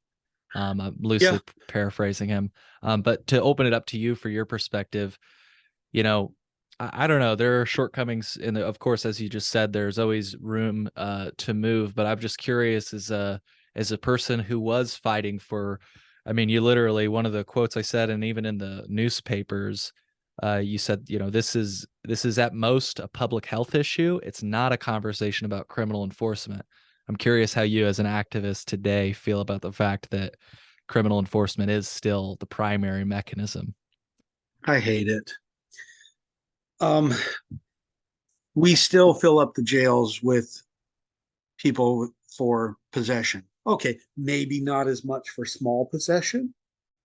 I'm yeah, loosely paraphrasing him. But to open it up to you for your perspective, you know, I don't know. There are shortcomings in the, of course, as you just said, there's always room to move. But I'm just curious, as a person who was fighting for, I mean, you literally, one of the quotes I said, and even in the newspapers, you said, this is at most a public health issue. It's not a conversation about criminal enforcement. I'm curious how you, as an activist today, feel about the fact that criminal enforcement is still the primary mechanism. I hate it. Um, we still fill up the jails with people for possession. Okay, maybe not as much for small possession,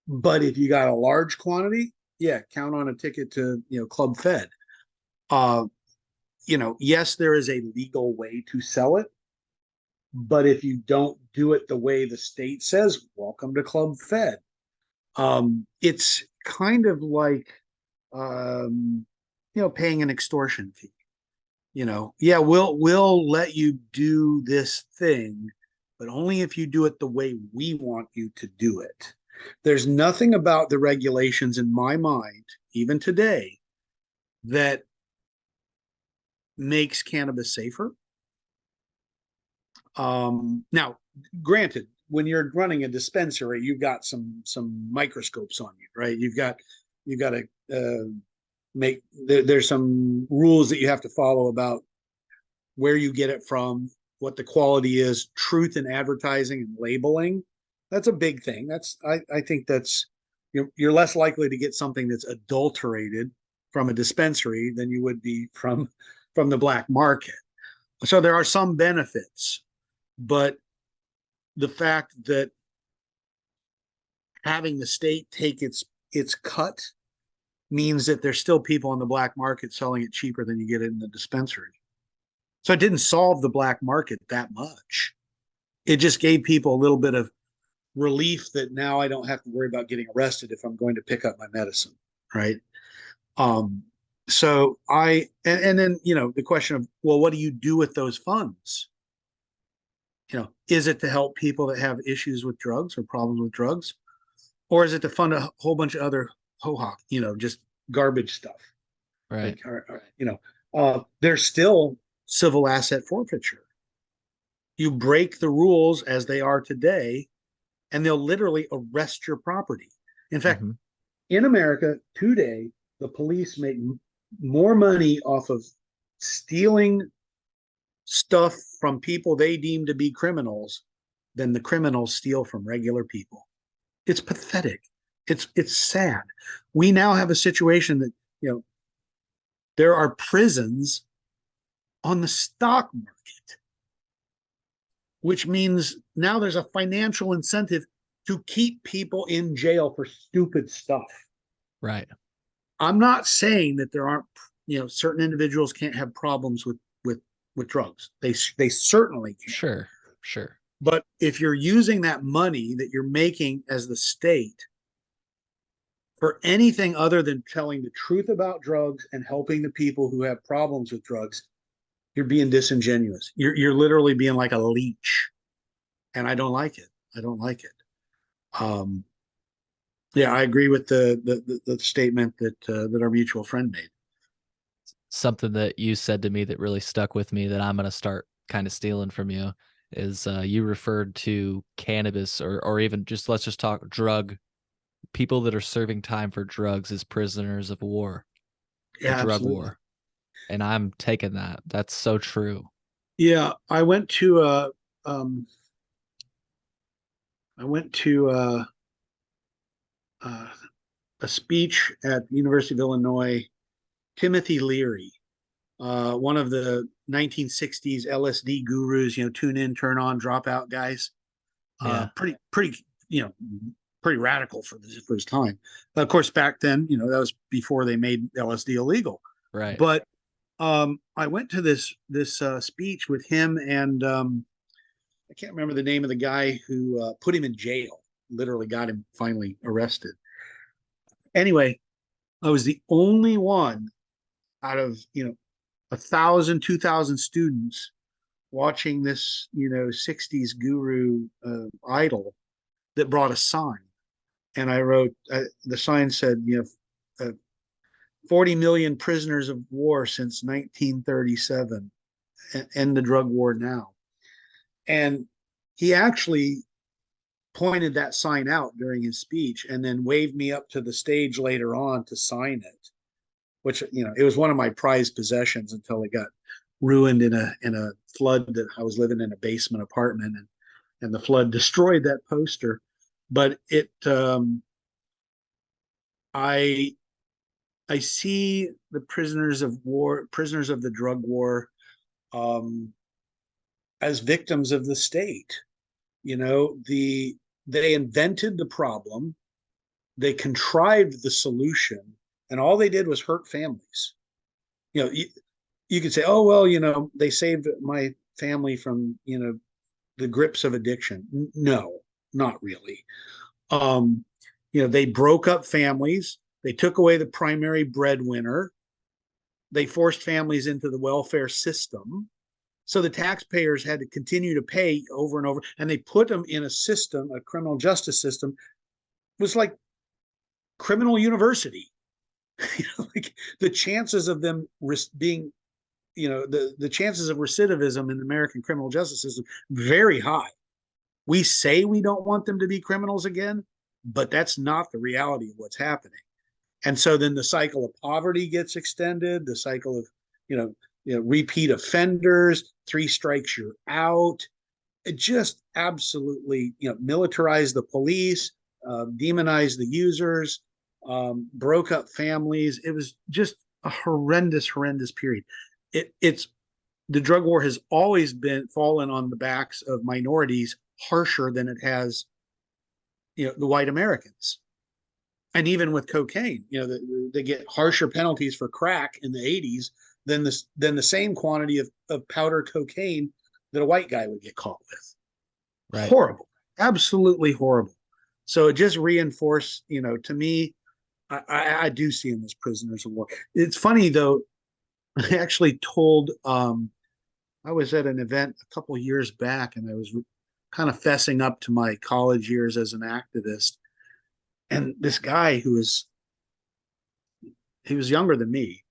but if you got a large quantity, yeah, count on a ticket to, Club Fed. Uh, yes, there is a legal way to sell it, but if you don't do it the way the state says, welcome to Club Fed. It's kind of like, um, paying an extortion fee. Yeah, we'll let you do this thing, but only if you do it the way we want you to do it. There's nothing about the regulations in my mind, even today, that makes cannabis safer. Now, granted, when you're running a dispensary, you've got some microscopes on you, right? You've got to there's some rules that you have to follow about where you get it from, what the quality is, truth in advertising and labeling. That's a big thing. I think that's you're less likely to get something that's adulterated from a dispensary than you would be from the black market. So there are some benefits, but the fact that having the state take its cut means that there's still people on the black market selling it cheaper than you get it in the dispensary. So it didn't solve the black market that much. It just gave people a little bit of relief that now I don't have to worry about getting arrested if I'm going to pick up my medicine, right? Um, so and then the question of, well, what do you do with those funds? Is it to help people that have issues with drugs or problems with drugs, or is it to fund a whole bunch of other ho-hawk, just garbage stuff? Right. Like, there's still civil asset forfeiture. You break the rules as they are today, and they'll literally arrest your property. In fact, Mm-hmm. in America today, the police make more money off of stealing stuff from people they deem to be criminals than the criminals steal from regular people. It's pathetic. It's sad. We now have a situation that there are prisons on the stock market, which means now there's a financial incentive to keep people in jail for stupid stuff. Right. I'm not saying that there aren't, certain individuals can't have problems with drugs. They certainly can. Sure. Sure. But if you're using that money that you're making as the state for anything other than telling the truth about drugs and helping the people who have problems with drugs, you're being disingenuous. You're literally being like a leech, and I don't like it. I don't like it. Um, yeah, I agree with the statement that our mutual friend made. Something that you said to me that really stuck with me that I'm going to start kind of stealing from you is you referred to cannabis, or even just, let's just talk drug people that are serving time for drugs as prisoners of war, a Yeah, drug absolutely. war. And I'm taking that. That's so true. Yeah, um, I went to uh, a speech at the University of Illinois. Timothy Leary, one of the 1960s LSD gurus, tune in, turn on, drop out guys. Yeah. Pretty, pretty radical for his time. Of course, back then, that was before they made LSD illegal. Right. But I went to this speech with him, and I can't remember the name of the guy who put him in jail. Literally got him finally arrested. Anyway, I was the only one out of 1,000, 2,000 students watching this 60s guru idol that brought a sign, and I wrote the sign said 40 million prisoners of war since 1937, end the drug war now. And he actually pointed that sign out during his speech and then waved me up to the stage later on to sign it, which it was one of my prized possessions until it got ruined in a flood that I was living in a basement apartment, and the flood destroyed that poster. But I I see the prisoners of war, prisoners of the drug war, um, as victims of the state. They invented the problem, they contrived the solution, and all they did was hurt families. You could say, oh well, they saved my family from the grips of addiction. No, not really. Um, they broke up families. They took away the primary breadwinner. They forced families into the welfare system. So the taxpayers had to continue to pay over and over, and they put them in a system, a criminal justice system. It was like criminal university. Like the chances of them being, the chances of recidivism in the American criminal justice system very high. We say we don't want them to be criminals again, but that's not the reality of what's happening. And so then the cycle of poverty gets extended, the cycle of, repeat offenders, 3 strikes, you're out. It just absolutely, militarized the police, demonized the users, broke up families. It was just a horrendous period. It's the drug war has always been fallen on the backs of minorities harsher than it has, the white Americans. And even with cocaine, they get harsher penalties for crack in the 80s than the same quantity of powder cocaine that a white guy would get caught with. Right. Horrible, absolutely horrible. So it just reinforced, to me, I do see them as prisoners of war. It's funny though. I actually told I was at an event a couple of years back, and I was kind of fessing up to my college years as an activist. And this guy he was younger than me,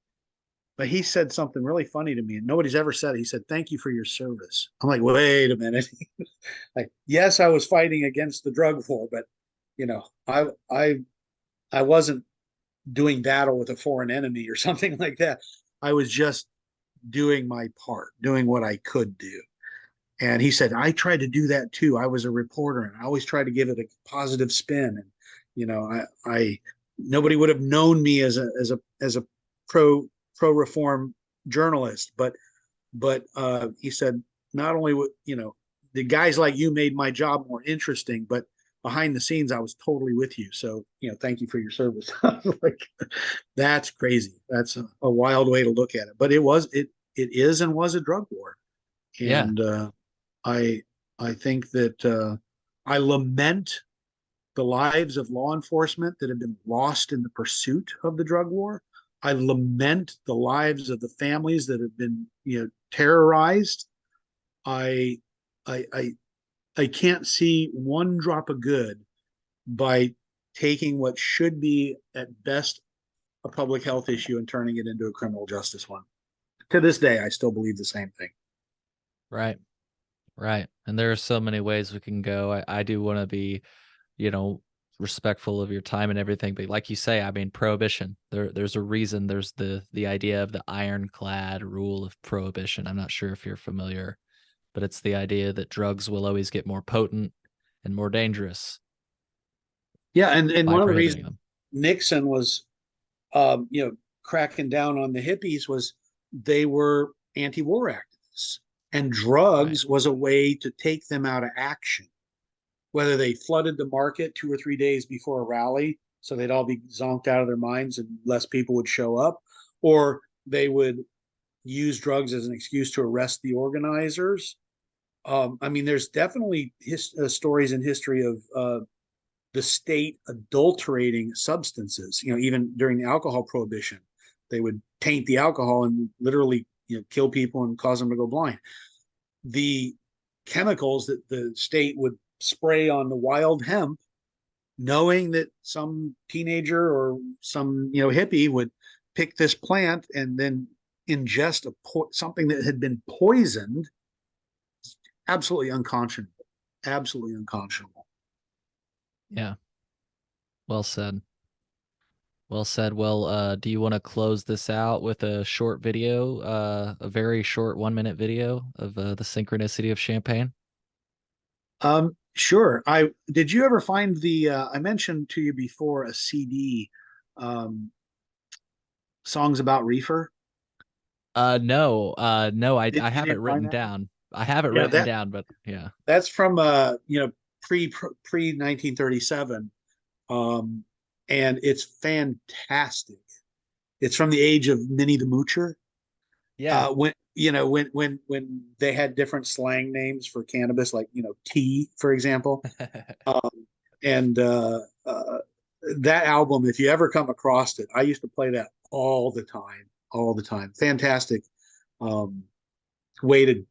but he said something really funny to me, and nobody's ever said it. He said, "Thank you for your service." I'm like, wait a minute. Like, yes, I was fighting against the drug war, but you know, I I I wasn't doing battle with a foreign enemy or something like that. I was just doing my part, doing what I could do. And he said, I tried to do that too. I was a reporter, and I always tried to give it a positive spin. And, I nobody would have known me as a pro reform journalist, but he said, not only would, the guys like you made my job more interesting, but behind the scenes, I was totally with you. So, thank you for your service. Like, that's crazy. That's a wild way to look at it. But it is and was a drug war. Yeah. And I I think that I lament the lives of law enforcement that have been lost in the pursuit of the drug war. I lament the lives of the families that have been, terrorized. I I I I can't see one drop of good by taking what should be at best a public health issue and turning it into a criminal justice one. To this day, I still believe the same thing. Right. Right. And there are so many ways we can go. I do want to be, you know, respectful of your time and everything. But like you say, I mean, prohibition. There's a reason. There's the idea of the ironclad rule of prohibition. I'm not sure if you're familiar, but it's the idea that drugs will always get more potent and more dangerous Yeah, and by one of the prohibiting reasons them. Nixon was, cracking down on the hippies was they were anti-war activists, and Right. drugs was a way to take them out of action. Whether they flooded the market 2 or 3 days before a rally, so they'd all be zonked out of their minds and less people would show up, or they would use drugs as an excuse to arrest the organizers. I mean, there's definitely stories in history of the state adulterating substances. You know, even during the alcohol prohibition, they would taint the alcohol and literally, you know, kill people and cause them to go blind. The chemicals that the state would spray on the wild hemp, knowing that some teenager or some, you know, hippie would pick this plant and then ingest something that had been poisoned. Absolutely unconscionable. Absolutely unconscionable. Yeah. Well said. Well said. Well, do you want to close this out with a short video, a very short 1 minute video of the synchronicity of champagne? Sure. I did you ever find the I mentioned to you before a CD, um, songs about reefer? No, I You have it didn't find written that one? down. I have it Yeah, written down, but yeah. that's from you know, pre 1937. Um, and it's fantastic. It's from the age of Minnie the Moocher. Yeah. When you know, when they had different slang names for cannabis, like, you know, tea, for example. And that album, if you ever come across it, I used to play that all the time. Fantastic, um, way to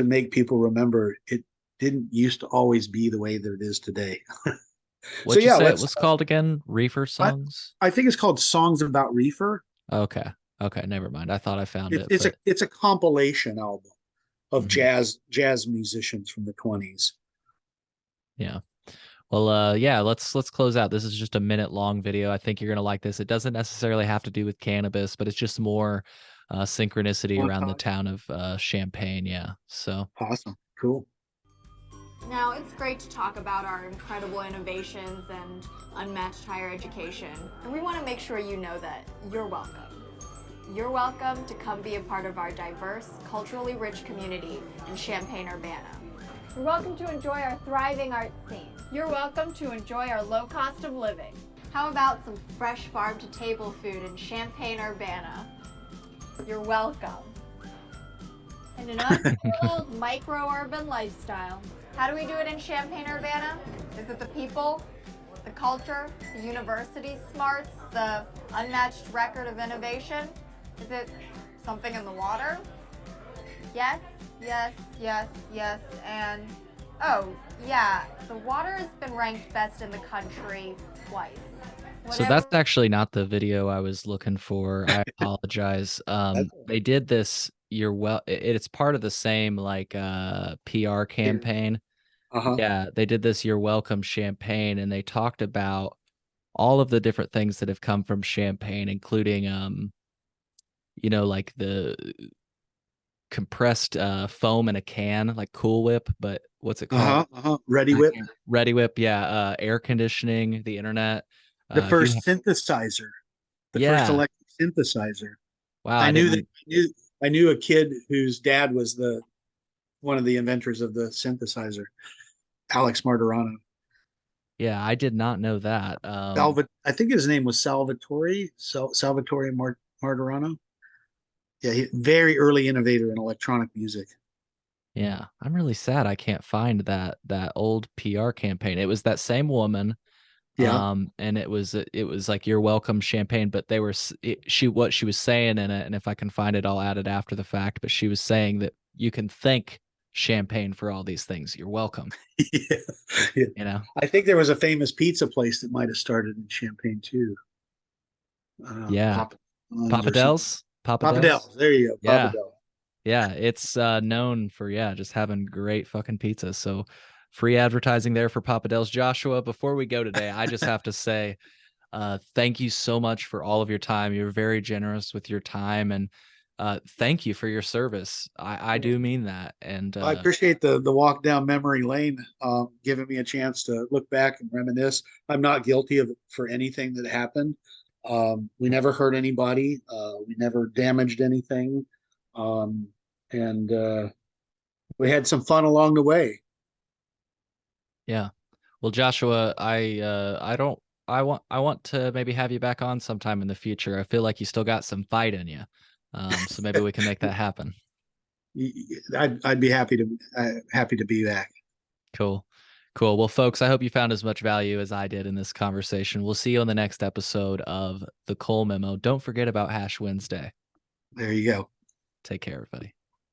make people remember it didn't used to always be the way that it is today. So What'd you yeah, say it let's. was called again? Reefer I, songs? I think it's called Songs About Reefer. Okay. Okay, never mind. I thought I found it, It's a but it's a compilation album of mhm. jazz musicians from the 20s. Yeah. Well, yeah, let's close out. This is just a minute long video. I think you're gonna like this. It doesn't necessarily have to do with cannabis, but it's just more synchronicity around the Montage. town of Champaign. Yeah. So Awesome. Cool. Now, it's great to talk about our incredible innovations and unmatched higher education, and we want to make sure you know that you're welcome. You're welcome to come be a part of our diverse, culturally rich community in Champaign-Urbana. You're welcome to enjoy our thriving art scene. You're welcome to enjoy our low cost of living. How about some fresh farm-to-table food in Champaign-Urbana? You're welcome. And an unparalleled micro-urban lifestyle. How do we do it in Champaign-Urbana? Is it the people, the culture, the university smarts, the unmatched record of innovation? Is it something in the water? Yes, yes, yes, yes, and oh, yeah, the water has been ranked best in the country twice. So that's actually not the video I was looking for. I apologize. They did this. It's part of the same like PR campaign. Uh-huh. Yeah, they did this You're Welcome Champagne, and they talked about all of the different things that have come from Champagne, including like the compressed foam in a can, like Cool Whip, but what's it called? Ready Whip. Ready Whip, yeah. Air conditioning, the internet. The You first synthesizer. The first Yeah. electric synthesizer. Wow, I I knew that didn't. I knew a kid whose dad was the one of the inventors of the synthesizer, Alex Martirano. Yeah, I did not know that. I think his name was Salvatore Martirano. Yeah, very early innovator in electronic music. Yeah, I'm really sad I can't find that old PR campaign. It was that same woman, Yeah. and it was like You're Welcome Champagne, but they were what she was saying in it, and if I can find it, I'll add it after the fact. But she was saying that you can thank Champagne for all these things. You're welcome. Yeah. Yeah. You know. I think there was a famous pizza place that might have started in Champagne too. Yeah, Papa John's Papa or something. Del's. Papa Papa Del's. Del's. There you go. Papa Yeah. Del's. Yeah, it's known for just having great fucking pizza. So free advertising there for Papa Del's. Joshua, before we go today, I just have to say thank you so much for all of your time. You're very generous with your time, and thank you for your service. I do mean that. And I appreciate the walk down memory lane, giving me a chance to look back and reminisce. I'm not guilty of for anything that happened. We never hurt anybody. We never damaged anything, um, and we had some fun along the way. yeah. Well, Joshua, I don't I want to maybe have you back on sometime in the future. I feel like you still got some fight in you. So maybe we can make that happen. I'd be happy to be back. Cool. Well, folks, I hope you found as much value as I did in this conversation. We'll see you on the next episode of the Cole Memo. Don't forget about Hash Wednesday. There you go. Take care, everybody.